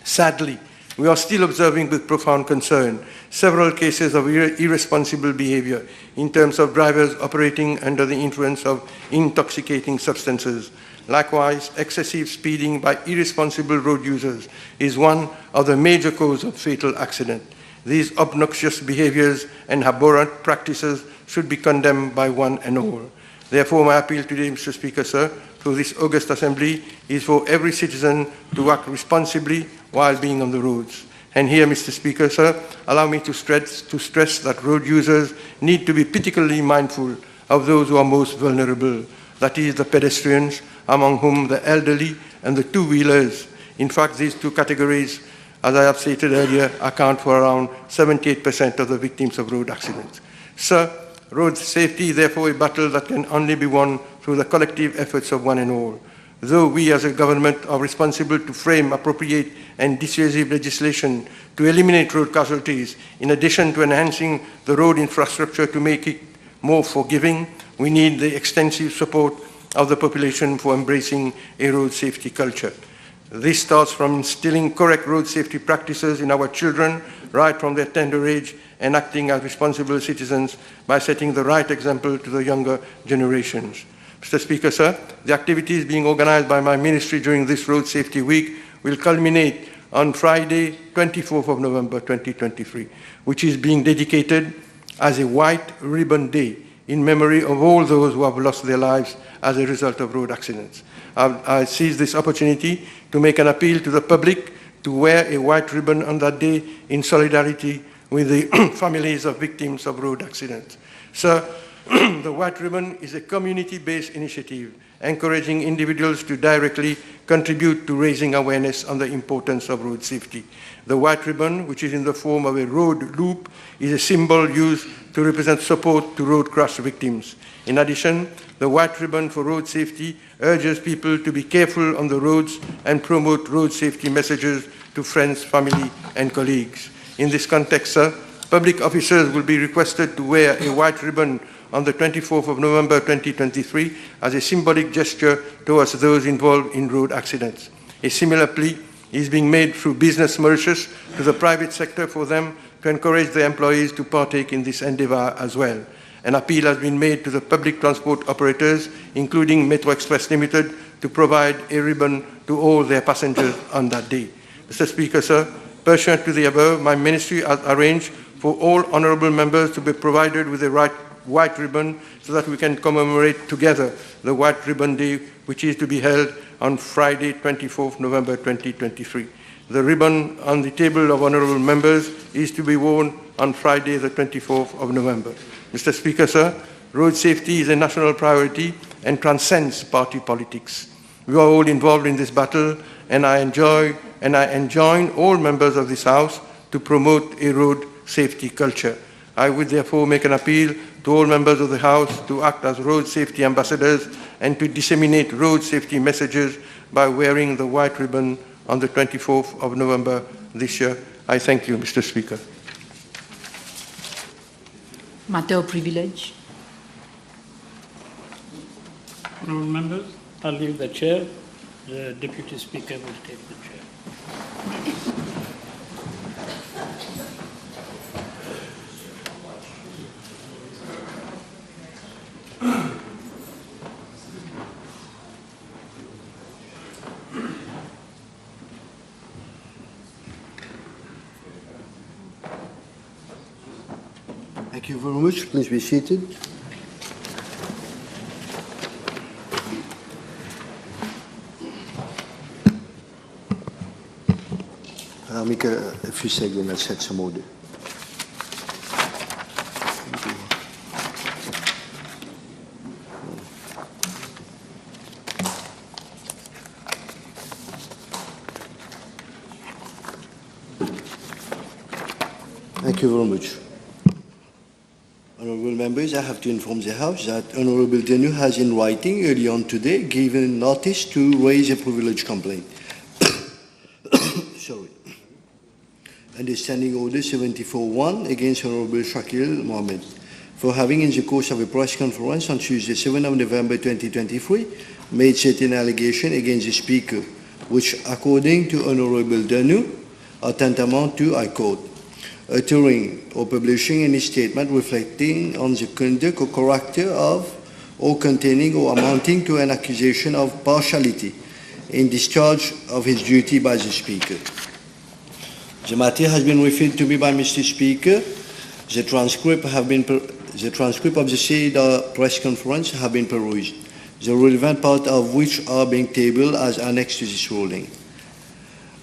sadly, we are still observing with profound concern several cases of irresponsible behavior in terms of drivers operating under the influence of intoxicating substances. Likewise, excessive speeding by irresponsible road users is one of the major causes of fatal accident. These obnoxious behaviors and abhorrent practices should be condemned by one and all. Therefore, my appeal today, Mr. Speaker, sir, to this august assembly is for every citizen to act responsibly while being on the roads. And here, Mr. Speaker, sir, allow me to stress that road users need to be particularly mindful of those who are most vulnerable, that is, the pedestrians, among whom the elderly and the two-wheelers. In fact, these two categories, as I have stated earlier, account for around 78% of the victims of road accidents. Sir, road safety is therefore a battle that can only be won through the collective efforts of one and all. though we as a government are responsible to frame appropriate and dissuasive legislation to eliminate road casualties, in addition to enhancing the road infrastructure to make it more forgiving, we need the extensive support of the population for embracing a road safety culture. This starts from instilling correct road safety practices in our children right from their tender age and acting as responsible citizens by setting the right example to the younger generations. Mr. Speaker, sir, the activities being organized by my ministry during this Road Safety Week will culminate on Friday, 24th of November 2023, which is being dedicated as a White Ribbon Day in memory of all those who have lost their lives as a result of road accidents. I seize this opportunity to make an appeal to the public to wear a white ribbon on that day in solidarity with the families of victims of road accidents. Sir, the White Ribbon is a community-based initiative encouraging individuals to directly contribute to raising awareness on the importance of road safety. The White Ribbon, which is in the form of a road loop, is a symbol used to represent support to road crash victims. In addition, the White Ribbon for Road Safety urges people to be careful on the roads and promote road safety messages to friends, family, and colleagues. In this context, sir, public officers will be requested to wear a white ribbon on the 24th of November 2023 as a symbolic gesture towards those involved in road accidents. A similar plea is being made through Business Mauritius to the private sector for them to encourage their employees to partake in this endeavor as well. An appeal has been made to the public transport operators, including Metro Express Limited, to provide a ribbon to all their passengers on that day. Mr. Speaker, sir, pursuant to the above, my ministry has arranged for all honourable members to be provided with a white ribbon so that we can commemorate together the White Ribbon Day, which is to be held on Friday, 24th November 2023. The ribbon on the table of honourable members is to be worn on Friday, the 24th of November. Mr. Speaker, sir, road safety is a national priority and transcends party politics. We are all involved in this battle, and I enjoin all members of this House to promote a road safety culture. I would therefore make an appeal to all members of the House to act as road safety ambassadors and to disseminate road safety messages by wearing the white ribbon on the 24th of November this year. I thank you, Mr. Speaker. Matter of privilege. Honourable members, I'll leave the chair. The Deputy Speaker will take the chair. Thank you very much. Please be seated. Ramike, if you say let's set some order. Thank you very much. Honourable members, I have to inform the House that Honourable Denu has in writing early on today given notice to raise a privilege complaint. Sorry. Under Standing Order 74-1 against Honourable Shakil Mohammed for having in the course of a press conference on Tuesday 7 of November 2023 made certain allegations against the Speaker which according to Honourable Denu are tantamount to, I quote, uttering or publishing any statement reflecting on the conduct or character of or containing or amounting to an accusation of partiality in discharge of his duty by the Speaker. The matter has been referred to me by Mr. Speaker. The transcript of the said press conference have been perused, the relevant part of which are being tabled as annexed to this ruling.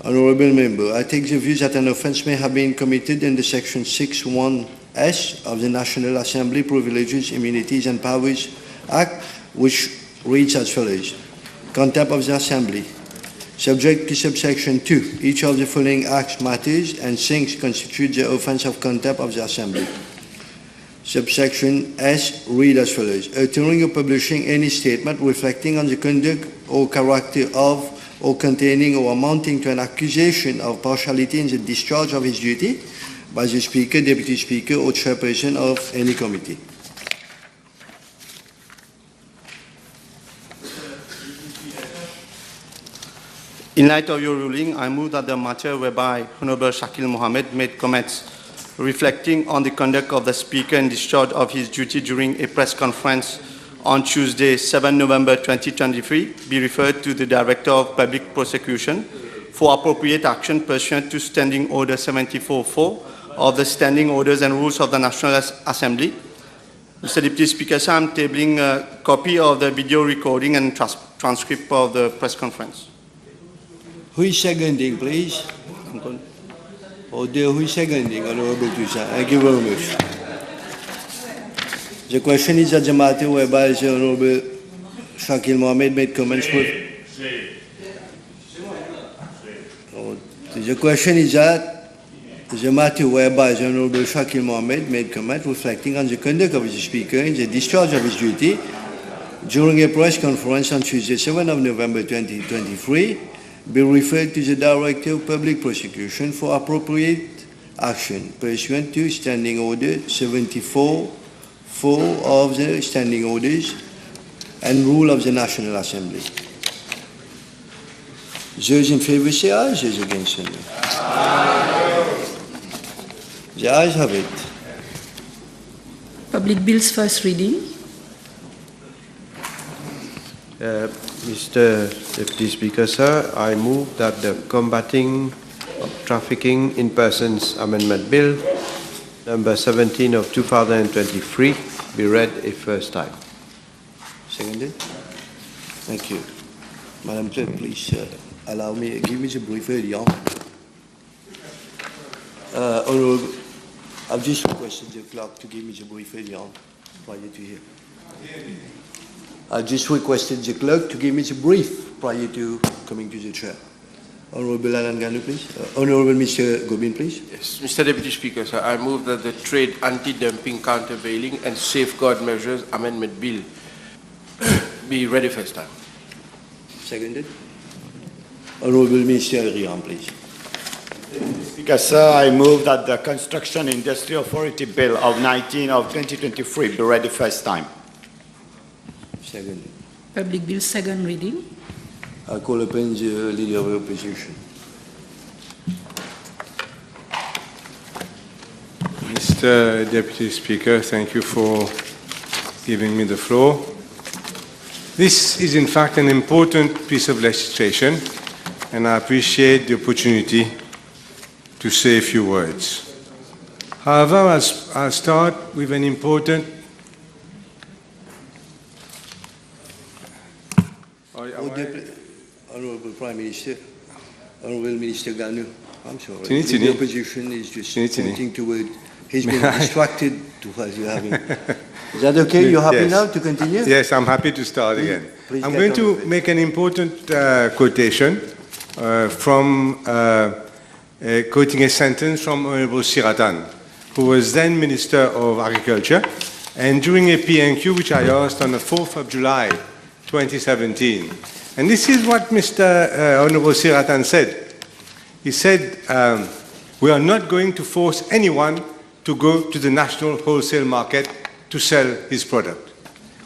Honourable Member, I take the view that an offence may have been committed under Section 6(1)(s) of the National Assembly Privileges, Immunities and Powers Act, which reads as follows. Contempt of the Assembly. Subject to subsection 2, each of the following acts, matters, and things constitute the offence of contempt of the Assembly. Subsection S read as follows. Uttering or publishing any statement reflecting on the conduct or character of or containing or amounting to an accusation of partiality in the discharge of his duty by the Speaker, Deputy Speaker, or Chairperson of any committee. In light of your ruling, I move that the matter whereby Honorable Shakil Mohammed made comments reflecting on the conduct of the Speaker in discharge of his duty during a press conference on Tuesday, 7 November 2023, be referred to the Director of Public Prosecution for appropriate action pursuant to Standing Order 74-4 of the Standing Orders and Rules of the National Assembly. Mr. Deputy Speaker, sir, I'm tabling a copy of the video recording and transcript of the press conference. Who is seconding, please? Order, who is seconding, Honorable Tusa? Thank you very much. The question is that the matter whereby the Honorable Shakil Mohammed made comments with... The question is that the matter whereby the Honorable Shakil Mohammed made comments reflecting on the conduct of the Speaker in the discharge of his duty during a press conference on Tuesday, 7 of November 2023, be referred to the Director of Public Prosecution for appropriate action pursuant to Standing Order 74-4 of the Standing Orders and Rule of the National Assembly. Those in favor say aye, those against say no. The ayes have it. Public Bills first reading. Mr. Deputy Speaker, sir, I move that the Combating Trafficking in Persons Amendment Bill, number 17 of 2023, be read a first time. Seconded. Thank you. Madam Clerk, please allow me, give me the brief earlier. Honorable, I've just requested the clerk to give me the brief earlier prior to here. I just requested the clerk to give me the brief prior to coming to the chair. Honorable Alan Ganu, please. Honorable Mr. Gobin, please. Yes, Mr. Deputy Speaker, sir, I move that the Trade Anti-Dumping, Countervailing and Safeguard Measures Amendment Bill be read the first time. Seconded. Honorable Minister Rian, please. Speaker, sir, I move that the Construction Industry Authority Bill of 19 of 2023 be read the first time. Second. Public Bill second reading. I call upon the Leader of the Opposition. Mr. Deputy Speaker, thank you for giving me the floor. This is in fact an important piece of legislation, and I appreciate the opportunity to say a few words. However, I'll start with an important Honorable Prime Minister, Honorable Minister Ganu, I'm sorry. Tini. The opposition is just pointing toward. He's been distracted to what you're having. Is that okay? You're happy now to continue? Yes, I'm happy to start again. Please I'm going to make an important quotation from quoting a sentence from Honorable Siratan, who was then Minister of Agriculture, and during a PNQ which I asked on the 4th of July 2017. And this is what Mr. Honorable Siratan said. He said, we are not going to force anyone to go to the national wholesale market to sell his product.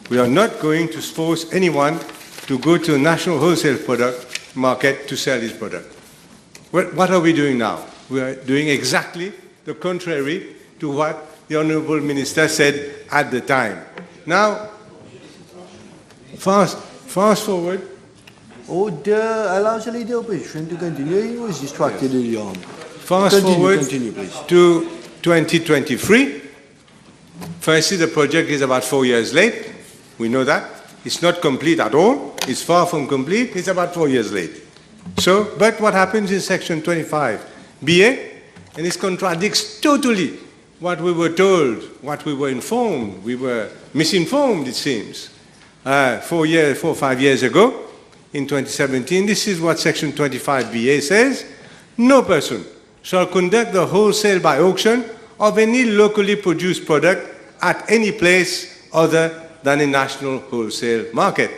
We are not going to force anyone to go to the national wholesale product market to sell his product. What are we doing now? We are doing exactly the contrary to what the Honorable Minister said at the time. Now, fast forward. Allow the Leader of the Opposition to continue. He was distracted earlier on. Fast forward to 2023. Firstly, the project is about 4 years late. We know that. It's not complete at all. It's far from complete. It's about 4 years late. So, but what happens in Section 25BA, and this contradicts totally what we were told, what we were informed. We were misinformed, it seems. 4 or 5 years ago, in 2017, this is what Section 25BA says. No person shall conduct the wholesale by auction of any locally produced product at any place other than a national wholesale market.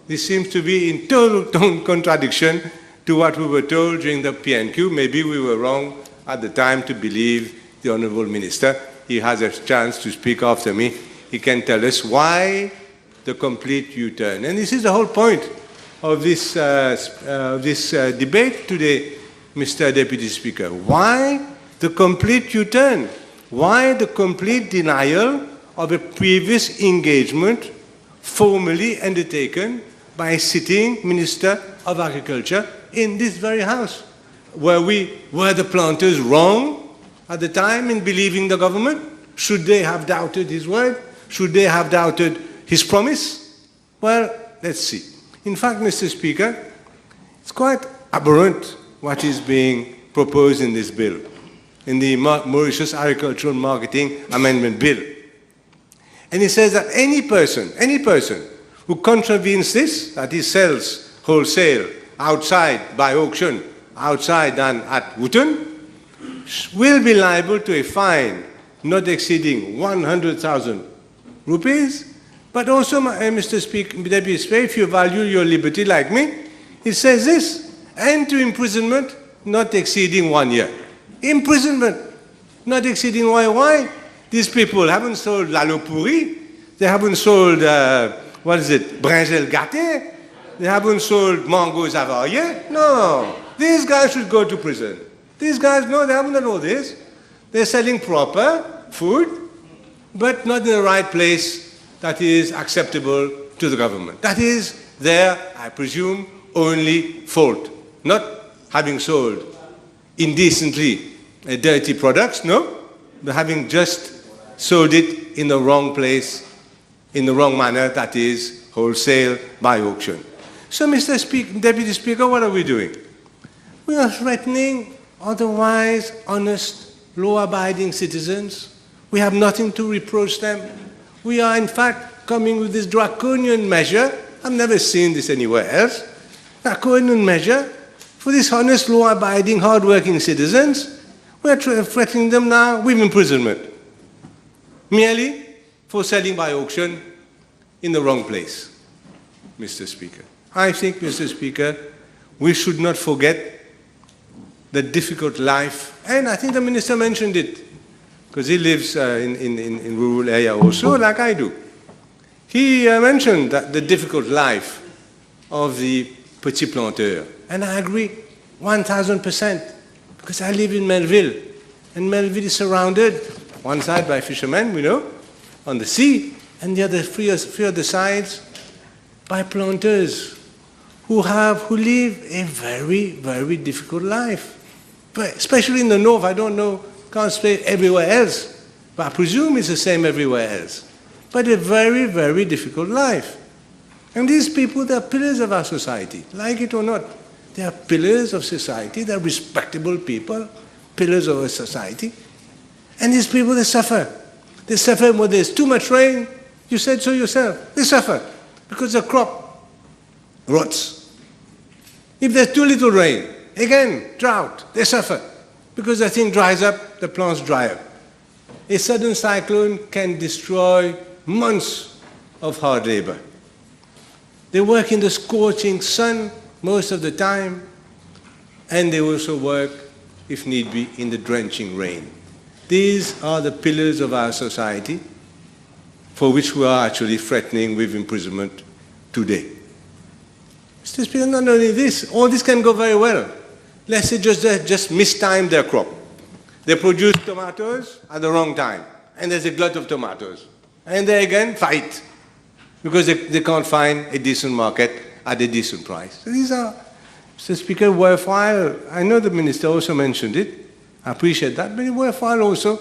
This seems to be in total contradiction to what we were told during the PNQ. Maybe we were wrong at the time to believe the Honourable Minister. He has a chance to speak after me. He can tell us why the complete U-turn. And this is the whole point of this debate today, Mr. Deputy Speaker. Why the complete U-turn? Why the complete denial of a previous engagement formally undertaken by a sitting Minister of Agriculture in this very House? Were the planters wrong at the time in believing the government? Should they have doubted his word? Should they have doubted his promise? Well, let's see. In fact, Mr. Speaker, it's quite aberrant what is being proposed in this bill, in the Mauritius Agricultural Marketing Amendment Bill. And it says that any person who contravenes this, that he sells wholesale outside by auction, outside and at Wotton, will be liable to a fine not exceeding 100,000 rupees. But also, Mr. Speaker, Deputy Speaker, if you value your liberty like me, it says this, and to imprisonment not exceeding 1 year. Imprisonment not exceeding 1 year. Why? These people haven't sold lalo pourri, they haven't sold, brinjel gâté, they haven't sold mangoes avariés. No, these guys should go to prison. These guys, no, they haven't done all this. They're selling proper food, but not in the right place that is acceptable to the government. That is their, I presume, only fault. Not having sold indecently dirty products, no, but having just sold it in the wrong place, in the wrong manner, that is wholesale by auction. So, Mr. Deputy Speaker, what are we doing? We are threatening otherwise honest, law-abiding citizens. We have nothing to reproach them. We are, in fact, coming with this draconian measure. I've never seen this anywhere else. Draconian measure for these honest, law-abiding, hard-working citizens. We're threatening them now with imprisonment, merely for selling by auction in the wrong place, Mr. Speaker. I think, Mr. Speaker, we should not forget the difficult life, and I think the Minister mentioned it, because he lives in rural area also, like I do. He mentioned that the difficult life of the petit planteur, and I agree 1,000%, because I live in Melville, and Melville is surrounded, one side by fishermen, we know, on the sea, and the other three other sides by planters who live a very, very difficult life. But especially in the north, I don't know, can't say everywhere else, but I presume it's the same everywhere else. But a very, very difficult life. And these people, they're pillars of our society, like it or not. They are pillars of society, they're respectable people, pillars of our society. And these people, they suffer. They suffer when there's too much rain. You said so yourself. They suffer because the crop rots. If there's too little rain, again, drought, they suffer because the thing dries up, the plants dry up. A sudden cyclone can destroy months of hard labor. They work in the scorching sun most of the time, and they also work, if need be, in the drenching rain. These are the pillars of our society for which we are actually threatening with imprisonment today. Mr. Speaker, not only this, all this can go very well. Let's say just mistime their crop. They produce tomatoes at the wrong time, and there's a glut of tomatoes. And they again fight because they can't find a decent market at a decent price. So these are, Mr. Speaker, worthwhile. I know the Minister also mentioned it. I appreciate that, but it's worthwhile also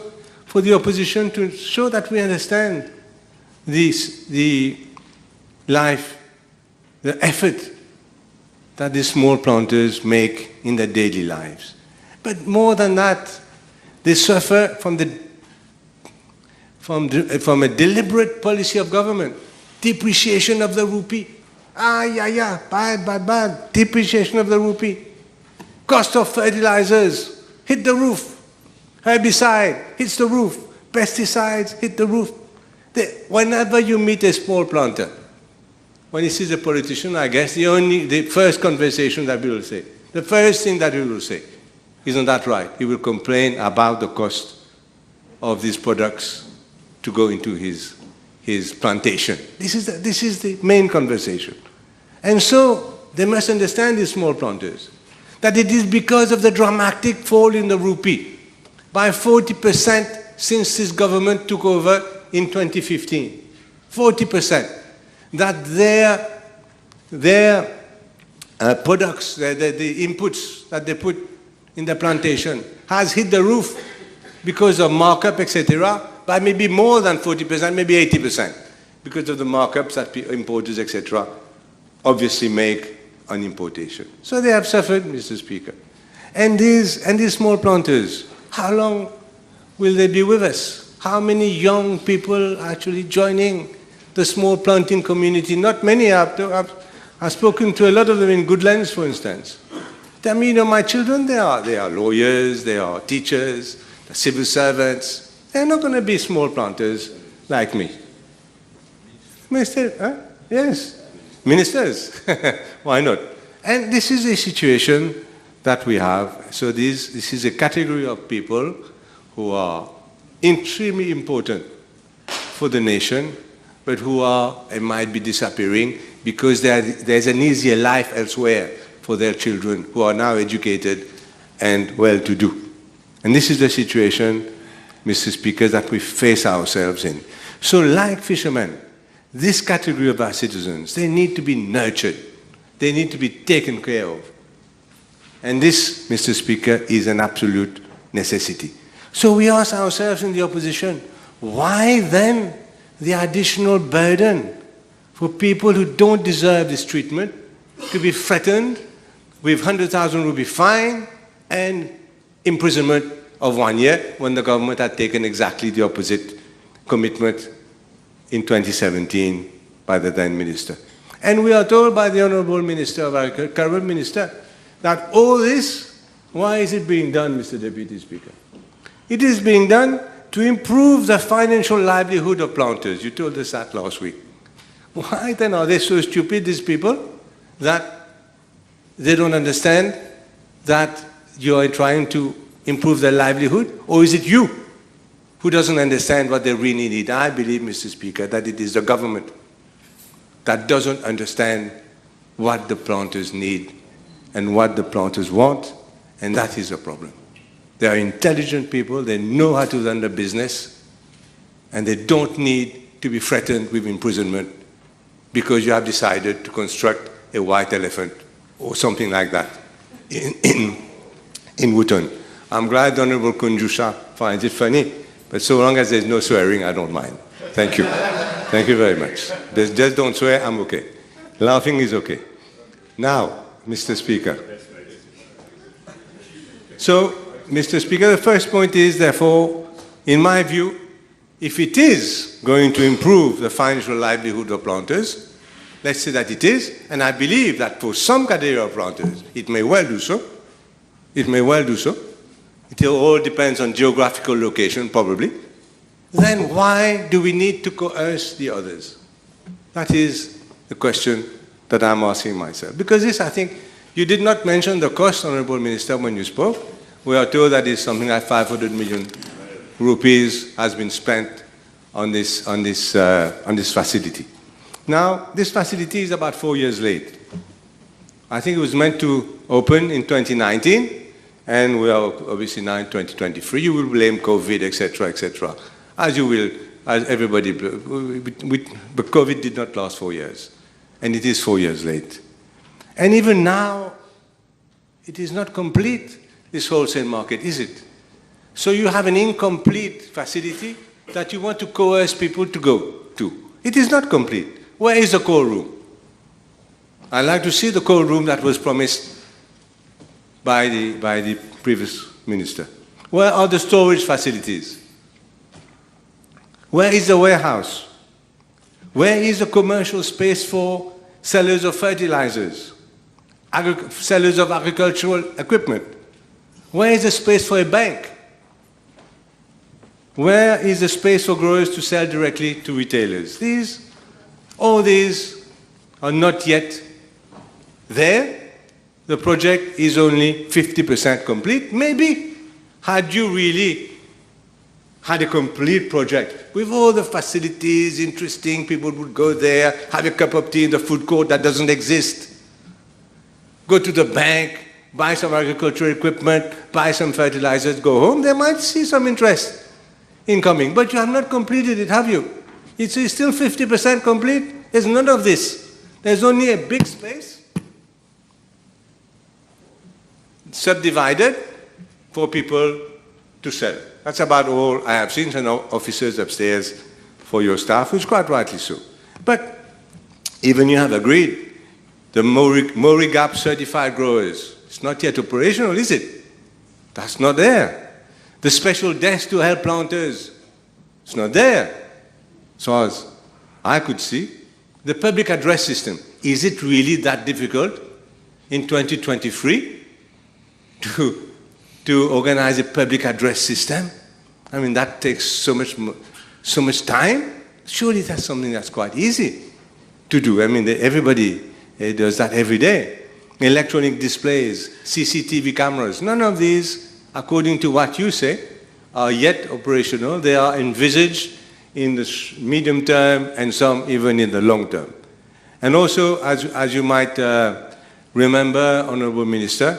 for the opposition to show that we understand the life, the effort that these small planters make in their daily lives. But more than that, they suffer from a deliberate policy of government, depreciation of the rupee. Bad. Depreciation of the rupee. Cost of fertilizers hit the roof. Herbicide hits the roof. Pesticides hit the roof. Whenever you meet a small planter, when he sees a politician, I guess the first conversation that we will say, the first thing that we will say, isn't that right? He will complain about the cost of these products to go into his plantation. This is the main conversation. And so they must understand, these small planters, that it is because of the dramatic fall in the rupee by 40% since this government took over in 2015. 40%. That their products, the inputs that they put in the plantation has hit the roof because of markup, etc., by maybe more than 40%, maybe 80%, because of the markups that importers, etc., obviously make on importation. So they have suffered, Mr. Speaker. And these small planters, how long will they be with us? How many young people actually joining the small planting community? Not many. I've spoken to a lot of them in Goodlands, for instance. Tell me, my children, they are lawyers, they are teachers, they're civil servants. They're not going to be small planters like me. Yes. Ministers. Why not? And this is a situation that we have. So this is a category of people who are extremely important for the nation, but who might be disappearing because there's an easier life elsewhere for their children who are now educated and well-to-do. And this is the situation, Mr. Speaker, that we face ourselves in. So like fishermen, this category of our citizens, they need to be nurtured. They need to be taken care of. And this, Mr. Speaker, is an absolute necessity. So we ask ourselves in the opposition, why then the additional burden for people who don't deserve this treatment to be threatened with 100,000 rupee fine and imprisonment of 1 year when the government had taken exactly the opposite commitment in 2017 by the then minister. And we are told by the Honourable Minister of Agriculture, current minister, that all this, why is it being done, Mr. Deputy Speaker? It is being done to improve the financial livelihood of planters. You told us that last week. Why then are they so stupid, these people, that they don't understand that you are trying to improve their livelihood? Or is it you who doesn't understand what they really need? I believe, Mr. Speaker, that it is the government that doesn't understand what the planters need and what the planters want, and that is a problem. They are intelligent people, they know how to run the business, and they don't need to be threatened with imprisonment because you have decided to construct a white elephant or something like that in Wotton. I'm glad Honourable Kunjusha finds it funny, but so long as there's no swearing, I don't mind. Thank you. Thank you very much. Just don't swear, I'm okay. Laughing is okay. Now, Mr. Speaker. So, Mr. Speaker, the first point is, therefore, in my view, if it is going to improve the financial livelihood of planters, let's say that it is, and I believe that for some category of planters, it may well do so. It may well do so. It all depends on geographical location, probably. Then why do we need to coerce the others? That is the question that I'm asking myself. Because this, I think, you did not mention the cost, Honourable Minister, when you spoke. We are told that it's something like 500 million rupees has been spent on this facility. Now, this facility is about 4 years late. I think it was meant to open in 2019, and we are obviously now in 2023. You will blame COVID, etc., etc., as you will, as everybody. But COVID did not last 4 years, and it is 4 years late. And even now, it is not complete, this wholesale market, is it? So you have an incomplete facility that you want to coerce people to go to. It is not complete. Where is the cold room? I'd like to see the cold room that was promised by the previous minister. Where are the storage facilities? Where is the warehouse? Where is the commercial space for sellers of fertilizers, sellers of agricultural equipment? Where is the space for a bank? Where is the space for growers to sell directly to retailers? All these are not yet there. The project is only 50% complete. Maybe had you really had a complete project with all the facilities, interesting, people would go there, have a cup of tea in the food court that doesn't exist. Go to the bank, buy some agricultural equipment, buy some fertilizers, go home. They might see some interest in coming. But you have not completed it, have you? It's still 50% complete. There's none of this. There's only a big space, subdivided for people to sell. That's about all I have seen. Some officers upstairs for your staff, which is quite rightly so. But even you have agreed, the Mori Gap certified growers, it's not yet operational, is it? That's not there. The special desk to help planters, it's not there. So as I could see, the public address system, is it really that difficult in 2023 to organize a public address system? I mean, that takes so much time. Surely that's something that's quite easy to do. I mean, everybody does that every day. Electronic displays, CCTV cameras, none of these, according to what you say, are yet operational. They are envisaged in the medium term and some even in the long term. And also, as you might remember, Honorable Minister,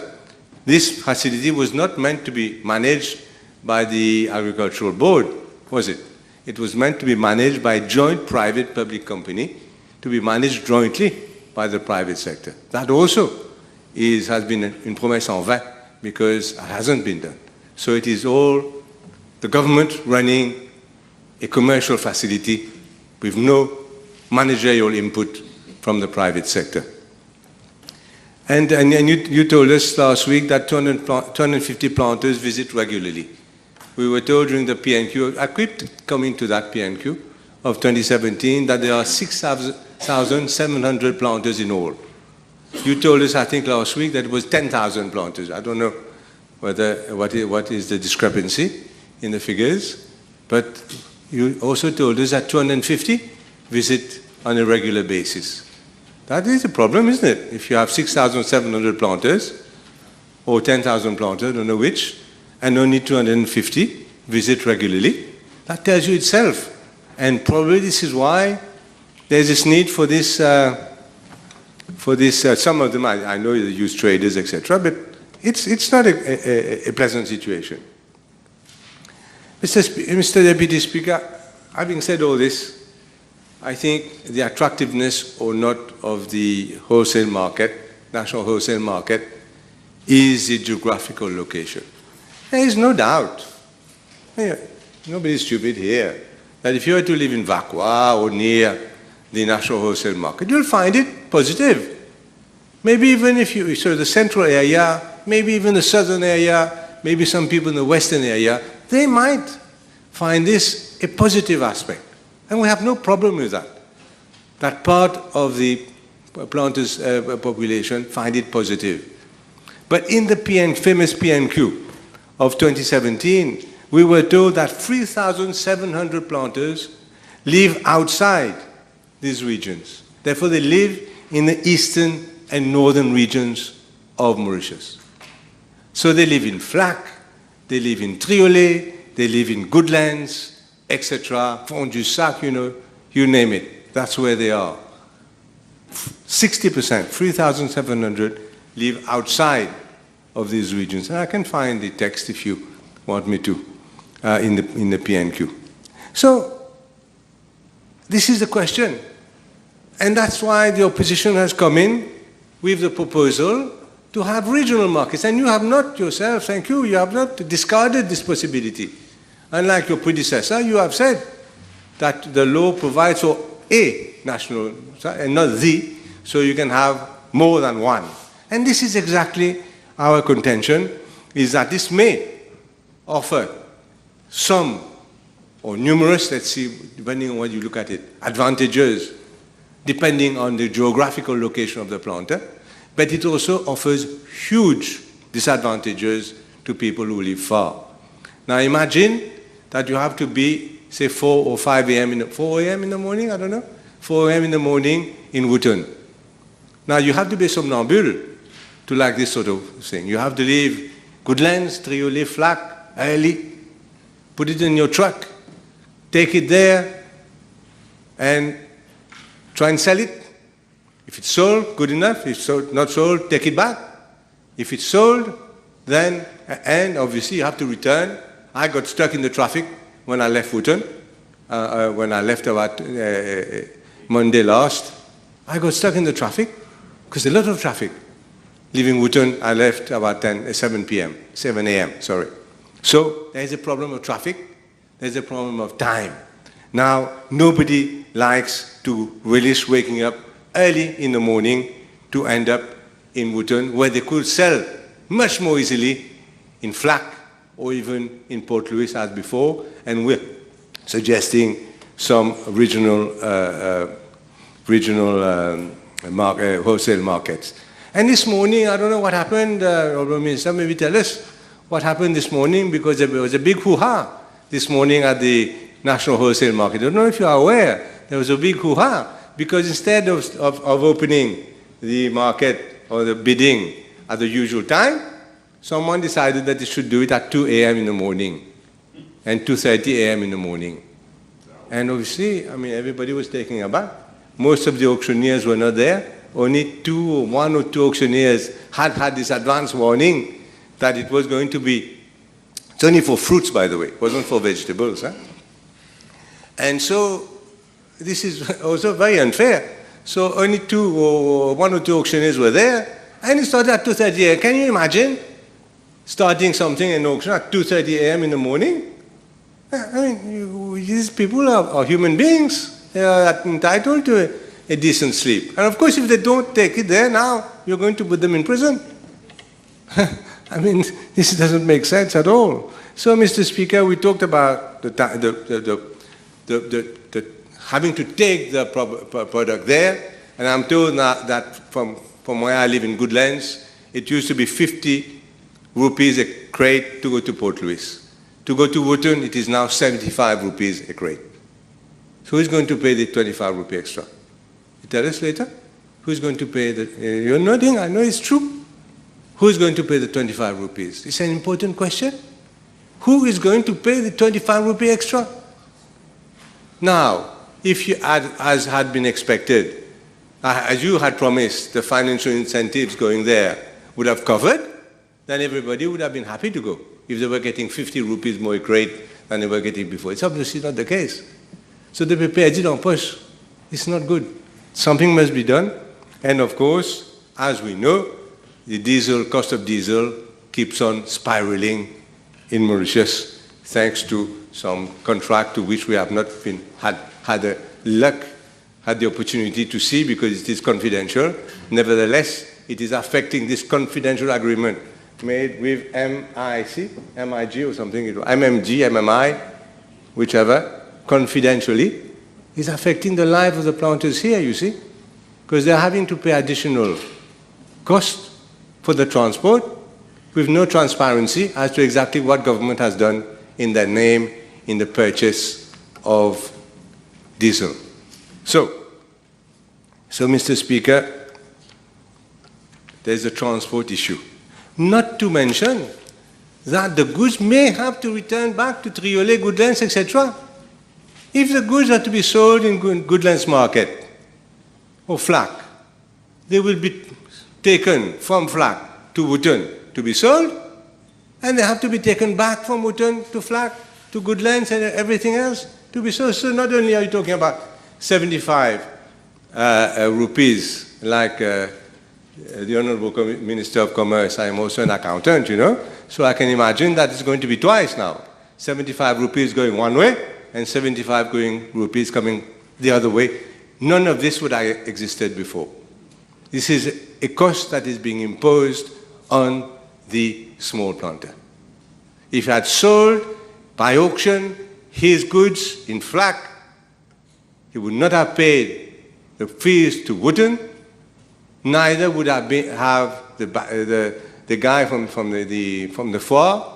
this facility was not meant to be managed by the Agricultural Board, was it? It was meant to be managed by a joint private-public company, to be managed jointly by the private sector. That also has been une promesse en vain, because it hasn't been done. So it is all the government running a commercial facility with no managerial input from the private sector. And you told us last week that 250 planters visit regularly. We were told during the PNQ, I kept coming to that PNQ of 2017, that there are 6,700 planters in all. You told us, I think last week, that it was 10,000 planters. I don't know what is the discrepancy in the figures, but you also told us that 250 visit on a regular basis. That is a problem, isn't it? If you have 6,700 planters, or 10,000 planters, I don't know which, and only 250 visit regularly, that tells you itself. And probably this is why there's this need for this, some of them, I know they use traders, etc., but it's not a pleasant situation. Mr. Deputy Speaker, having said all this, I think the attractiveness or not of the wholesale market, national wholesale market, is the geographical location. There is no doubt, nobody's stupid here, that if you were to live in Vakwa or near the national wholesale market, you'll find it positive. Maybe even if you, so the central area, maybe even the southern area, maybe some people in the western area, they might find this a positive aspect. And we have no problem with that. That part of the planters' population find it positive. But in the famous PNQ of 2017, we were told that 3,700 planters live outside these regions. Therefore, they live in the eastern and northern regions of Mauritius. So they live in Flac, they live in Triolet, they live in Goodlands, etc., Fond du Sac, you name it. That's where they are. 60%, 3,700, live outside of these regions. And I can find the text if you want me to in the PNQ. So this is the question. And that's why the opposition has come in with the proposal to have regional markets. And you have not yourself, thank you, you have not discarded this possibility. Unlike your predecessor, you have said that the law provides for a national, and not the, so you can have more than one. And this is exactly our contention, is that this may offer some, or numerous, let's see, depending on what you look at it, advantages, depending on the geographical location of the planter, but it also offers huge disadvantages to people who live far. Now imagine that you have to be, say, 4 or 5 a.m. 4 a.m. in the morning, I don't know, 4 a.m. in the morning in Wootton. Now, you have to be somnambule to like this sort of thing. You have to leave Goodlands, Triolet, Flack, early, put it in your truck, take it there, and try and sell it. If it's sold, good enough. If not sold, take it back. If it's sold, then, and obviously you have to return. I got stuck in the traffic when I left Wootton, when I left about Monday last. I got stuck in the traffic, because a lot of traffic. Leaving Wootton, I left about 7 a.m., sorry. So there's a problem of traffic, there's a problem of time. Now, nobody likes to relish waking up early in the morning to end up in Wootton, where they could sell much more easily in Flack or even in Port Louis as before, and we're suggesting some regional wholesale markets. And this morning, I don't know what happened, Honourable Minister, maybe tell us what happened this morning, because there was a big hoo-ha this morning at the National Wholesale Market. I don't know if you are aware, there was a big hoo-ha, because instead of opening the market or the bidding at the usual time, someone decided that they should do it at 2 a.m. in the morning and 2:30 a.m. in the morning. And obviously, I mean, everybody was taking a bath. Most of the auctioneers were not there. Only one or two auctioneers had this advance warning that it was going to be, it's only for fruits, by the way, it wasn't for vegetables. Huh? And so this is also very unfair. So only one or two auctioneers were there, and it started at 2:30 a.m. Can you imagine starting something in auction at 2:30 a.m. in the morning? I mean, these people are human beings. They are entitled to a decent sleep. And of course, if they don't take it there now, you're going to put them in prison. I mean, this doesn't make sense at all. So, Mr. Speaker, we talked about having to take the product there, and I'm told now that from where I live in Goodlands, it used to be 50 rupees a crate to go to Port Louis. To go to Wootton, it is now 75 rupees a crate. So who's going to pay the 25 rupee extra? You tell us later? Who's going to pay the... you're nodding, I know it's true. Who's going to pay the 25 rupees? It's an important question. Who is going to pay the 25 rupee extra? Now, if you had, as had been expected, as you had promised, the financial incentives going there would have covered, then everybody would have been happy to go if they were getting 50 rupees more a crate than they were getting before. It's obviously not the case. So they prepare it on push. It's not good. Something must be done. And of course, as we know, the cost of diesel keeps on spiraling in Mauritius, thanks to some contract to which we have not had the opportunity to see because it is confidential. Nevertheless, it is affecting this confidential agreement made with MIG or something, MMG, MMI, whichever, confidentially, is affecting the life of the planters here, you see, because they're having to pay additional cost for the transport with no transparency as to exactly what government has done in their name in the purchase of diesel. So Mr. Speaker, there's a transport issue. Not to mention that the goods may have to return back to Triolet, Goodlands, etc. If the goods are to be sold in Goodlands Market or Flack, they will be taken from Flack to Wootton to be sold, and they have to be taken back from Wootton to Flack, to Goodlands and everything else to be sold. So not only are you talking about 75 rupees, like the Honourable Minister of Commerce, I am also an accountant, you know, so I can imagine that it's going to be twice now. 75 rupees going one way, and 75 rupees coming the other way. None of this would have existed before. This is a cost that is being imposed on the small planter. If he had sold by auction his goods in Flack, he would not have paid the fees to Wootton, neither would have the guy from the foire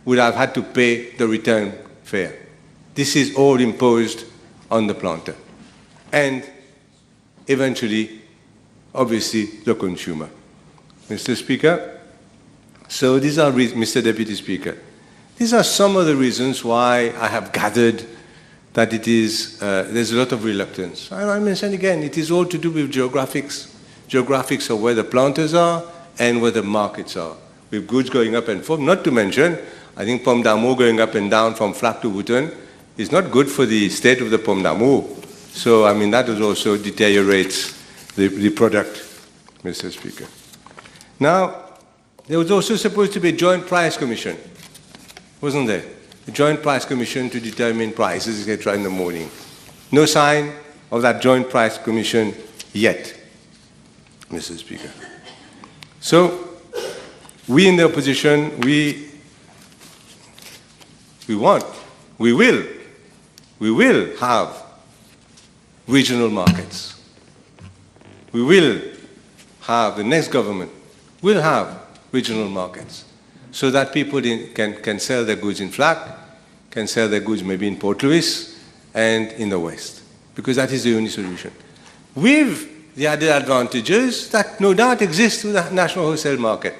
would have had to pay the return fair. This is all imposed on the planter. And eventually, obviously, the consumer. Mr. Speaker, so these are, Mr. Deputy Speaker, these are some of the reasons why I have gathered that it is, there's a lot of reluctance. I mention again, it is all to do with geographics of where the planters are and where the markets are, with goods going up and forth. Not to mention, I think pomme d'amour going up and down from Flack to Wooten is not good for the state of the pomme d'amour. So, I mean, that also deteriorates the product, Mr. Speaker. Now, there was also supposed to be a joint price commission, wasn't there? A joint price commission to determine prices, etc. in the morning. No sign of that joint price commission yet, Mr. Speaker. So, we in the opposition, we will have regional markets. We will have, the next government will have regional markets so that people can sell their goods in Flack, can sell their goods maybe in Port Louis and in the West, because that is the only solution. With the added advantages that no doubt exist with the national wholesale market,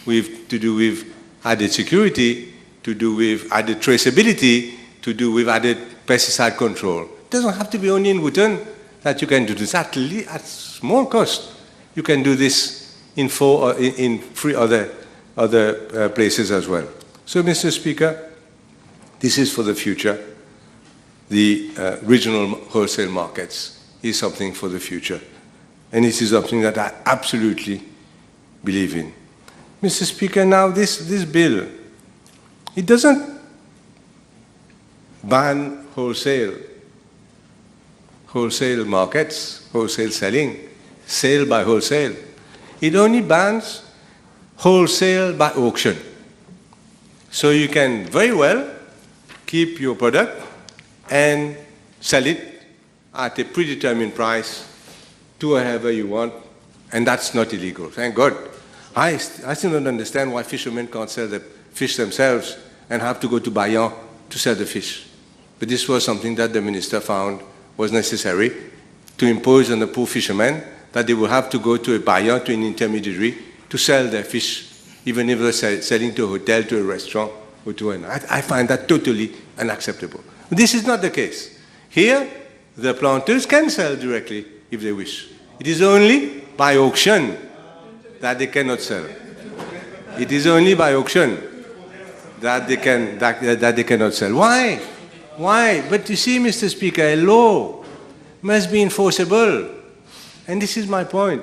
with to do with added security, to do with added traceability, to do with added pesticide control. It doesn't have to be only in Wooten that you can do this. At small cost, you can do this in 4 or in 3 other places as well. So, Mr. Speaker, this is for the future. The regional wholesale markets is something for the future. And this is something that I absolutely believe in. Mr. Speaker, now this bill, it doesn't ban wholesale markets, wholesale selling, sale by wholesale. It only bans wholesale by auction. So you can very well keep your product and sell it at a predetermined price to whoever you want, and that's not illegal, thank God. I still don't understand why fishermen can't sell the fish themselves and have to go to Bayan to sell the fish. But this was something that the minister found was necessary to impose on the poor fishermen, that they would have to go to a Bayan, to an intermediary, to sell their fish, even if they're selling to a hotel, to a restaurant, or to an... I find that totally unacceptable. This is not the case. Here, the planters can sell directly if they wish. It is only by auction that they cannot sell. It is only by auction that they cannot sell. Why? Why? But you see, Mr. Speaker, a law must be enforceable. And this is my point.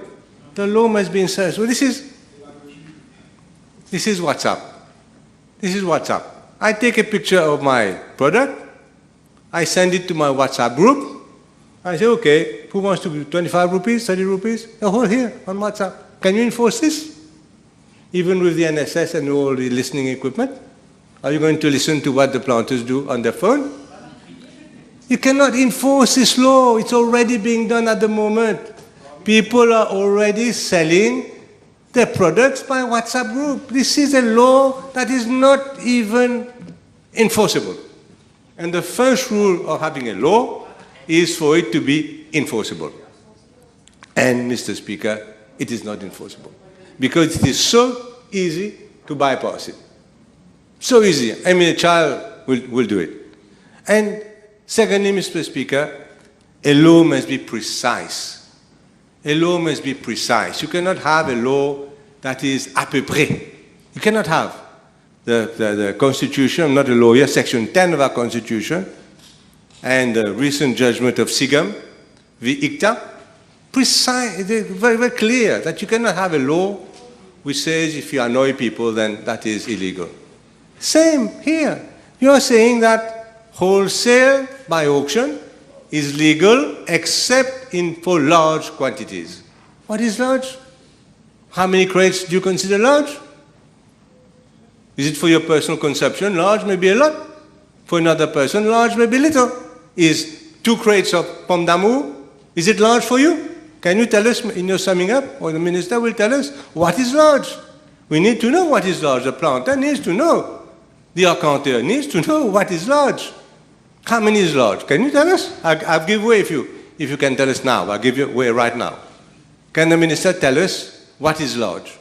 The law must be enforced. Well, this is WhatsApp. This is WhatsApp. I take a picture of my product. I send it to my WhatsApp group. I say, okay, who wants to do 25 rupees, 30 rupees? The whole here on WhatsApp. Can you enforce this? Even with the NSS and all the listening equipment? Are you going to listen to what the planters do on their phone? You cannot enforce this law. It's already being done at the moment. People are already selling their products by WhatsApp group. This is a law that is not even enforceable. And the first rule of having a law is for it to be enforceable. And, Mr. Speaker, it is not enforceable, because it is so easy to bypass it. So easy. I mean, a child will do it. And secondly, Mr. Speaker, a law must be precise. A law must be precise. You cannot have a law that is à peu près. You cannot have the Constitution. I'm not a lawyer. Section 10 of our Constitution and the recent judgment of Sigam v. ICTA, precise, very, very clear that you cannot have a law which says if you annoy people, then that is illegal. Same here. You are saying that wholesale by auction is legal except for large quantities. What is large? How many crates do you consider large? Is it for your personal consumption? Large may be a lot. For another person, large may be little. Is 2 crates of pomme d'amour, is it large for you? Can you tell us in your summing up, or the minister will tell us what is large? We need to know what is large. The planter needs to know. The accountant needs to know what is large. How many is large? Can you tell us? I'll give way if you can tell us now. I'll give you way right now. Can the minister tell us what is large?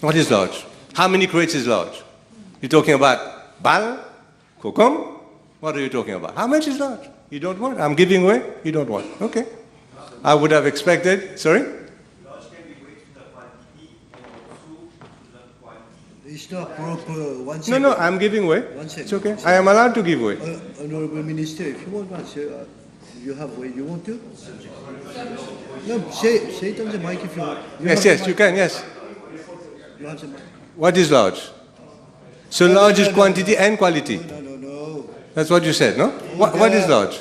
What is large? How many crates is large? You're talking about bal, kokum? What are you talking about? How much is large? You don't want? I'm giving way? You don't want? Okay. I would have expected, sorry? It's not proper. One second. No, I'm giving way. 1 second. It's okay. I am allowed to give way. Honorable Minister, if you want to answer, you have way. You want to? No, say it on the mic if you want. Yes, you can, yes. You have the mic. What is large? So large is quantity and quality. No. That's what you said, no? What is large?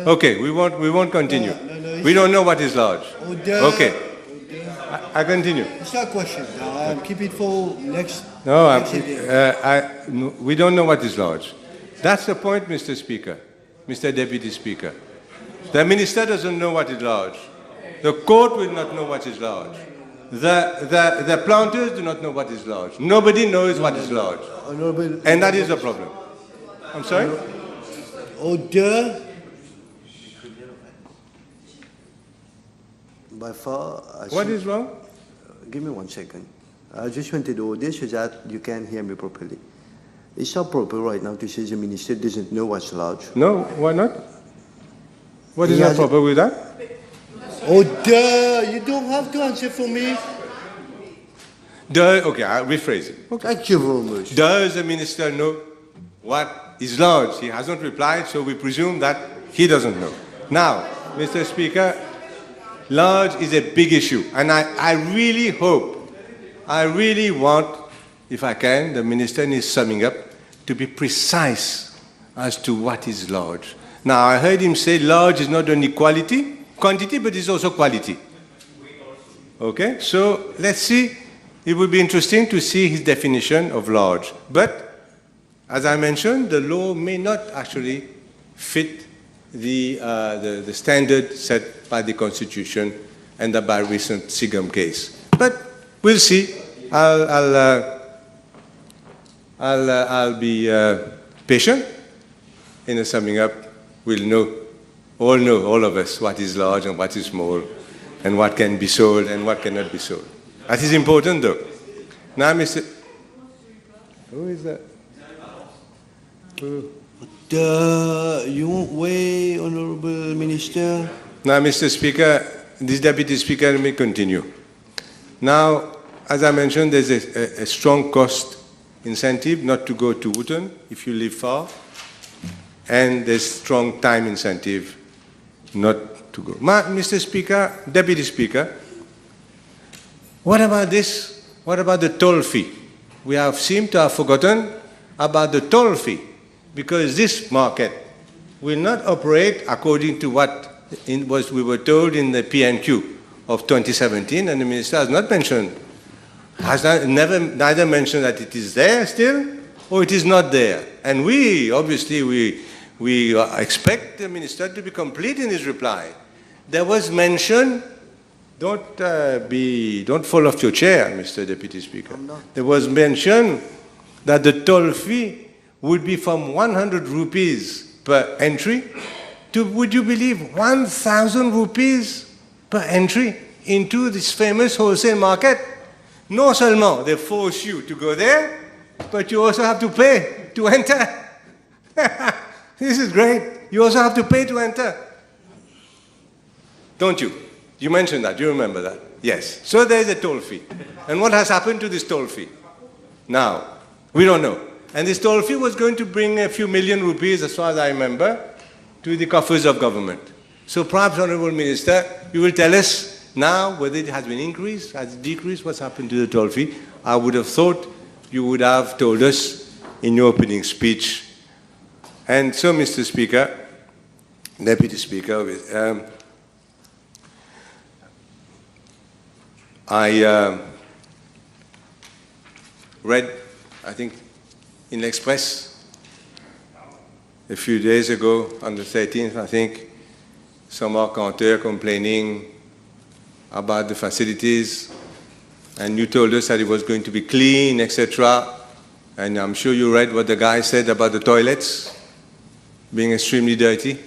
Okay, we won't continue. We don't know what is large. Okay. I continue. It's not a question. Keep it for next. No, we don't know what is large. That's the point, Mr. Speaker, Mr. Deputy Speaker. The minister doesn't know what is large. The court will not know what is large. The planters do not know what is large. Nobody knows what is large. And that is the problem. I'm sorry? By far, what is wrong? Give me 1 second. I just wanted to order so that you can hear me properly. It's not proper right now to say the minister doesn't know what's large. No, why not? What is not proper with that? You don't have to answer for me. Okay, I'll rephrase it. Okay. Thank you very much. Does the minister know what is large? He hasn't replied, so we presume that he doesn't know. Now, Mr. Speaker, large is a big issue, and I really hope, I really want, if I can, the minister in his summing up, to be precise as to what is large. Now, I heard him say large is not only quantity, but it's also quality. Okay, so let's see. It would be interesting to see his definition of large. But, as I mentioned, the law may not actually fit the standard set by the Constitution and by recent Sigam case. But we'll see. I'll be patient. In the summing up, we'll know, all of us, what is large and what is small, and what can be sold and what cannot be sold. That is important, though. Now, Mr. Who is that? You won't weigh, Honorable Minister? Now, Mr. Speaker, this Deputy Speaker may continue. Now, as I mentioned, there's a strong cost incentive not to go to Wooton if you live far, and there's strong time incentive not to go. Mr. Speaker, Deputy Speaker, what about this? What about the toll fee? We seem to have forgotten about the toll fee, because this market will not operate according to what we were told in the PNQ of 2017, and the minister has not mentioned, neither mentioned that it is there still, or it is not there. And obviously, we expect the minister to be complete in his reply. There was mention. Don't fall off your chair, Mr. Deputy Speaker. There was mention that the toll fee would be from 100 rupees per entry to, would you believe, 1,000 rupees per entry into this famous wholesale market. Non seulement they force you to go there, but you also have to pay to enter. This is great. You also have to pay to enter. Don't you? You mentioned that. You remember that? Yes. So there is a toll fee. And what has happened to this toll fee? Now, we don't know. And this toll fee was going to bring a few million rupees, as far as I remember, to the coffers of government. So perhaps, Honourable Minister, you will tell us now whether it has been increased, has it decreased, what's happened to the toll fee. I would have thought you would have told us in your opening speech. And so, Mr. Speaker, Deputy Speaker, I read, I think, in l'Express a few days ago, on the 13th, I think, some raconteurs complaining about the facilities, and you told us that it was going to be clean, etc. And I'm sure you read what the guy said about the toilets being extremely dirty.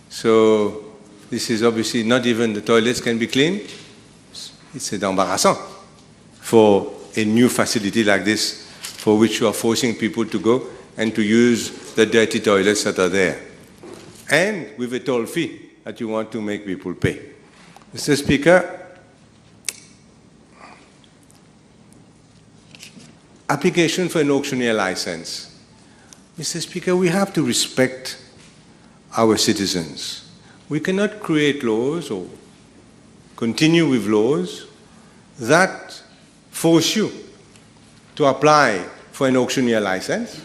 So this is obviously not even the toilets can be cleaned. It's embarrassing for a new facility like this for which you are forcing people to go and to use the dirty toilets that are there. And with a toll fee that you want to make people pay. Mr. Speaker, application for an auctioneer license. Mr. Speaker, we have to respect our citizens. We cannot create laws or continue with laws that force you to apply for an auctioneer license,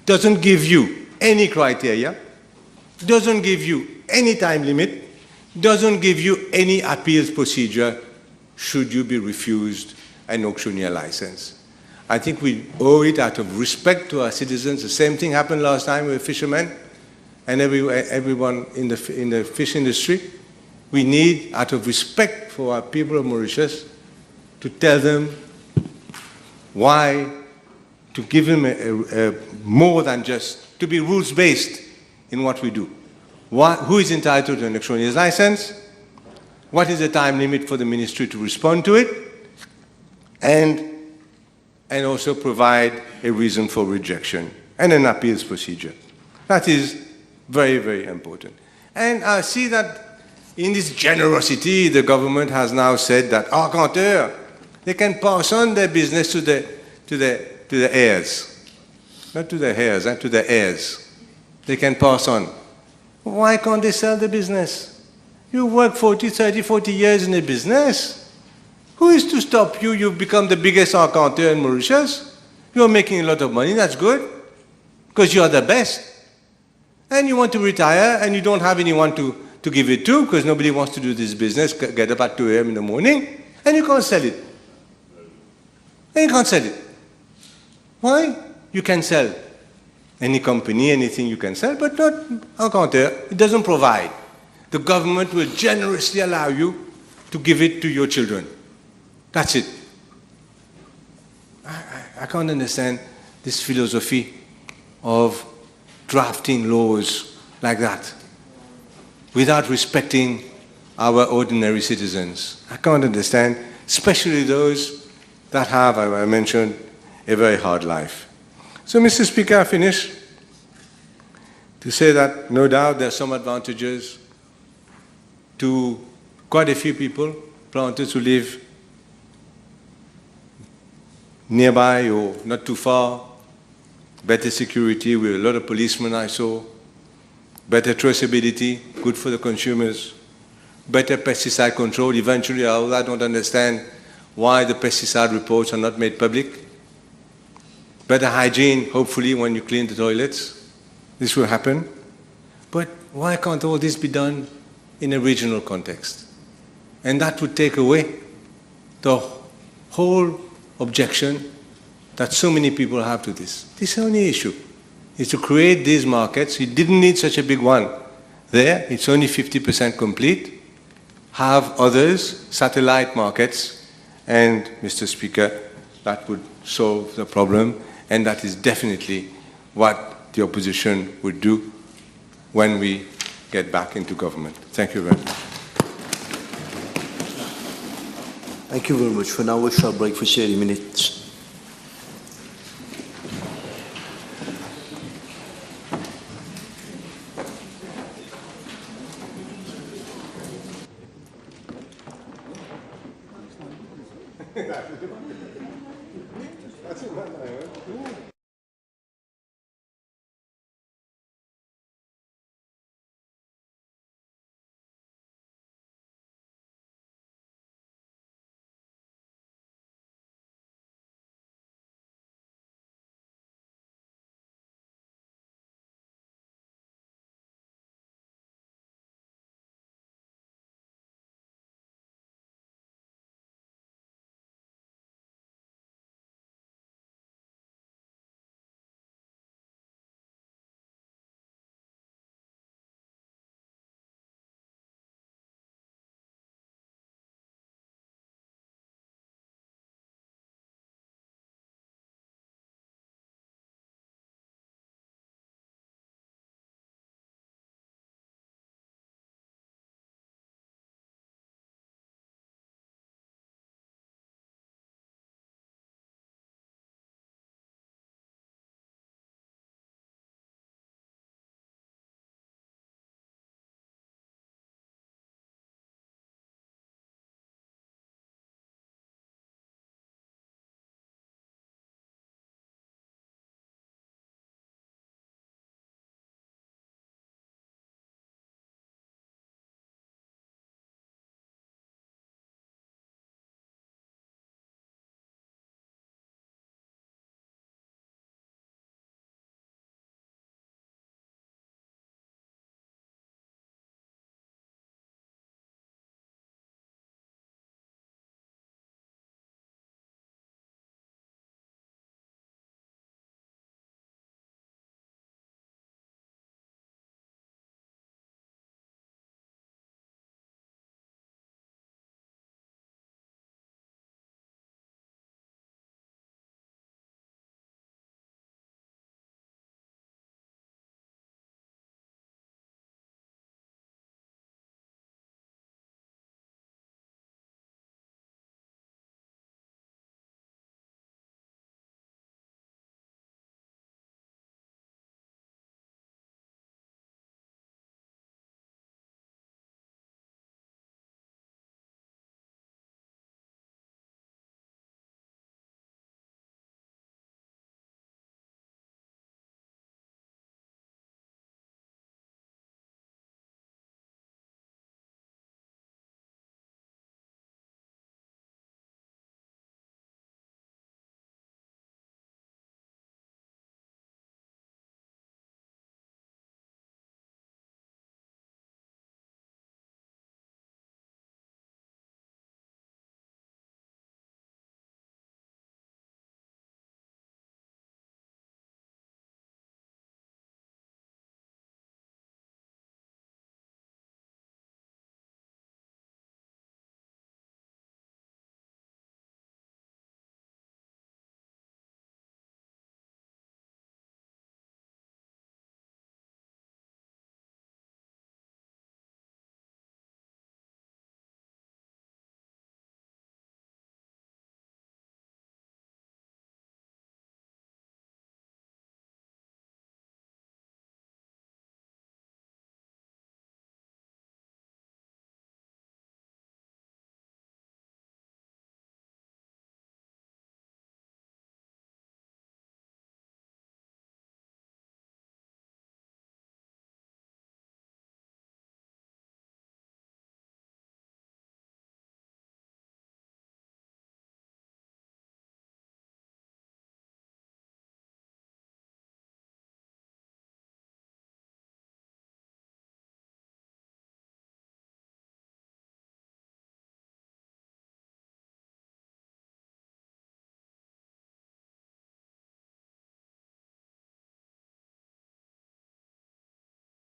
doesn't give you any criteria, doesn't give you any time limit, doesn't give you any appeals procedure should you be refused an auctioneer license. I think we owe it out of respect to our citizens. The same thing happened last time with fishermen and everyone in the fish industry. We need, out of respect for our people of Mauritius, to tell them why, to give them more than just, to be rules-based in what we do. Who is entitled to an auctioneer's license? What is the time limit for the ministry to respond to it? And also provide a reason for rejection and an appeals procedure. That is very, very important. And I see that in this generosity, the government has now said that arcanteurs, they can pass on their business to the heirs. Not to the heirs, to the heirs. They can pass on. Why can't they sell the business? You work 40 years in a business. Who is to stop you? You've become the biggest arcanteur in Mauritius. You're making a lot of money, that's good, because you're the best. And you want to retire and you don't have anyone to give it to because nobody wants to do this business, get up at 2 a.m. in the morning, and you can't sell it. And you can't sell it. Why? You can sell any company, anything you can sell, but not arcanteur. It doesn't provide. The government will generously allow you to give it to your children. That's it. I can't understand this philosophy of drafting laws like that without respecting our ordinary citizens. I can't understand, especially those that have, as I mentioned, a very hard life. So, Mr. Speaker, I finish to say that no doubt there are some advantages to quite a few people, planters who live nearby or not too far, better security with a lot of policemen I saw, better traceability, good for the consumers, better pesticide control. Eventually, I don't understand why the pesticide reports are not made public. Better hygiene, hopefully, when you clean the toilets. This will happen. But why can't all this be done in a regional context? And that would take away the whole objection that so many people have to this. This only issue is to create these markets. You didn't need such a big one there. It's only 50% complete. Have others, satellite markets, and, Mr. Speaker, that would solve the problem, and that is definitely what the opposition would do when we get back into government. Thank you very much. Thank you very much. For now, we shall break for 30 minutes. That's it,